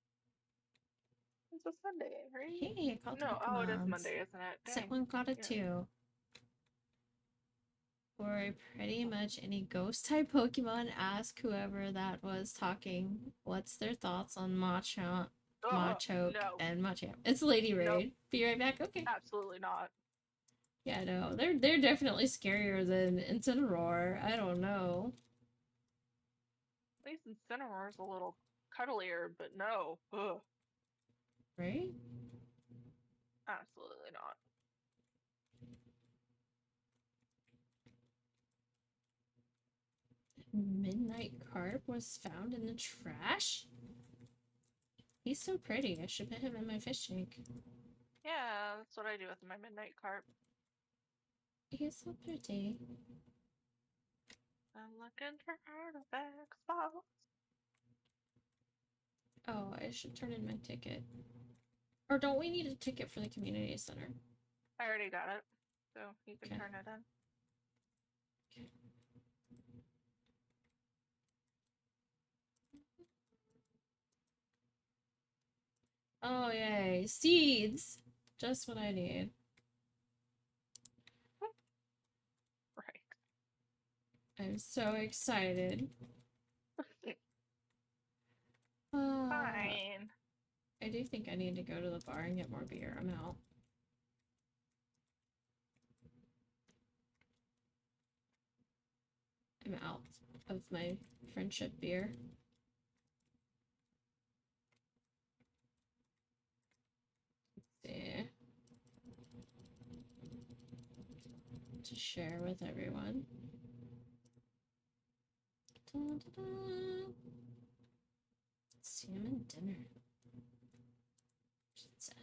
it's a Sunday, right? Hey, I called No, oh, it is Monday, isn't it? Dang. Someone got it too. For pretty much any ghost type Pokemon, ask whoever that was talking what's their thoughts on Machop, and Machamp. It's Lady Raid. Nope. Be right back. Okay. Absolutely not. Yeah, no, they're definitely scarier than Incineroar. I don't know. At least Incineroar's a little cuddlier, but no. Ugh. Right? Absolutely not. Midnight Carp was found in the trash? He's so pretty. I should put him in my fish tank. Yeah, that's what I do with my Midnight Carp. He's so pretty. I'm looking for artifact spots. Oh, I should turn in my ticket. Or don't we need a ticket for the community center? I already got it, so you can Okay. turn it in. Oh, yay. Seeds! Just what I need. Right. I'm so excited. Fine. I do think I need to go to the bar and get more beer. I'm out. I'm out of my friendship beer. Yeah. To share with everyone. Da-da-da. Salmon dinner. Pizza.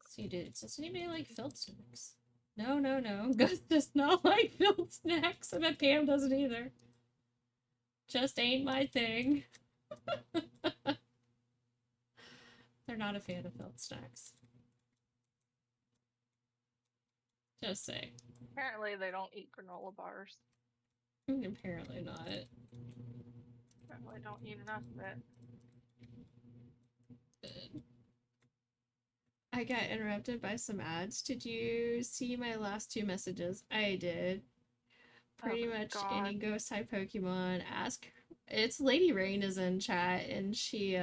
See, dude, does anybody like filled snacks? No, no, no. Gus does not like filled snacks. I bet Pam doesn't either. Just ain't my thing. They're not a fan of filled snacks. Just saying. Apparently they don't eat granola bars. Apparently not. Apparently don't eat enough of it. I got interrupted by some ads. Did you see my last two messages? I did. Pretty much God. any ghost type Pokemon, ask. It's Lady Rain is in chat, and she,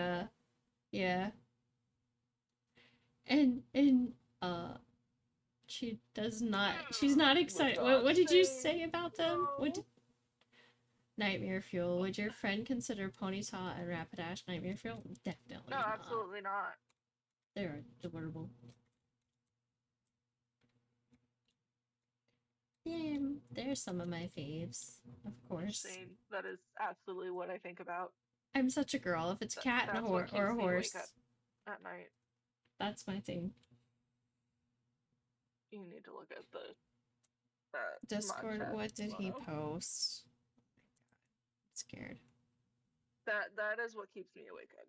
yeah. And, she does not, she's not excited. What did you say about them? What did... Nightmare Fuel. Would your friend consider Ponyta and Rapidash Nightmare Fuel? Definitely No, not. absolutely not. They're adorable. Yeah, they're some of my faves, of course. That is absolutely what I think about. I'm such a girl. If it's a cat and a horse, or a horse, at night. That's my thing. You need to look at the Discord. What did he post? I'm scared. That is what keeps me awake at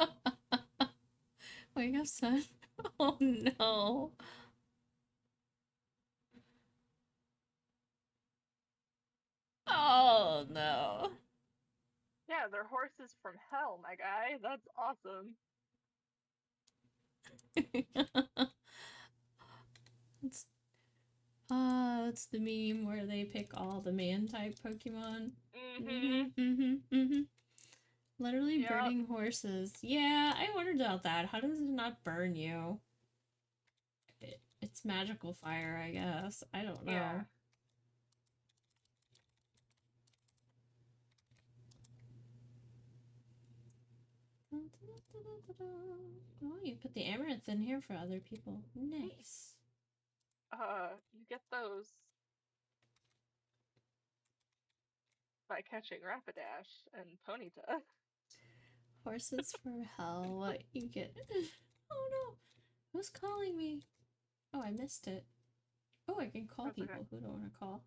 night. Wake up, son. Oh no. Oh no. Yeah, they're horses from hell, my guy. That's awesome. It's the meme where they pick all the man type Pokemon. Literally burning horses. Yeah, I wondered about that. How does it not burn you? It's magical fire, I guess. I don't know. Yeah. Oh, you put the amaranth in here for other people. Nice. You get those by catching Rapidash and Ponyta. Horses for hell, what you get. Oh no! Who's calling me? Oh, I missed it. Oh, I can call people who don't want to call.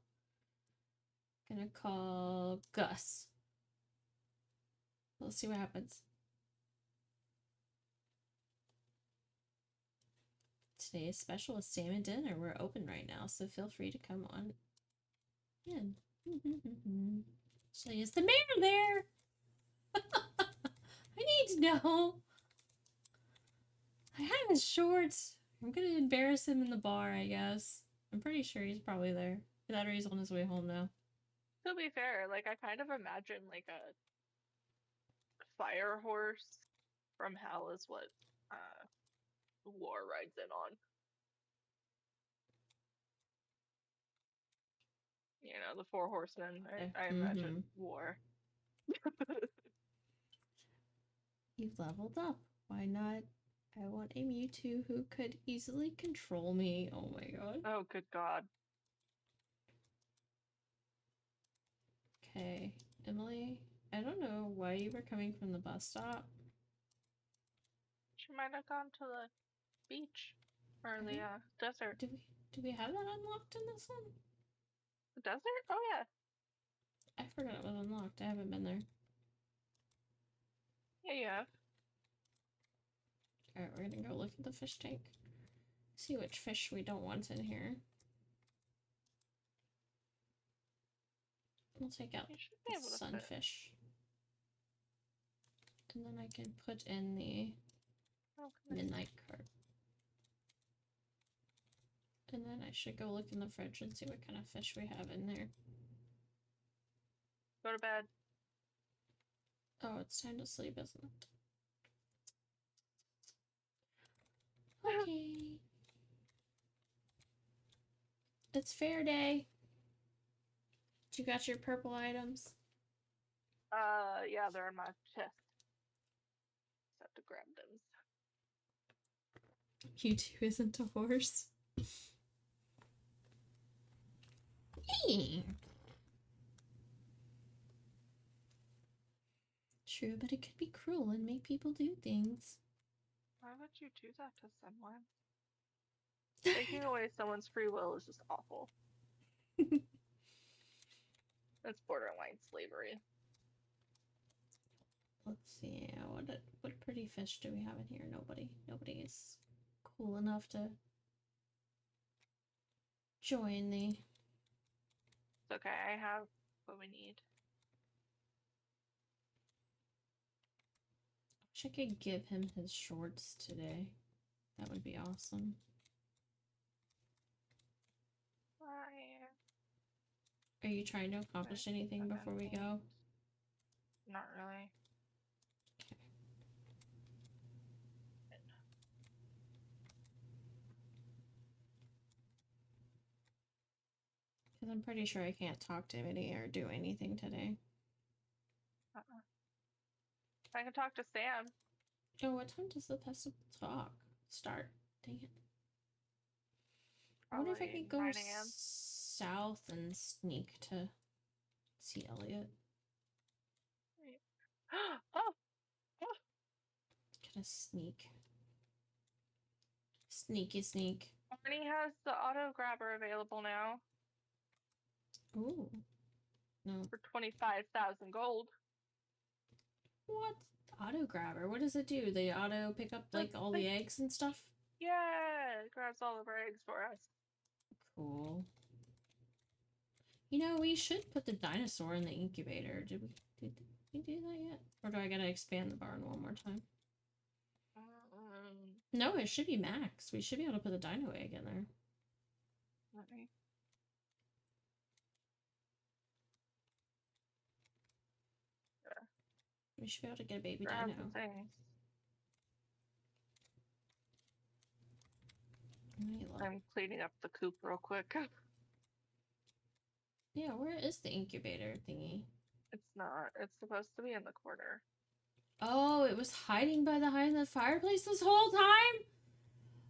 Gonna call Gus. We'll see what happens. Today's special is salmon dinner. We're open right now, so feel free to come on in. So is the mayor there? I need to know. I have his shorts. I'm gonna embarrass him in the bar, I guess. I'm pretty sure he's probably there. That or he's on his way home now. To be fair, like I kind of imagine like a fire horse from hell is what War rides in on. You know, the four horsemen. I imagine War. You've leveled up. Why not? I want a Mewtwo who could easily control me. Oh my god. Oh, good god. Okay, Emily, I don't know why you were coming from the bus stop. She might have gone to the beach or the desert. Do we have that unlocked in this one? The desert? Oh yeah. I forgot it was unlocked. I haven't been there. Yeah, you have. Alright, we're gonna go look at the fish tank. See which fish we don't want in here. We'll take out the sunfish. And then I can put in the Oh, goodness. midnight card. And then I should go look in the fridge and see what kind of fish we have in there. Go to bed. Oh, it's time to sleep, isn't it? Okay. It's fair day. You got your purple items? Yeah, they're in my chest. Just have to grab them. Mewtwo isn't a horse. Hey. True, but it could be cruel and make people do things. Why would you do that to someone? Taking away someone's free will is just awful. It's borderline slavery. Let's see, what pretty fish do we have in here? Nobody. Nobody is cool enough to join the... It's okay, I have what we need. Wish I could give him his shorts today. That would be awesome. Are you trying to accomplish anything before we go? Not really. Okay. Because I'm pretty sure I can't talk to anybody or do anything today. I can talk to Sam. Oh, what time does the festival talk start? Dang it. I wonder if I Probably could go 9 a.m. south and sneak to see Elliot. Oh! Gonna sneak. Sneaky sneak. Barney has the auto grabber available now Ooh. No. for 25,000 gold. What? Auto grabber? What does it do? They auto pick up like all the eggs and stuff? Yeah, it grabs all of our eggs for us. Cool. You know, we should put the dinosaur in the incubator. Did we do that yet? Or do I gotta expand the barn one more time? No, it should be max. We should be able to put the dino egg in there. Let me. We should be able to get a baby Grab dino. the things. I'm cleaning up the coop real quick. Yeah, where is the incubator thingy? It's not. It's supposed to be in the corner. Oh, it was hiding behind the fireplace this whole time?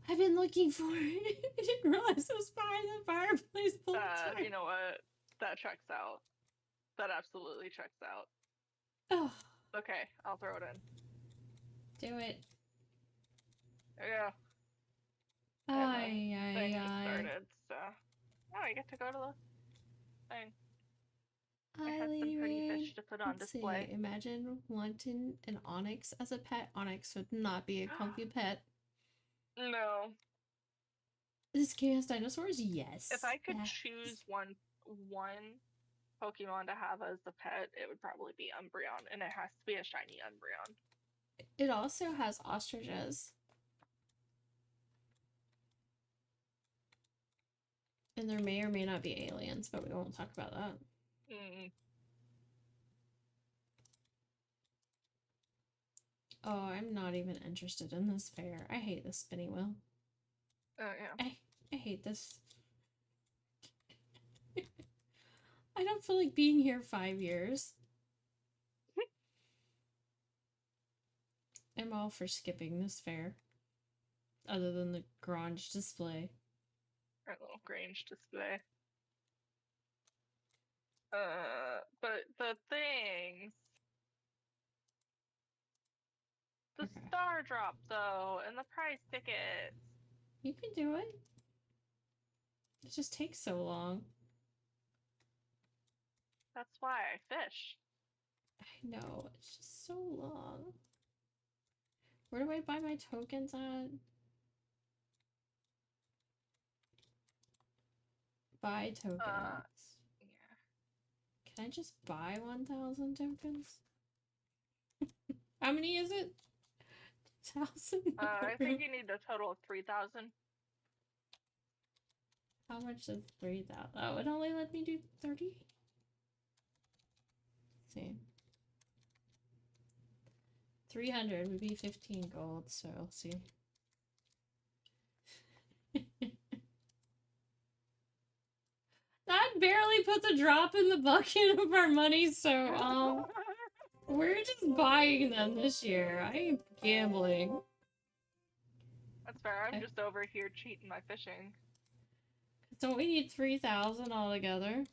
I've been looking for it. I didn't realize it was behind the fireplace the whole time. You know what? That checks out. That absolutely checks out. Oh. Okay, I'll throw it in. Do it. There you go. Thing started, so now I get to go to the thing. I had some pretty fish to put on display. Imagine wanting an onyx as a pet. Onyx would not be a comfy pet. No. This game has dinosaurs? Yes. If I could choose one Pokemon to have as a pet, it would probably be Umbreon, and it has to be a shiny Umbreon. It also has ostriches. And there may or may not be aliens, but we won't talk about that. Oh, I'm not even interested in this fair. I hate this spinning wheel. Oh, yeah. I hate this. I don't feel like being here 5 years. I'm all for skipping this fair. Other than the Grange display. Our little Grange display. But the things. The star drop, though, and the prize tickets. You can do it. It just takes so long. That's why I fish. I know, it's just so long. Where do I buy my tokens at? Buy tokens. Yeah. Can I just buy 1,000 tokens? How many is it? 1,000? I think you need a total of 3,000. How much is 3,000? Oh, it only let me do 30? Let's see. 300 would be 15 gold, so I'll see. That barely puts a drop in the bucket of our money, so we're just buying them this year. I ain't gambling. That's fair. I'm just over here cheating my fishing. Don't we need 3,000 altogether?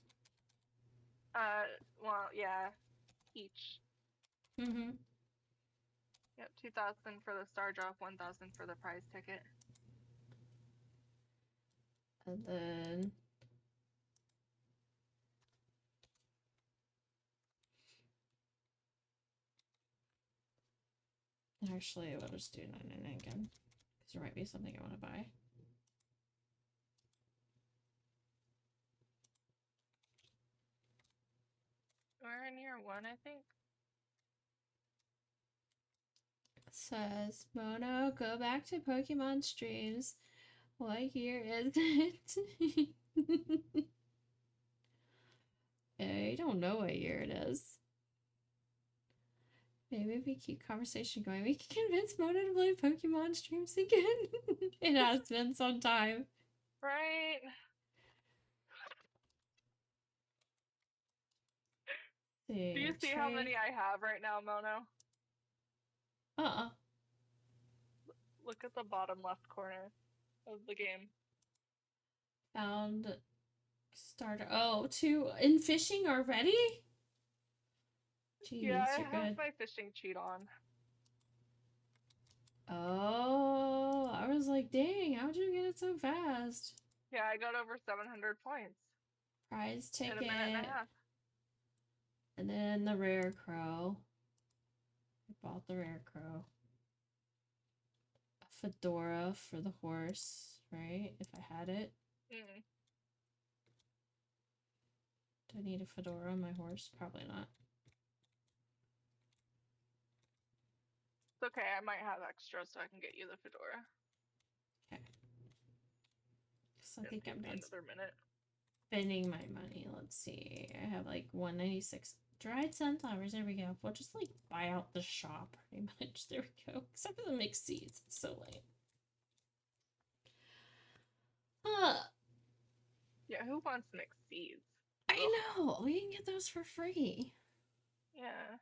Well, yeah, each. Mm-hmm. Yep, 2,000 for the star drop, 1,000 for the prize ticket. And then... Actually, we'll just do 999 again. Because there might be something I want to buy. We're in year 1, I think. Says, Mono, go back to Pokemon streams. What year is it? I don't know what year it is. Maybe if we keep conversation going, we can convince Mona to play Pokemon streams again. It has been some time. Right? Do you see how many I have right now, Mono? Look at the bottom left corner of the game. Found starter. Oh, 2 in fishing already? Jeez, Yeah, I you're have good. my fishing cheat on. Oh, I was like, dang, how'd you get it so fast? Yeah, I got over 700 points. Prize ticket. In a minute and a half. And then the rare crow. I bought the rare crow. A fedora for the horse, right? If I had it. Mm. Do I need a fedora on my horse? Probably not. It's okay, I might have extra so I can get you the fedora. Okay. So I think I'm done another minute. spending my money. Let's see. I have like 196 dried sunflowers. There we go. We'll just like buy out the shop pretty much. There we go. Except for the mixed seeds. It's so lame. Yeah, who wants mixed seeds? I know. We can get those for free. Yeah.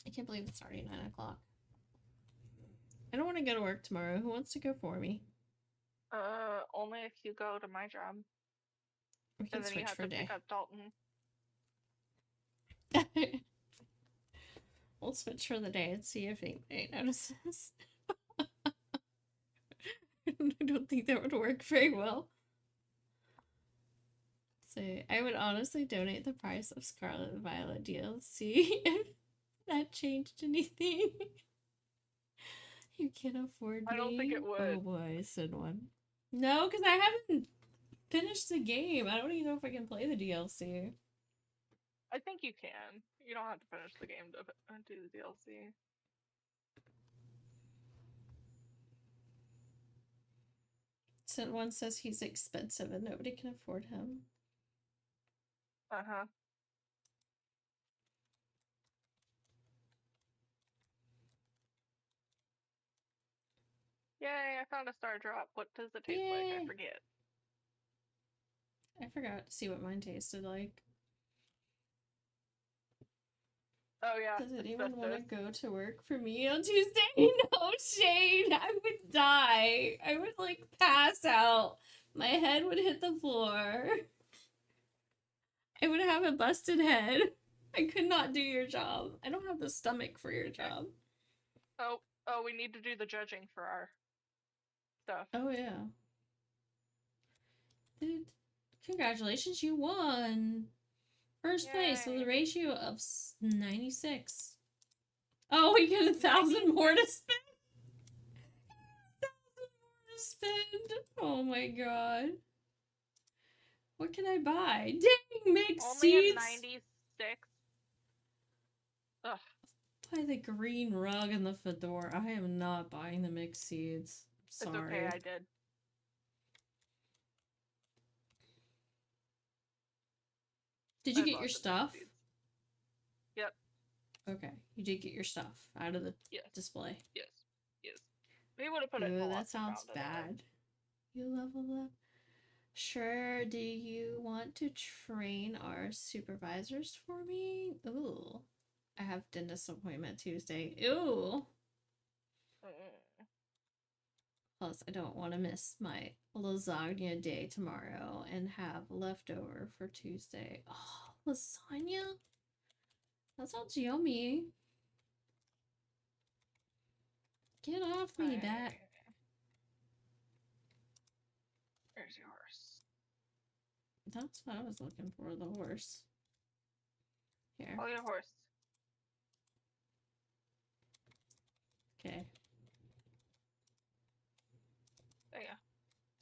I can't believe it's already 9 o'clock. I don't want to go to work tomorrow. Who wants to go for me? Only if you go to my job. We can And then you switch have for to day. pick up Dalton. We'll switch for the day and see if anybody notices. I don't think that would work very well. So I would honestly donate the price of Scarlet and Violet DLC if that changed anything. You can't afford me. I don't think it would. Oh boy, send one. No, because I haven't finished the game. I don't even know if I can play the DLC. I think you can. You don't have to finish the game to do the DLC. Sent one says he's expensive and nobody can afford him. Uh-huh. Yay, I found a star drop. What does it taste like? I forget. I forgot to see what mine tasted like. Oh yeah. Does anyone want to go to work for me on Tuesday? No, Shane, I would die. I would like pass out. My head would hit the floor. I would have a busted head. I could not do your job. I don't have the stomach for your job. Oh, we need to do the judging for our stuff. Oh yeah. Dude, congratulations, you won. First place with a ratio of 96. Oh, we get 1,000 more to spend. 1,000 more to spend. Oh my god. What can I buy? Dang, mixed Only a seeds. 96. Ugh. Buy the green rug and the fedora. I am not buying the mixed seeds. It's Sorry. okay, I did. Did you I get bought your the stuff? seeds. Yep. Okay, you did get your stuff out of the Yes. display. Yes. Yes. We would have put it in the Ooh, that lost sounds account anyway. bad. You level up. Sure, do you want to train our supervisors for me? Ooh. I have dentist appointment Tuesday. Ooh. Plus, I don't want to miss my lasagna day tomorrow and have leftover for Tuesday. Oh, lasagna? That sounds yummy. Get off me, bat. Where's your horse? That's what I was looking for, the horse. Here. Call your horse. Okay. There you go.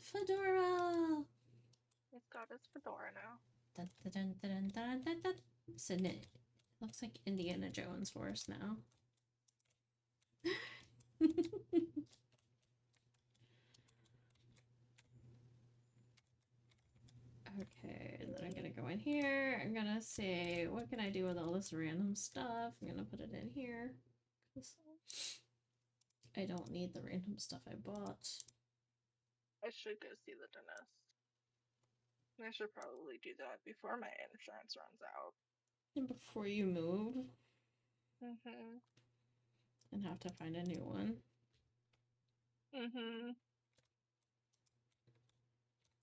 Fedora! He's got his fedora now. Dun, dun, dun, dun, dun, dun, dun. Isn't it? Looks like Indiana Jones horse now. Okay, and then I'm gonna go in here. I'm gonna say, what can I do with all this random stuff? I'm gonna put it in here. 'Cause I don't need the random stuff I bought. I should go see the dentist. I should probably do that before my insurance runs out. And before you move Mm-hmm. and have to find a new one. Mm-hmm.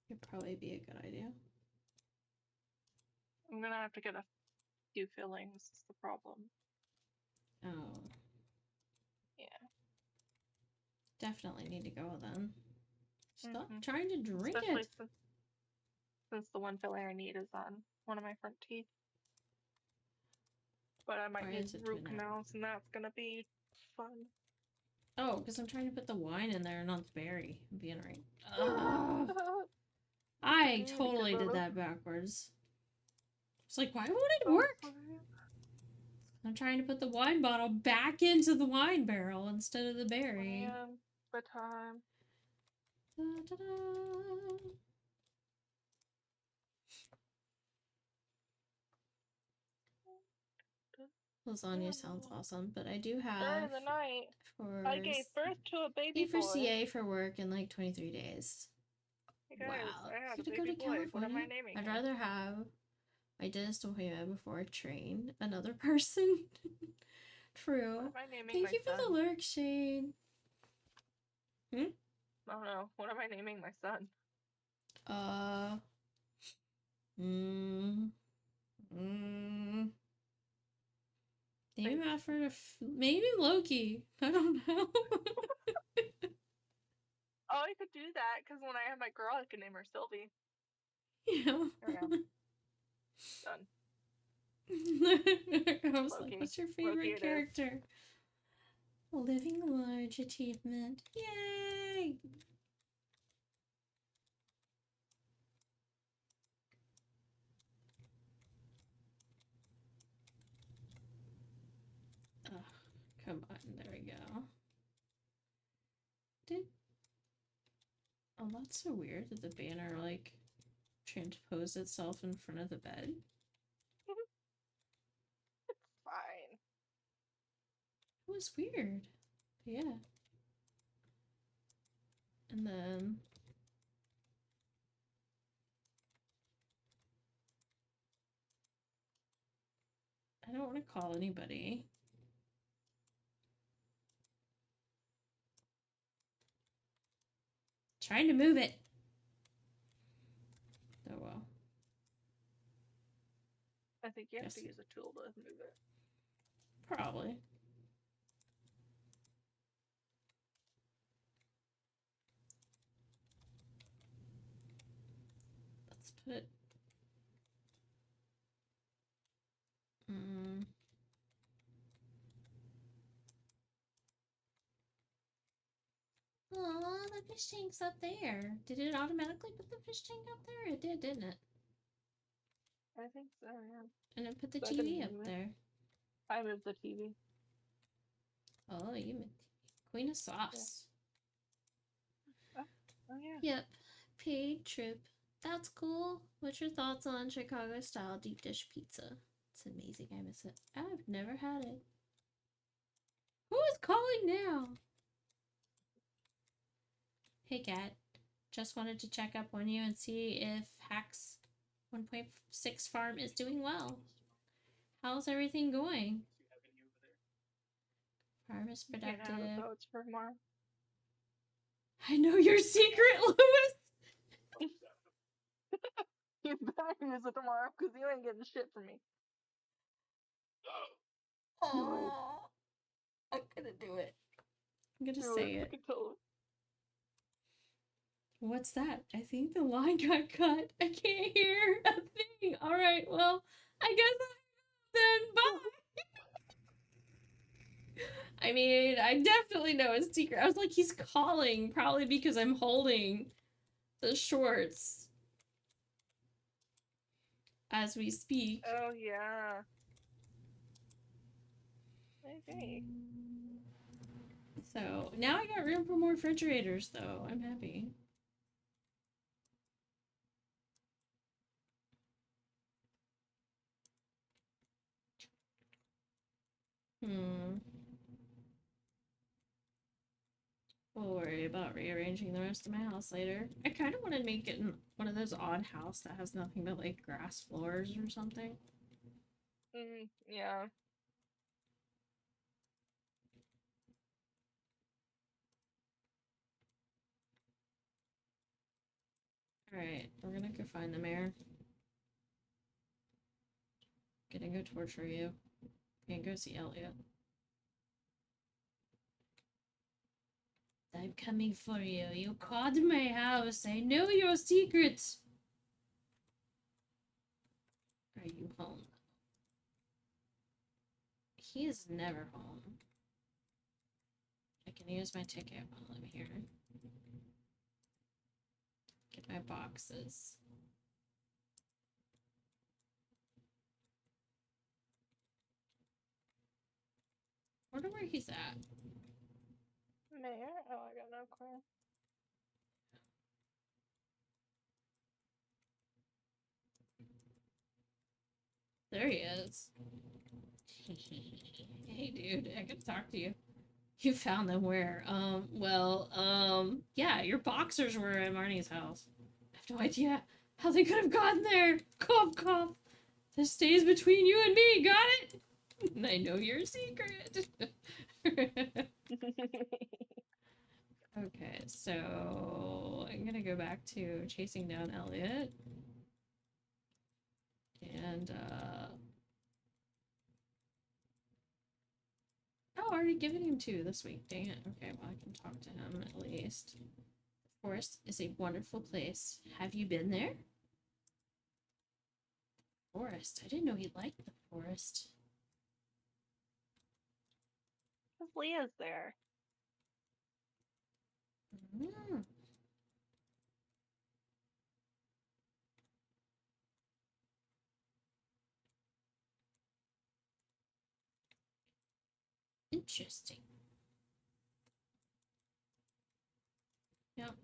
It'd probably be a good idea. I'm gonna have to get a few fillings, is the problem. Oh. Yeah. Definitely need to go then. Stop Mhm. trying to drink Especially it. since the one filling I need is on one of my front teeth. But I might Why need is it root doing that? canals, and that's gonna be fun. Oh, because I'm trying to put the wine in there and not the berry. I'm being right. Ugh. I totally did that backwards. It's like, why won't it work? I'm trying to put the wine bottle back into the wine barrel instead of the berry. The time. Da, da, da. Lasagna sounds awesome, but I do have During the night, for I gave birth to a baby for boy. CA for work in like 23 days. Hey guys, Wow. I had a Gotta go baby to boy. What am I California? naming I'd him? rather have my dentist appointment before I train another person. True. What am I naming Thank my you for son? the lurk, Shane. Oh no, what am I naming my son? Name him after maybe Loki. I don't know. Oh, I could do that because when I have my girl, I can name her Sylvie. Yeah. Done. I was Loki. like, what's your Loki favorite it is. character? Living large achievement. Yay! Oh, come on, there we go. Oh, that's so weird that the banner like transposed itself in front of the bed. It's fine. It was weird. But yeah. And then I don't want to call anybody. Trying to move it. Oh well. I think you have Yes. to use a tool to move it. Probably. Let's put Aw, the fish tank's up there. Did it automatically put the fish tank up there? It did, didn't it? I think so, yeah. And then put the So I can TV up move it. there. I moved the TV. Oh, you moved Queen of Sauce. Oh yeah. Yep. Paid trip. That's cool. What's your thoughts on Chicago style deep dish pizza? It's amazing. I miss it. I've never had it. Who is calling now? Hey, Kat. Just wanted to check up on you and see if Hacks 1.6 farm is doing well. How's everything going? Farm is productive. You know, so it's for more. I know your secret, Lewis! You better use it tomorrow, because you ain't getting shit from me. Oh, I'm gonna do it. I'm gonna say it. What's that? I think the line got cut. I can't hear a thing. Alright, well, I guess then bye. I mean, I definitely know his secret. I was like, he's calling, probably because I'm holding the shorts as we speak. Oh yeah. Okay. So now I got room for more refrigerators, though. I'm happy. We'll worry about rearranging the rest of my house later. I kind of want to make it one of those odd house that has nothing but like grass floors or something. Yeah. Alright, we're gonna go find the mayor. Gonna go torture you. And go see Elliot. I'm coming for you. You called my house. I know your secrets. Are you home? He is never home. I can use my ticket while I'm here. Get my boxes. Wonder where he's at. Mayor? Oh, I got no clue. There he is. Hey, dude, I gotta talk to you. You found them where? Yeah, your boxers were at Marnie's house. I have no idea how they could have gotten there. Cough, cough. This stays between you and me, got it? I know your secret. Okay, so I'm gonna go back to chasing down Elliot. And, oh, I already given him 2 this week. Dang it. Okay, well, I can talk to him at least. The forest is a wonderful place. Have you been there? Forest. I didn't know he liked the forest. Because Leah's there. Mm. Interesting. Yep.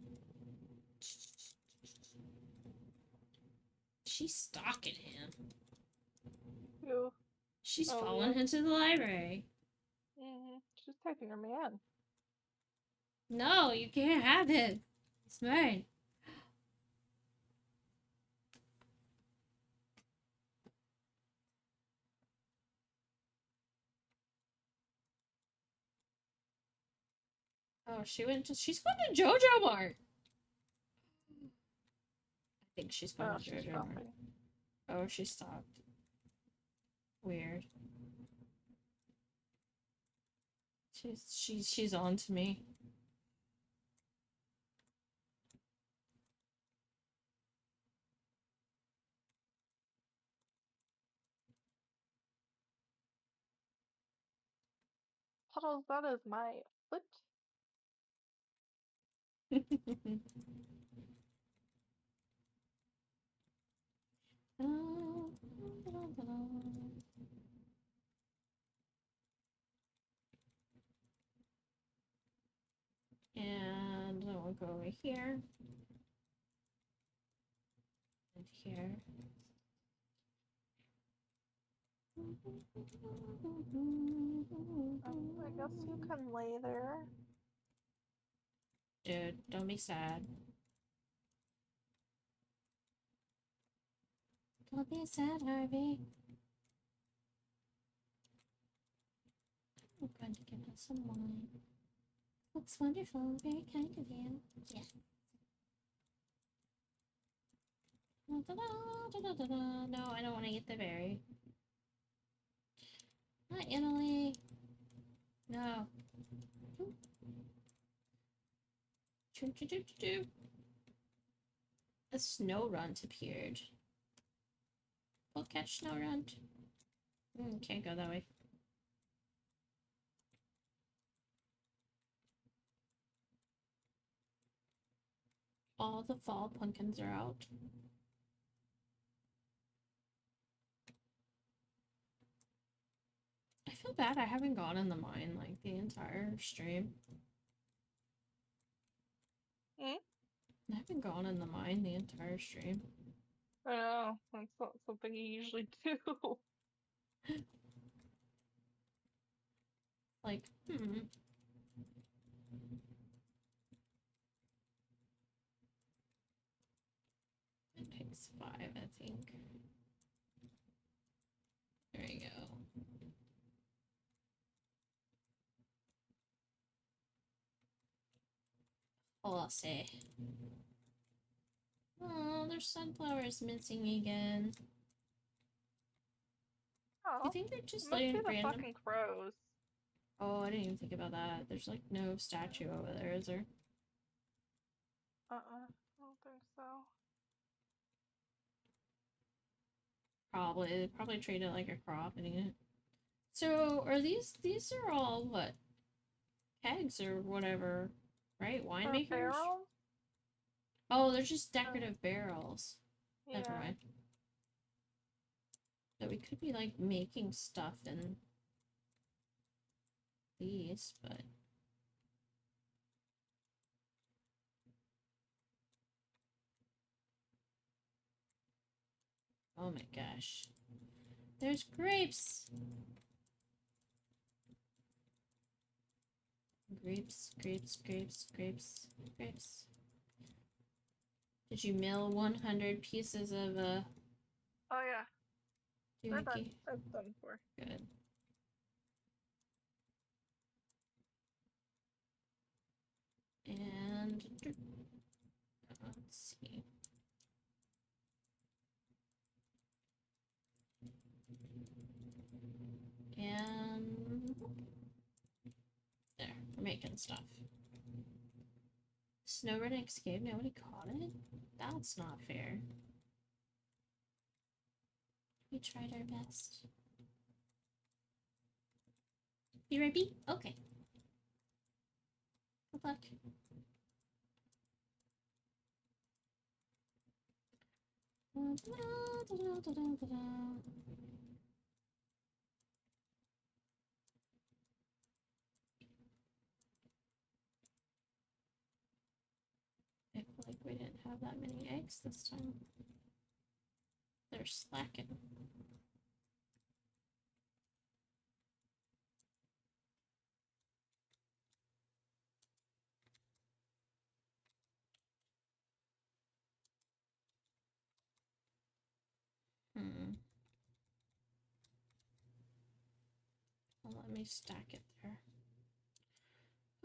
She's stalking him. Who? She's Oh, following yeah. him to the library. She's taking her man. No, you can't have him. It's mine. Oh, she's going to JoJo Mart. I think she's going to JoJo Mart. Oh, she stopped. Weird. She's on to me. Puddles, that is my foot. Oh, go over here. And here. I guess you can lay there. Dude, don't be sad. Don't be sad, Harvey. I'm going to give us some wine. Looks wonderful. Very kind of you. Yeah. No, I don't want to eat the berry. Not Italy. No. A snow runt appeared. We'll catch snow runt. Can't go that way. All the fall pumpkins are out. I feel bad I haven't gone in the mine like the entire stream. Hmm? I haven't gone in the mine the entire stream. I know. That's not something you usually do. Like, It takes 5, I think. There you go. I'll say. Oh, there's sunflowers missing again. Oh, You think they're just must be like the random? fucking crows. Oh, I didn't even think about that. There's like no statue over there, is there? I don't think so. Probably. They probably treat it like a crop and eat it. So, are these are all what? Kegs or whatever, right? Winemakers? Barrels? Oh, they're just decorative barrels. Yeah. Never mind. So we could be like making stuff in these, but oh my gosh. There's grapes. Grapes, grapes, grapes, grapes, grapes. Did you mill 100 pieces of Oh yeah. We're done. doohickey? That's done for. Good. And let's see. And there, we're making stuff. Snowbird escaped, nobody caught it? That's not fair. We tried our best. You ready? Okay. Good luck. I feel like we didn't have that many eggs this time. They're slacking. Well, let me stack it there.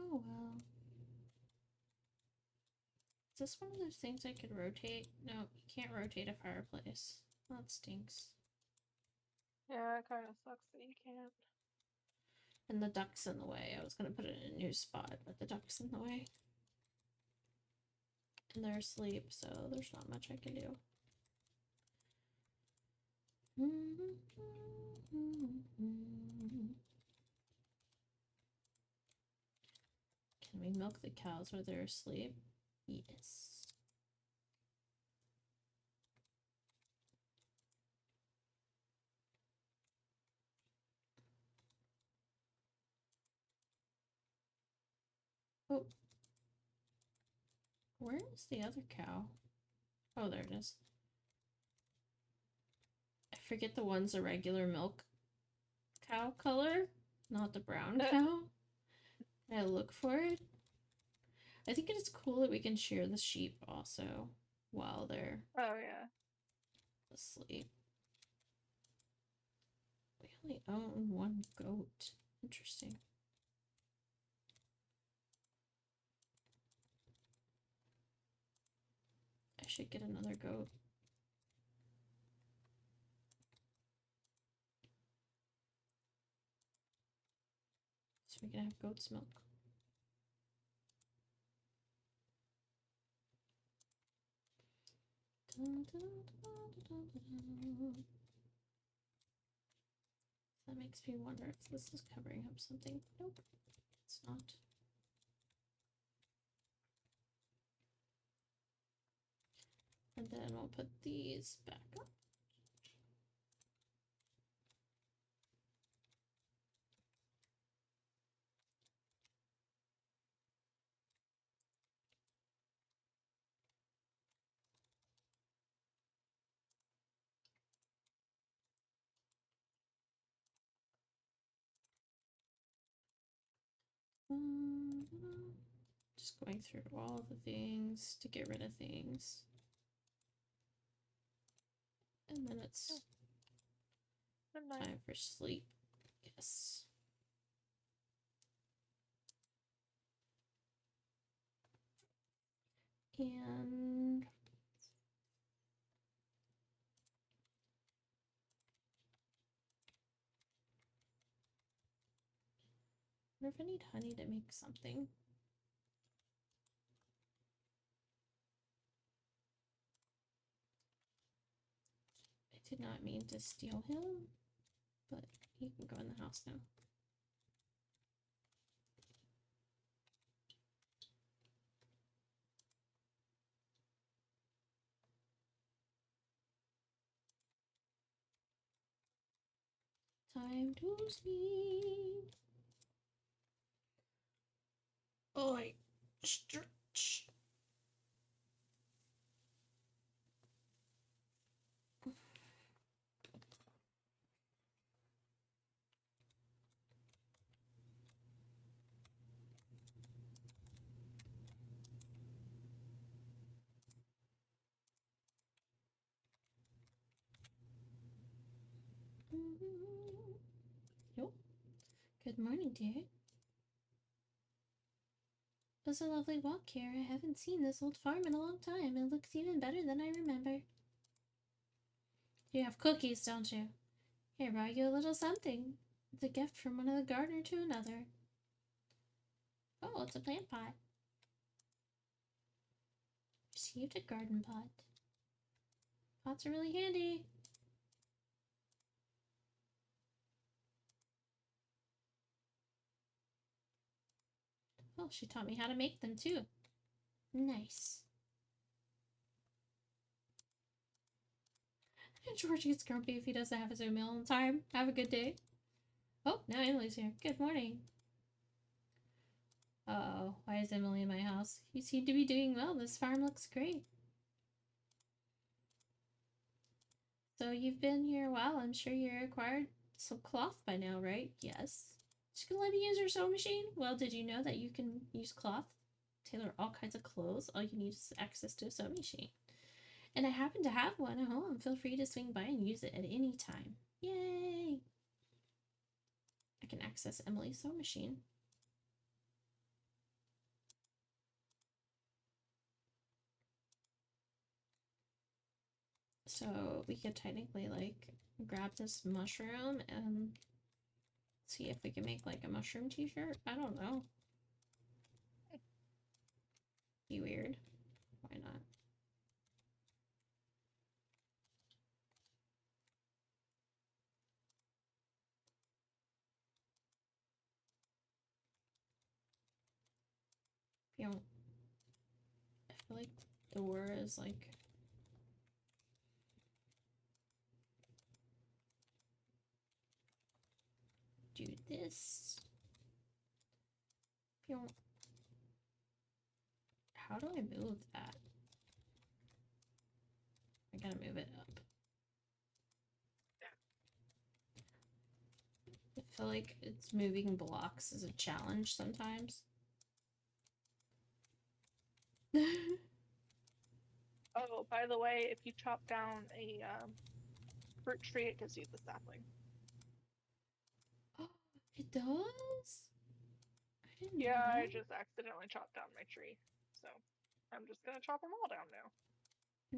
Oh well. Is this one of those things I could rotate? No, you can't rotate a fireplace. That stinks. Yeah, it kind of sucks that you can't. And the duck's in the way. I was gonna put it in a new spot, but the duck's in the way. And they're asleep, so there's not much I can do. Can we milk the cows while they're asleep? Yes. Oh. Where is the other cow? Oh, there it is. I forget the one's a regular milk cow color, not the brown cow. I look for it. I think it is cool that we can share the sheep also while they're Oh yeah. asleep. We only own one goat. Interesting. I should get another goat. So we can have goat's milk. Dun, dun, dun, dun, dun, dun. That makes me wonder if this is covering up something. Nope, it's not. And then we'll put these back up. Just going through all the things to get rid of things. And then it's Good night. time for sleep. Yes. And I wonder if I need honey to make something. I did not mean to steal him, but he can go in the house now. Time to sleep. Oi, stretch. Yo. Good morning, dear. It was a lovely walk here. I haven't seen this old farm in a long time. It looks even better than I remember. You have cookies, don't you? Here, brought you a little something. It's a gift from one of the gardener to another. Oh, it's a plant pot. Received a garden pot. Pots are really handy. Oh, she taught me how to make them too. Nice. George gets grumpy if he doesn't have his own meal on time. Have a good day. Oh, now Emily's here. Good morning. Uh-oh, why is Emily in my house? You seem to be doing well. This farm looks great. So you've been here a while. I'm sure you're acquired some cloth by now, right? Yes. She's gonna let me use her sewing machine? Well, did you know that you can use cloth? Tailor all kinds of clothes. All you need is access to a sewing machine. And I happen to have one at home. Feel free to swing by and use it at any time. Yay! I can access Emily's sewing machine. So we could technically like grab this mushroom and see if we can make like a mushroom t-shirt. I don't know. Be weird. Why not? You know, I feel like door is like do this. You know, how do I move that? I gotta move it up. I feel like it's moving blocks is a challenge sometimes. Oh, by the way, if you chop down a fruit tree, it gives you the sapling. It does? I didn't know Yeah, I that. just accidentally chopped down my tree, so I'm just gonna chop them all down now.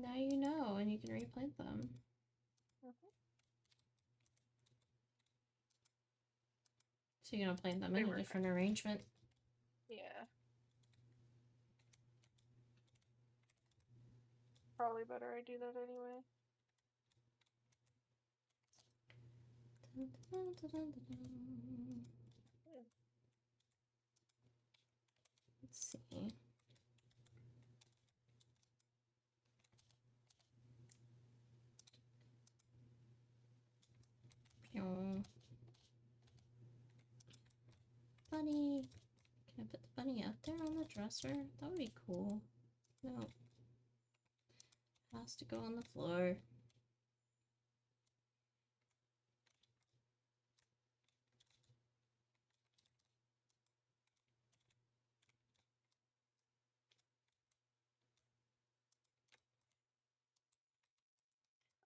Now you know, and you can replant them. So you're gonna plant them They in a were different arrangement. Yeah. Probably better I do that anyway. Let's see. Bunny. Can I put the bunny out there on the dresser? That would be cool. No. Has to go on the floor.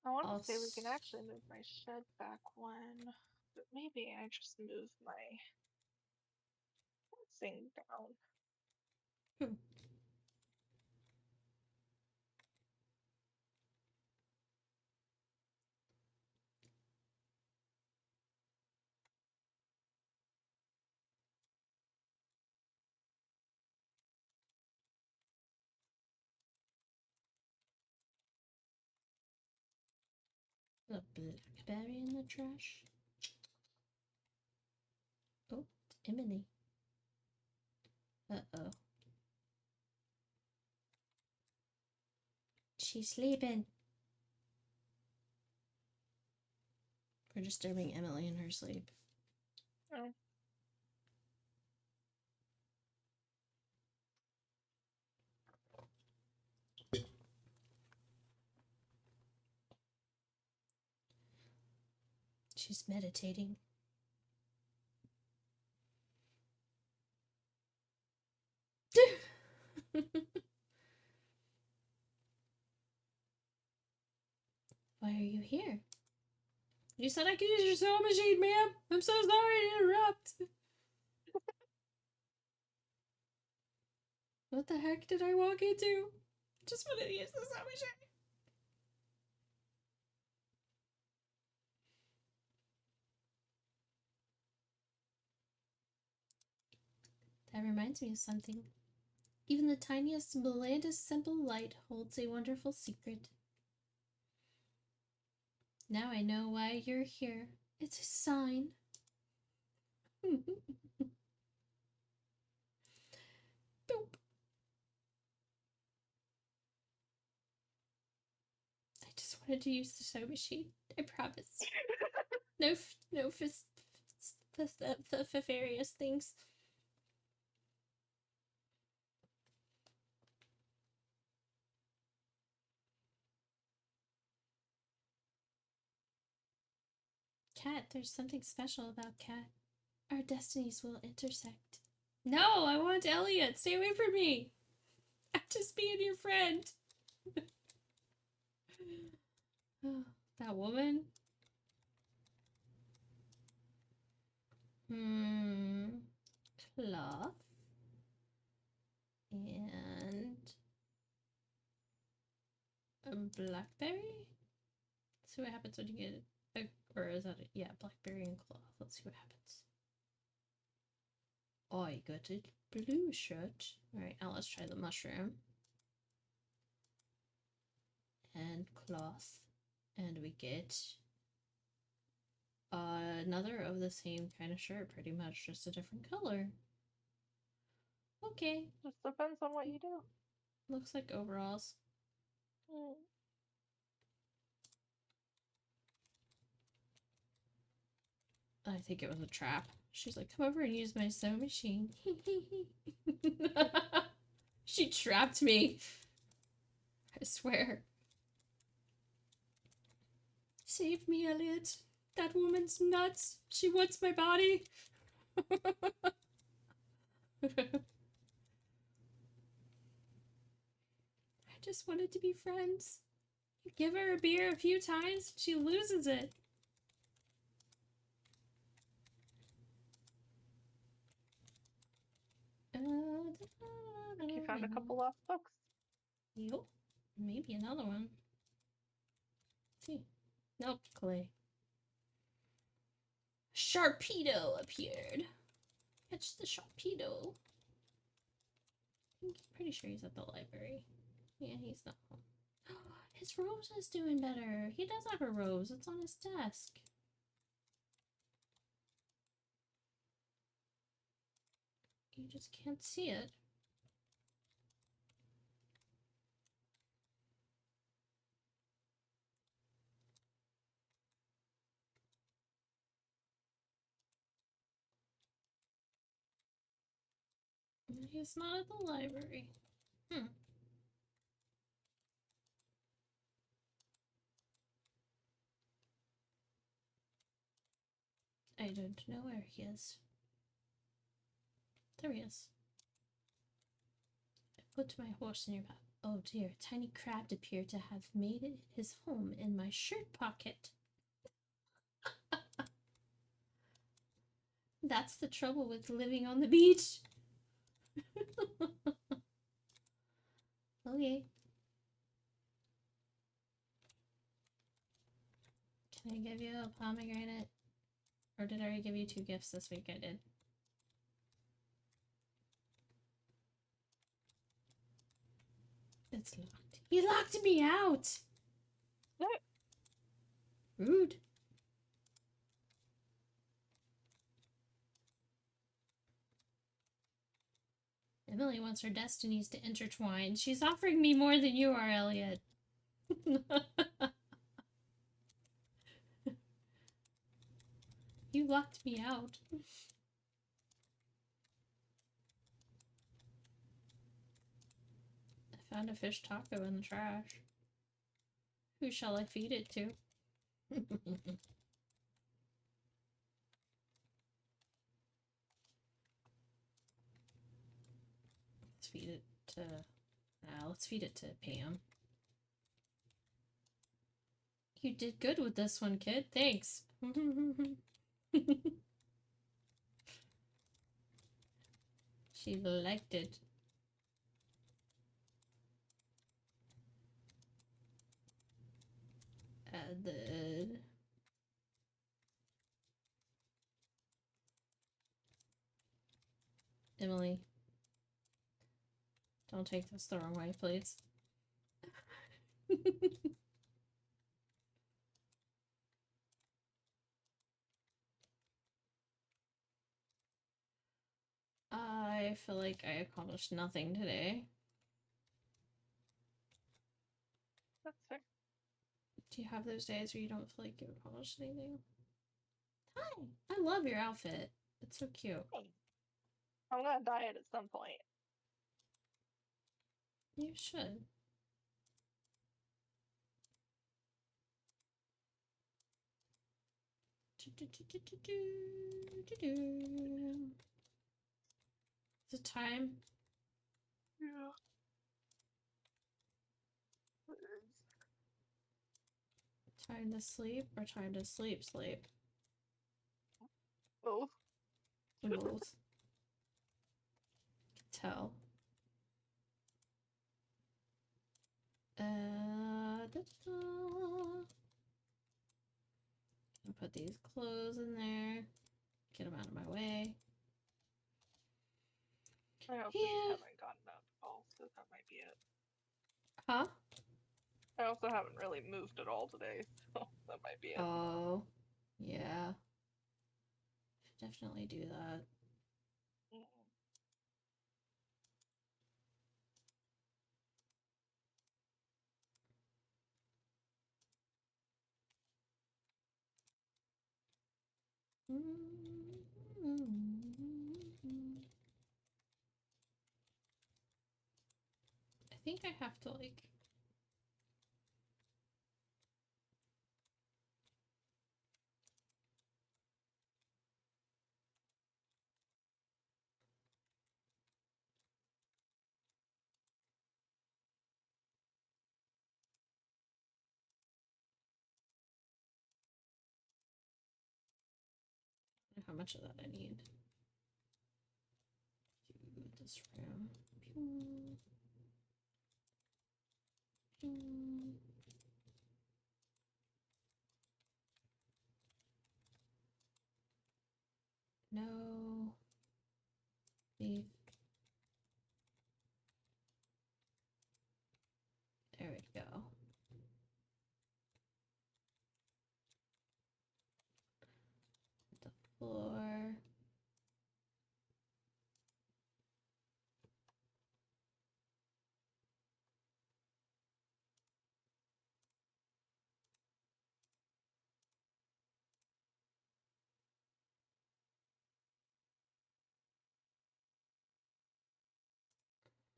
I want to say we can actually move my shed back one, but maybe I just move my thing down. The blackberry in the trash. Oh, Emily. Uh-oh. She's sleeping. We're disturbing Emily in her sleep. Oh. She's meditating. Why are you here? You said I could use your sewing machine, ma'am. I'm so sorry to interrupt. What the heck did I walk into? Just wanted to use the sewing machine. That reminds me of something. Even the tiniest, blandest, simple light holds a wonderful secret. Now I know why you're here. It's a sign. Boop. I just wanted to use the sewing machine. I promise. No nefarious things. Kat, there's something special about Kat. Our destinies will intersect. No, I want Elliot. Stay away from me. I'm just being your friend. That woman. Cloth. And a blackberry? Let's see what happens when you get a, or is that it? Yeah, blackberry and cloth. Let's see what happens. I got a blue shirt. Alright, now let's try the mushroom. And cloth. And we get another of the same kind of shirt, pretty much, just a different color. Okay. Just depends on what you do. Looks like overalls. I think it was a trap. She's like, come over and use my sewing machine. She trapped me. I swear. Save me, Elliot. That woman's nuts. She wants my body. I just wanted to be friends. You give her a beer a few times, she loses it. You found a couple lost books. Yup. Maybe another one. Let's see. Nope, clay. Sharpedo appeared. Catch the Sharpedo. I'm pretty sure he's at the library. Yeah, he's not home. His rose is doing better. He does have a rose. It's on his desk. You just can't see it. He's not at the library. I don't know where he is. There he is. I put my horse in your back. Oh dear, a tiny crab appeared to have made it his home in my shirt pocket. That's the trouble with living on the beach. Okay. Can I give you a pomegranate? Or did I already give you 2 gifts this week? I did. It's locked. He locked me out! What? Rude. Emily wants her destinies to intertwine. She's offering me more than you are, Elliot. You locked me out. I found a fish taco in the trash. Who shall I feed it to? Let's feed it to... let's feed it to Pam. You did good with this one, kid. Thanks. She liked it. Added. Emily. Don't take this the wrong way, please. I feel like I accomplished nothing today. That's fair. Do you have those days where you don't feel like you accomplished anything? Hi! I love your outfit. It's so cute. Hey. I'm gonna diet at some point. You should. Is it time? Yeah. Time to sleep or time to sleep? Both. Both. Tell. I'll put these clothes in there. Get them out of my way. I also haven't gotten up all, so that might be it. Huh? I also haven't really moved at all today, so that might be it. Oh, yeah. Should definitely do that. think I have to like. How much of that I need? Do this room. Pew. Pew. No. Leave. There we go. The floor.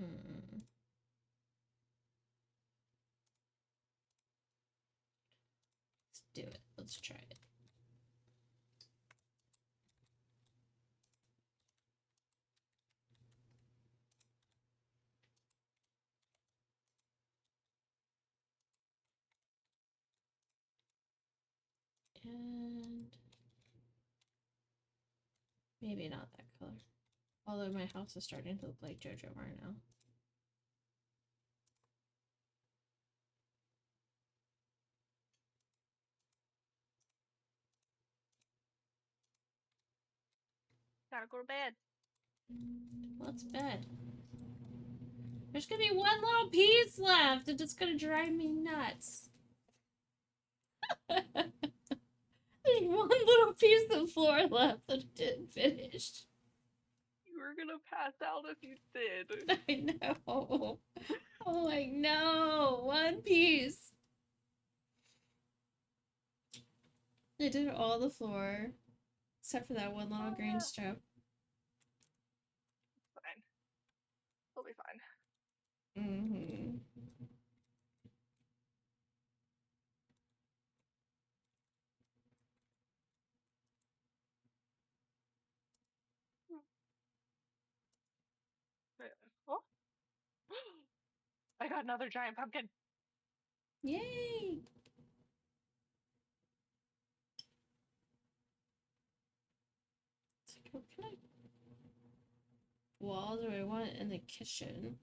Hmm. Let's do it. Let's try it. And maybe not that color. Although my house is starting to look like JoJo Mar now. Gotta go to bed. What's bed? There's gonna be one little piece left, and it's gonna drive me nuts. There's one little piece of floor left that I didn't finish. You were gonna pass out if you did. I know. Oh, I know. One piece. I did all the floor, except for that one little green strip. Fine. It'll be fine. Mm-hmm. Oh. I got another giant pumpkin. Yay! It's like, what kind of wall do I want in the kitchen?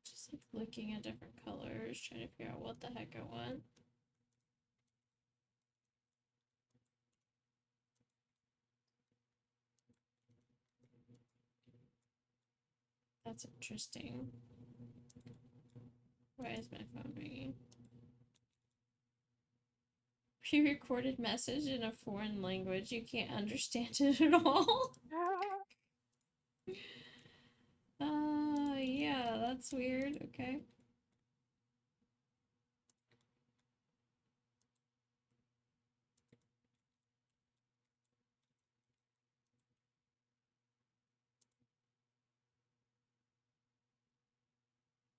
Just like looking at different colors, trying to figure out what the heck I want. That's interesting. Why is my phone ringing? Pre-recorded message in a foreign language. You can't understand it at all. Yeah, that's weird. Okay.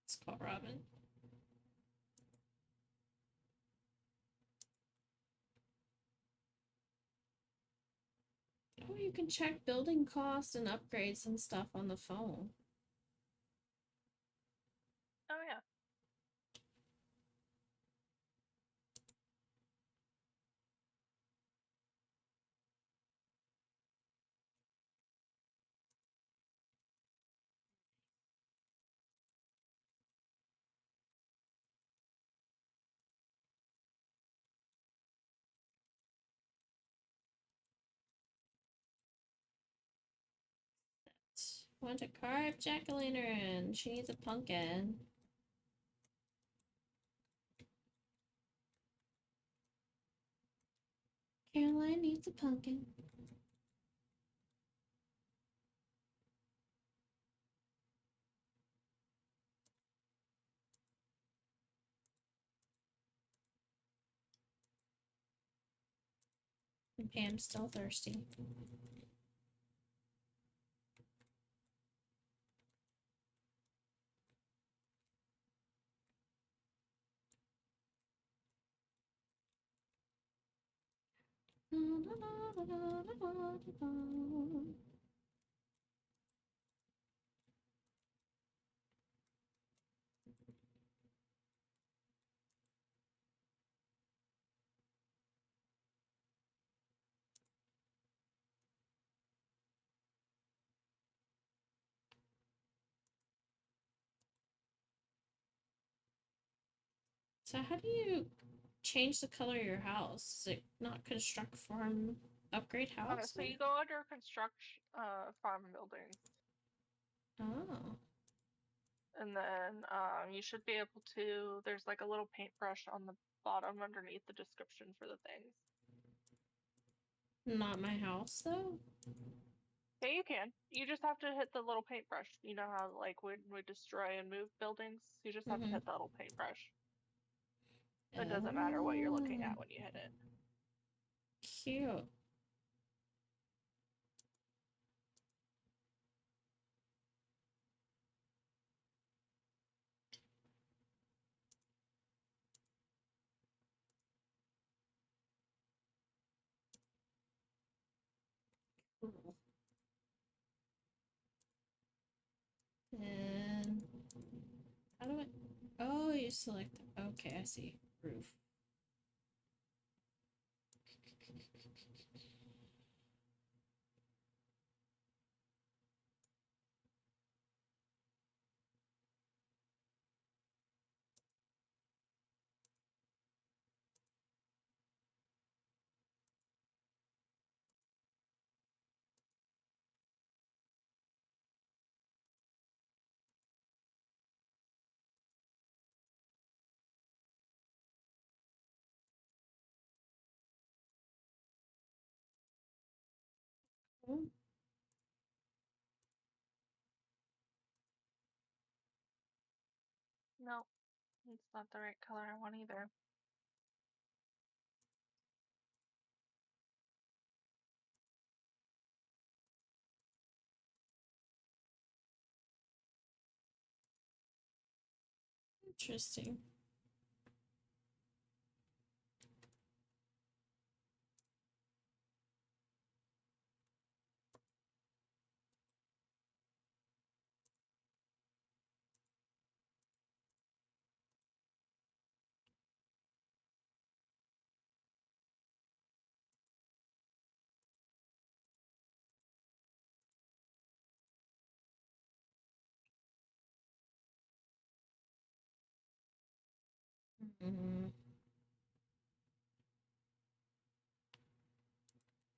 Let's call Robin. Oh, you can check building costs and upgrades and stuff on the phone. Oh yeah. Want to carve jack-o'-lantern. She needs a pumpkin. Caroline needs a pumpkin. And Pam's still thirsty. So how do you change the color of your house? Is it not construct farm upgrade house? So you go under construct farm buildings, Oh. and then you should be able to. There's like a little paintbrush on the bottom underneath the description for the things. Not my house though. Yeah, you can. You just have to hit the little paintbrush. You know how like when we destroy and move buildings, you just have to hit the little paintbrush. It doesn't matter what you're looking at when you hit it. Cute. Cool. And how do I? Oh, you select. Okay, I see. Roof. No, it's not the right color I want either. Interesting. Mm-hmm.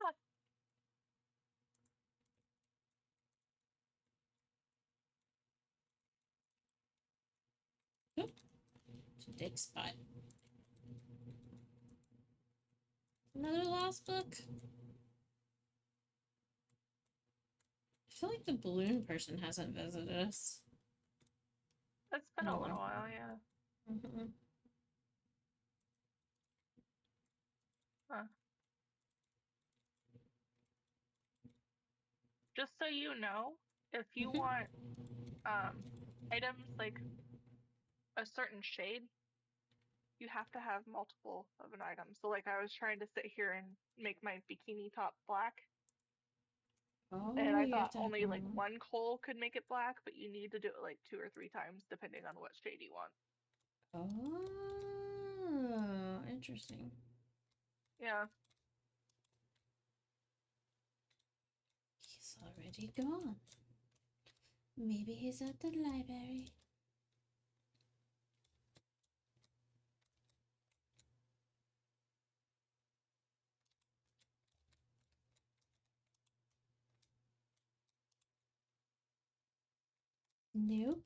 Huh. Oop. It's a dig spot. Another lost book? I feel like the balloon person hasn't visited us. It's been Oh, a little well. while, yeah. Mm-hmm. Huh. Just so you know, if you want items like a certain shade, you have to have multiple of an item. So like I was trying to sit here and make my bikini top black, Oh, and I you have thought to have only like more. one coal could make it black, but you need to do it like 2 or 3 times depending on what shade you want. Oh, interesting. Yeah. He's already gone. Maybe he's at the library. Nope.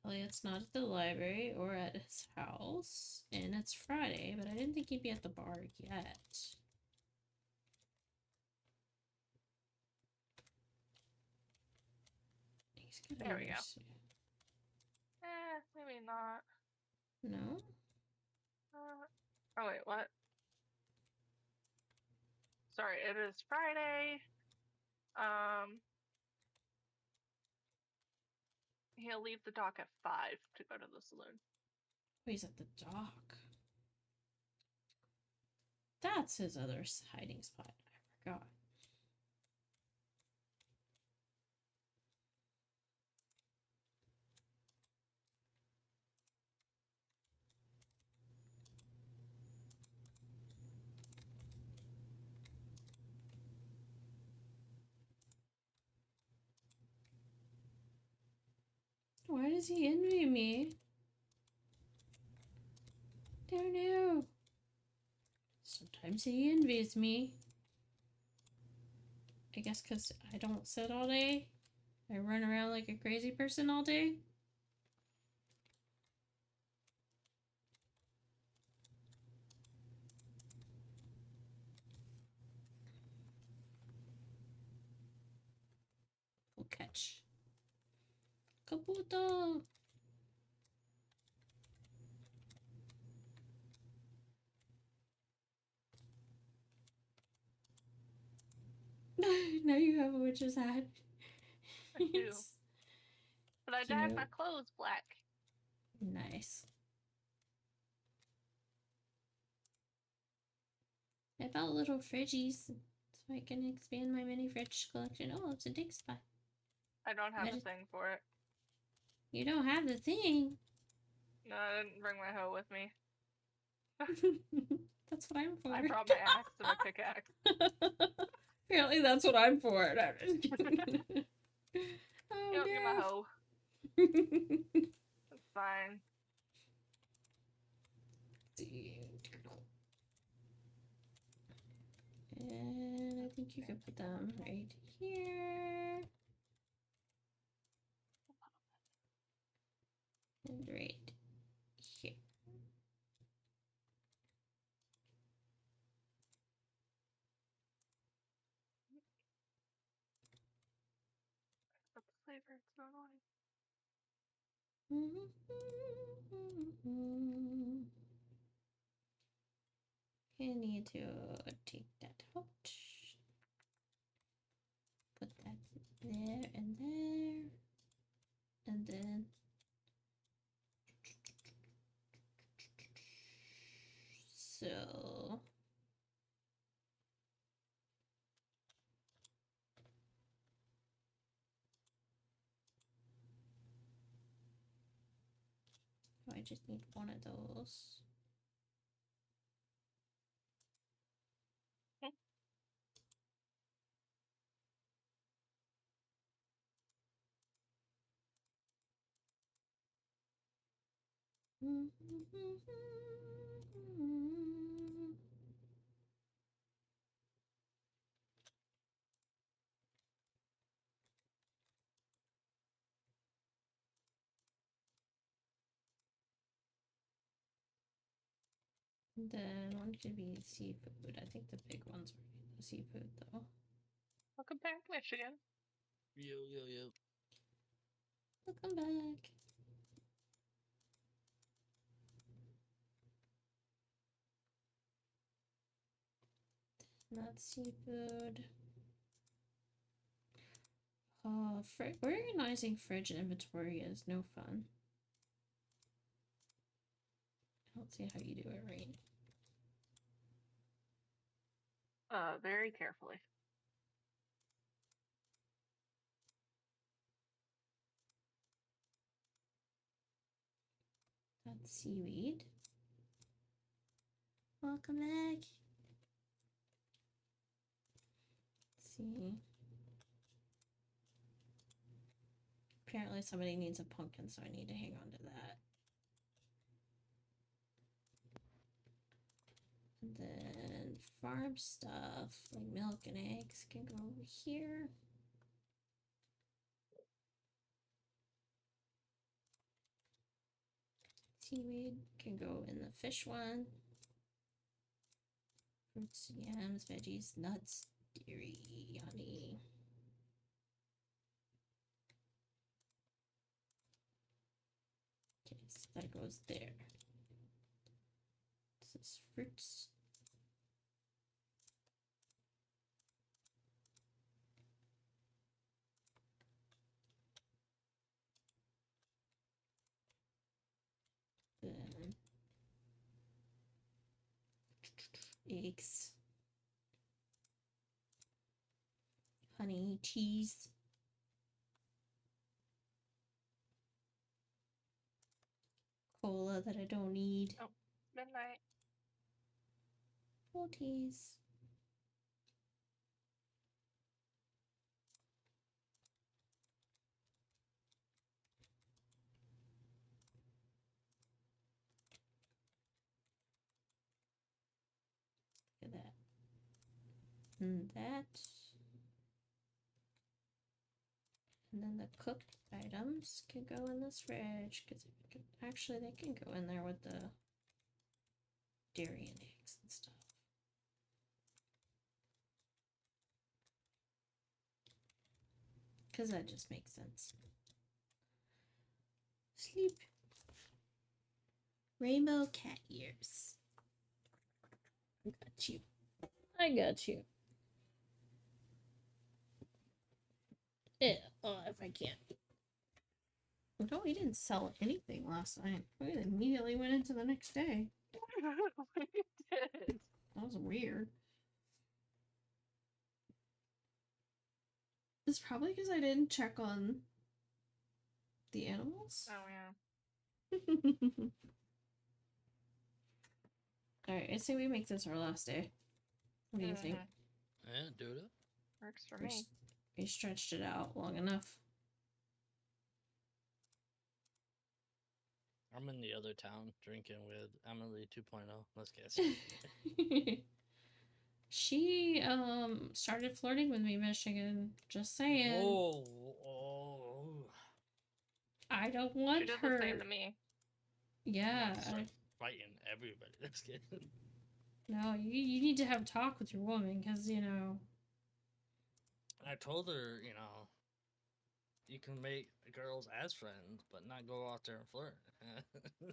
Elliot's not at the library or at his house, and it's Friday, but I didn't think he'd be at the bar yet. He's gotta There be we there go. soon. Maybe not. No? Oh wait, what? Sorry, it is Friday. He'll leave the dock at 5 to go to the saloon. Oh, he's at the dock. That's his other hiding spot. I forgot. Why does he envy me? Don't know. Sometimes he envies me. I guess because I don't sit all day. I run around like a crazy person all day. We'll catch. Kabuto! Now you have a witch's hat. I do. It's But I dyed my clothes black. nice. I bought little fridgies so I can expand my mini fridge collection. Oh, it's a dig spot. I don't have a thing for it. You don't have the thing. No, I didn't bring my hoe with me. That's what I'm for. I brought my axe and my pickaxe. Apparently that's what I'm for. Oh, You don't need my no. hoe. It's fine. And I think you can put them right here. And right here. That's the flavor. It's not annoying. I need to take that out. Put that there and there. And then so I just need one of those. Then one could be seafood. I think the big ones are the seafood though. Welcome back, Michigan. Yo. Welcome back. Not seafood. Organizing fridge inventory is no fun. I don't see how you do it right. Very carefully. That's seaweed. Welcome back. Let's see. Apparently somebody needs a pumpkin, so I need to hang on to that. And then farm stuff, like milk and eggs, can go over here. Seaweed can go in the fish one. Fruits, yams, veggies, nuts, dairy, honey. Okay, so that goes there. This fruits. Then eggs, honey, cheese, cola that I don't need. Oh, midnight. Teas. Look at that. And that. And then the cooked items can go in this fridge because actually they can go in there with the dairy and eggs and stuff. Because that just makes sense. Sleep. Rainbow cat ears. I got you. I got you. Oh, if I can. No, we didn't sell anything last night. We immediately went into the next day. We did. That was weird. It's probably because I didn't check on the animals. Oh yeah. Alright, I say we make this our last day. What do you think? Yeah, do it. Works for me. We stretched it out long enough. I'm in the other town drinking with Emily 2.0. Let's get She started flirting with me, Michigan. Just saying. Whoa, oh. I don't want She did her. the same to me. Yeah. Start fighting everybody. Let's get. No, you need to have a talk with your woman because, you know. I told her, you can make girls as friends, but not go out there and flirt.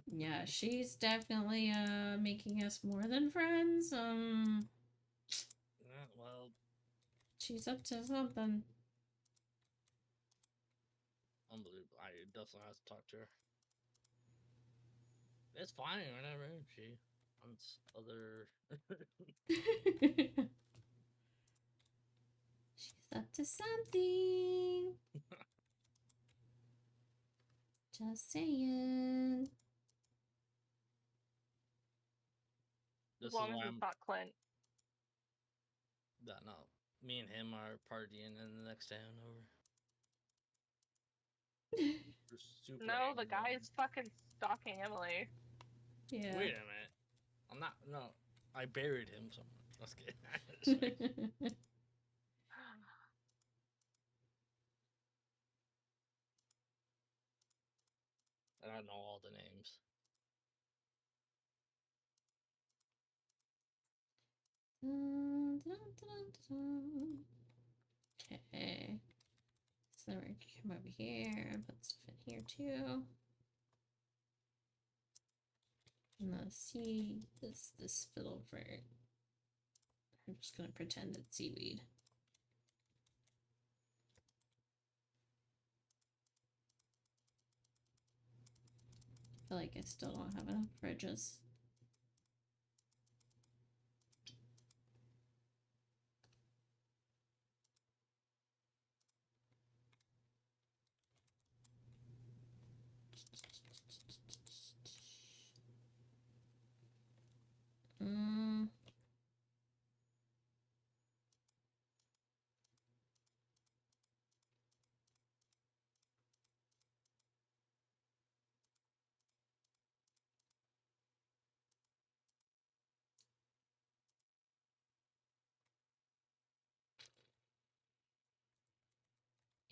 Yeah, she's definitely making us more than friends. Yeah, well, She's up to something. unbelievable. I definitely have to talk to her. It's fine, whatever. She wants other. She's up to something. Just saying. This As long is as why it's not Clint. No, me and him are partying, and the next day I'm over. We're super No, the angry. guy is fucking stalking Emily. Yeah. Wait a minute. I'm not. No, I buried him somewhere. Let's get. And I know all the names. Okay. So then we're gonna come over here and put stuff in here too. And let's see this fiddle for. I'm just gonna pretend it's seaweed. I feel like I still don't have enough fridges.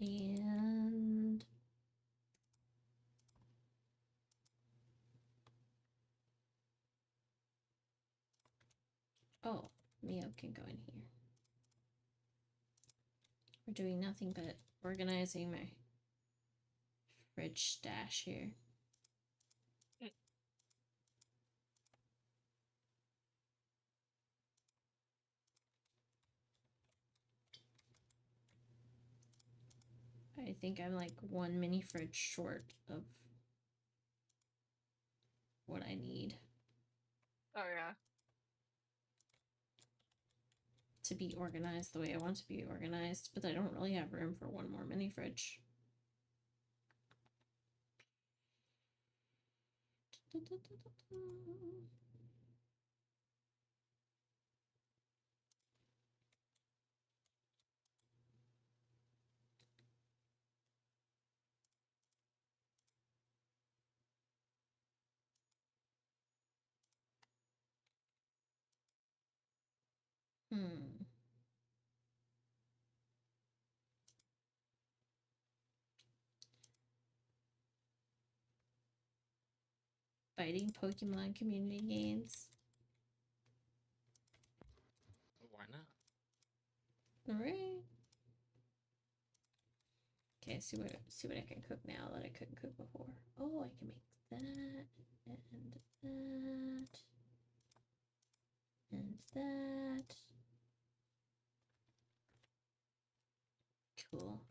And oh, Mio can go in here. We're doing nothing but organizing my fridge stash here. I think I'm like one mini fridge short of what I need Oh yeah. to be organized the way I want to be organized, but I don't really have room for one more mini fridge. Hmm. Fighting Pokemon community games. Why not? Alright. Okay, see what I can cook now that I couldn't cook before. Oh, I can make that and that and that. Cool.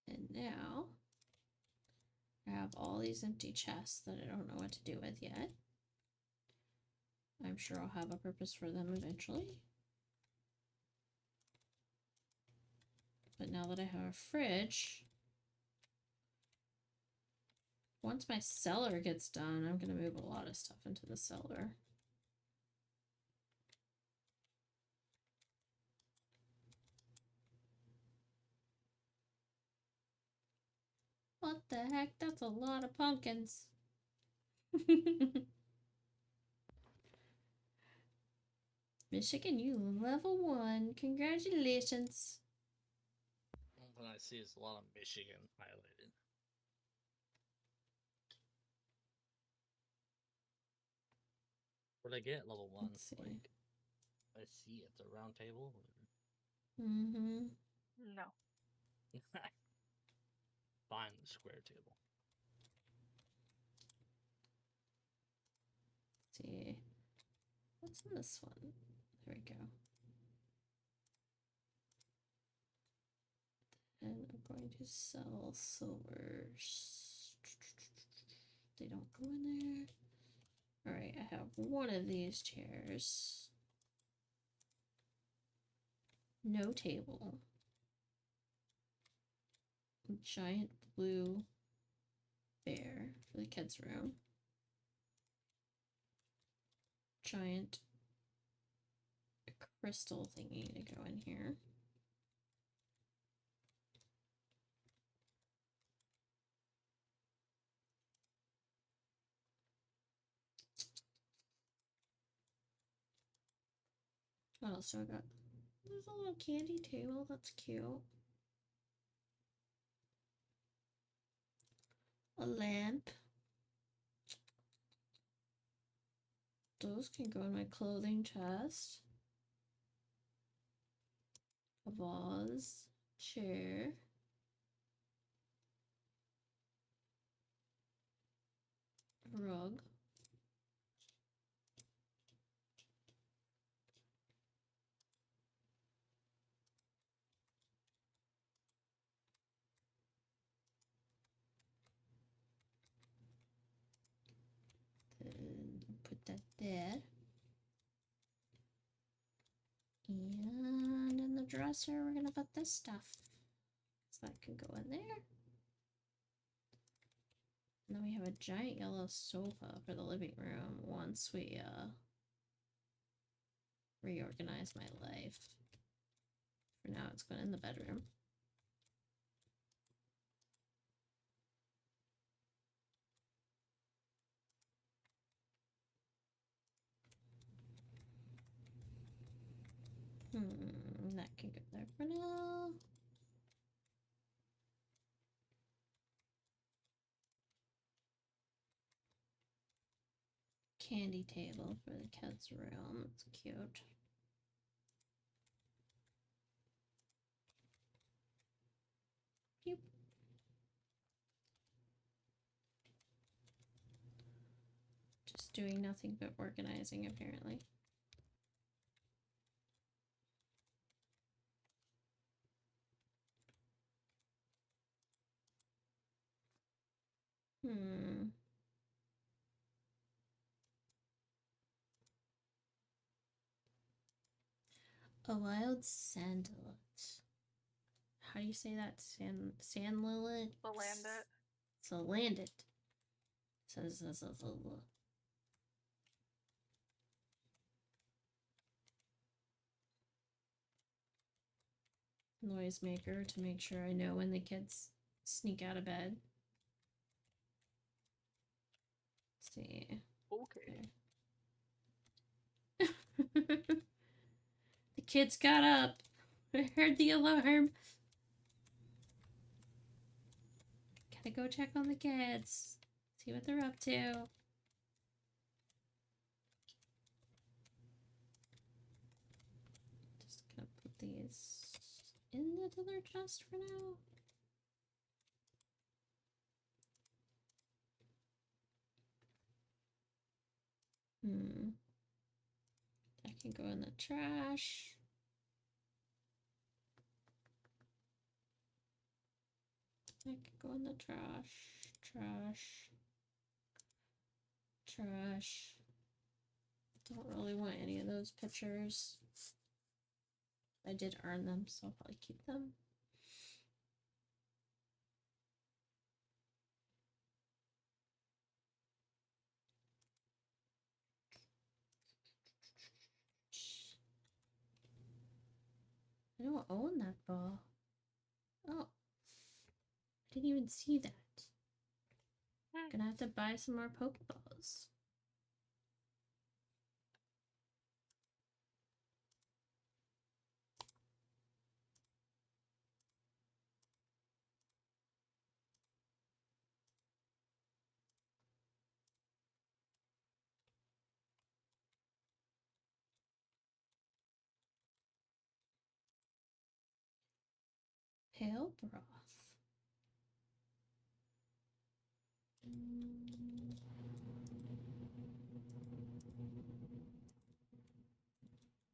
And now I have all these empty chests that I don't know what to do with yet. I'm sure I'll have a purpose for them eventually. But now that I have a fridge, once my cellar gets done, I'm going to move a lot of stuff into the cellar. What the heck? That's a lot of pumpkins. Michigan, you level 1. Congratulations. One thing I see is a lot of Michigan highlighted. Where'd I get level 1? Let's see. Like, I see at the round table? Mm-hmm. No. Find the square table. Let's see. What's in this one? There we go. And I'm going to sell silvers. They don't go in there. Alright, I have one of these chairs. No table. A giant blue bear for the kids' room. Giant crystal thingy to go in here. What else do I got? There's a little candy table, that's cute. A lamp. Those can go in my clothing chest. A vase. Chair. A rug. Then put that there. And in the dresser, we're gonna put this stuff. So that can go in there. And then we have a giant yellow sofa for the living room once we reorganize my life. For now, it's going in the bedroom. That can go there for now. Candy table for the kids' room. It's cute. Yep. Just doing nothing but organizing, apparently. A wild sandallet. How do you say that? Sandallet? The land it. So land it. Noisemaker to make sure I know when the kids sneak out of bed. Let's see. Okay. The kids got up. I heard the alarm. Gotta go check on the kids. See what they're up to. Just gonna put these in the dinner chest for now. That can go in the trash. That can go in the trash. Trash. Don't really want any of those pictures. I did earn them, so I'll probably keep them. I don't own that ball. Oh. I didn't even see that. Gonna have to buy some more Pokeballs. Pale broth.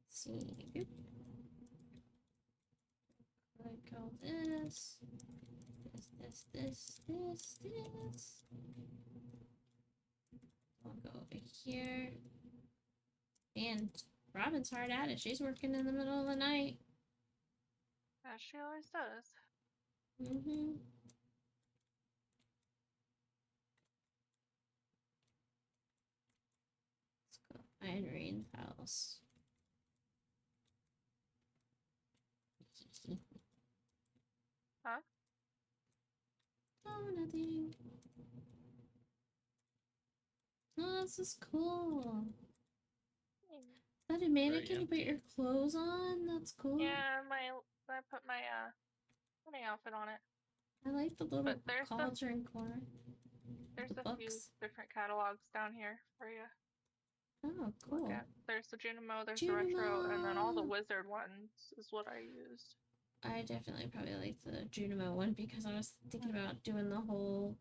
Let's see. Like all this. This. I'll go over here. And Robin's hard at it. She's working in the middle of the night. As she always does. Mm-hmm. Let's go find Rain's house. Huh? Oh, nothing. Oh, this is cool. Is that a mannequin you put your clothes on? That's cool. Yeah, I put my running outfit on it. I like the little cauldron corner. There's the a books. few different catalogs down here for you. Oh, cool. There's the Junimo, there's the retro, and then all the wizard ones is what I used. I definitely probably like the Junimo one because I was thinking about doing the whole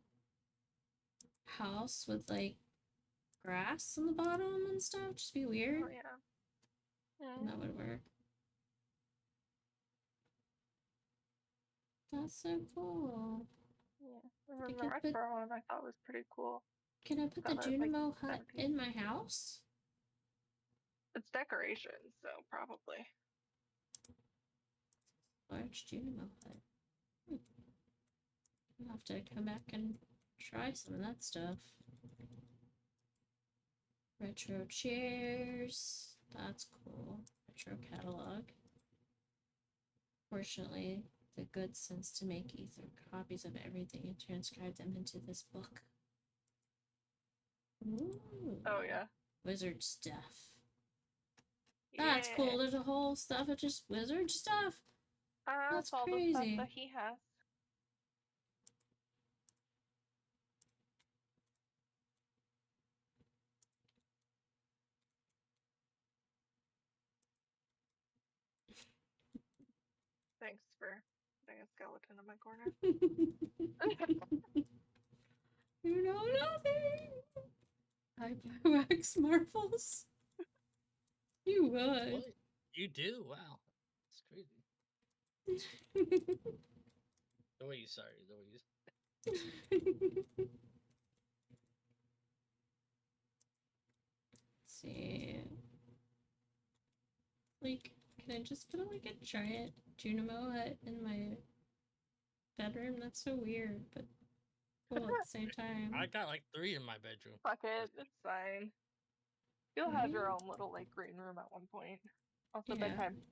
house with like grass on the bottom and stuff. Just be weird. Oh yeah. And that would work. That's so cool. Yeah. And then the retro one I thought was pretty cool. Can I put the Junimo hut in my house? It's decoration, so probably. Large Junimo hut. I'll have to come back and try some of that stuff. Retro chairs. That's cool. Retro catalog. Fortunately, the good sense to make ether copies of everything and transcribe them into this book. Ooh. Oh yeah. Wizard stuff. That's cool. There's a whole stuff of just wizard stuff. That's all crazy. the stuff that he has. Thanks for putting a skeleton in my corner. You know nothing. I buy wax marbles. You would. What? You do? Wow. That's crazy. The way you sorry, the way you see. Like, can I just put like a giant Junimo hut in my bedroom? That's so weird, but cool at the same time. I got like 3 in my bedroom. Fuck it, it's fine. You'll have your Right? own little like green room at one point. Also Yeah. bedtime.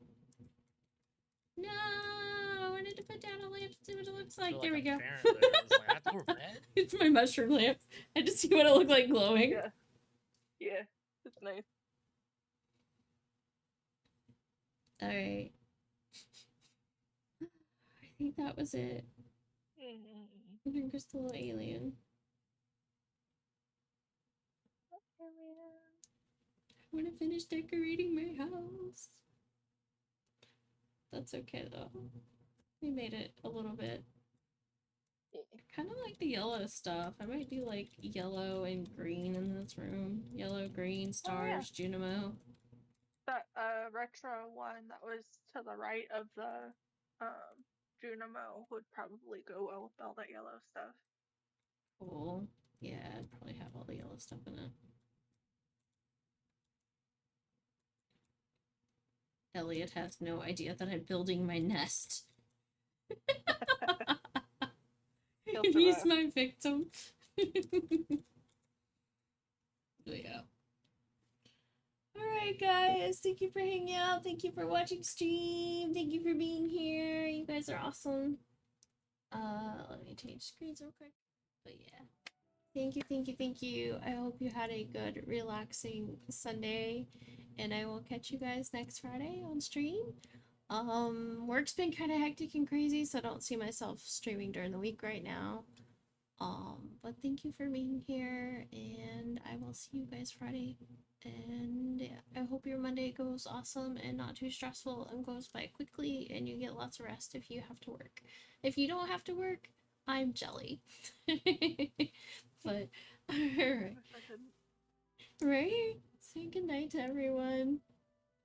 No, I wanted to put down a lamp to see what it looks like. Feel There like we a go. parent there. I was like, I have to go to bed? It's my mushroom lamp. I just see what it looked like glowing. Yeah. Yeah. It's nice. Alright. I think that was it. Even Crystal Alien. I want to finish decorating my house. That's okay though. We made it a little bit. Kind of like the yellow stuff. I might do like yellow and green in this room. Yellow, green, stars, Junimo. That retro one that was to the right of the Junimo would probably go well with all that yellow stuff. Cool. Yeah, I'd probably have all the yellow stuff in it. Elliot has no idea that I'm building my nest. He's my victim. Yeah. Alright guys, thank you for hanging out. Thank you for watching stream. Thank you for being here. You guys are awesome. Let me change screens real quick. But yeah. Thank you, thank you, thank you. I hope you had a good, relaxing Sunday. And I will catch you guys next Friday on stream. Work's been kind of hectic and crazy, so I don't see myself streaming during the week right now. But thank you for being here, and I will see you guys Friday. And yeah, I hope your Monday goes awesome and not too stressful and goes by quickly, and you get lots of rest if you have to work. If you don't have to work, I'm jelly. But alright. Right? Say goodnight to everyone.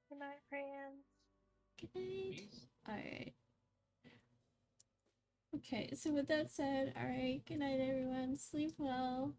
Good night, friends. Good night. Alright. Okay, so with that said, alright, good night everyone. Sleep well.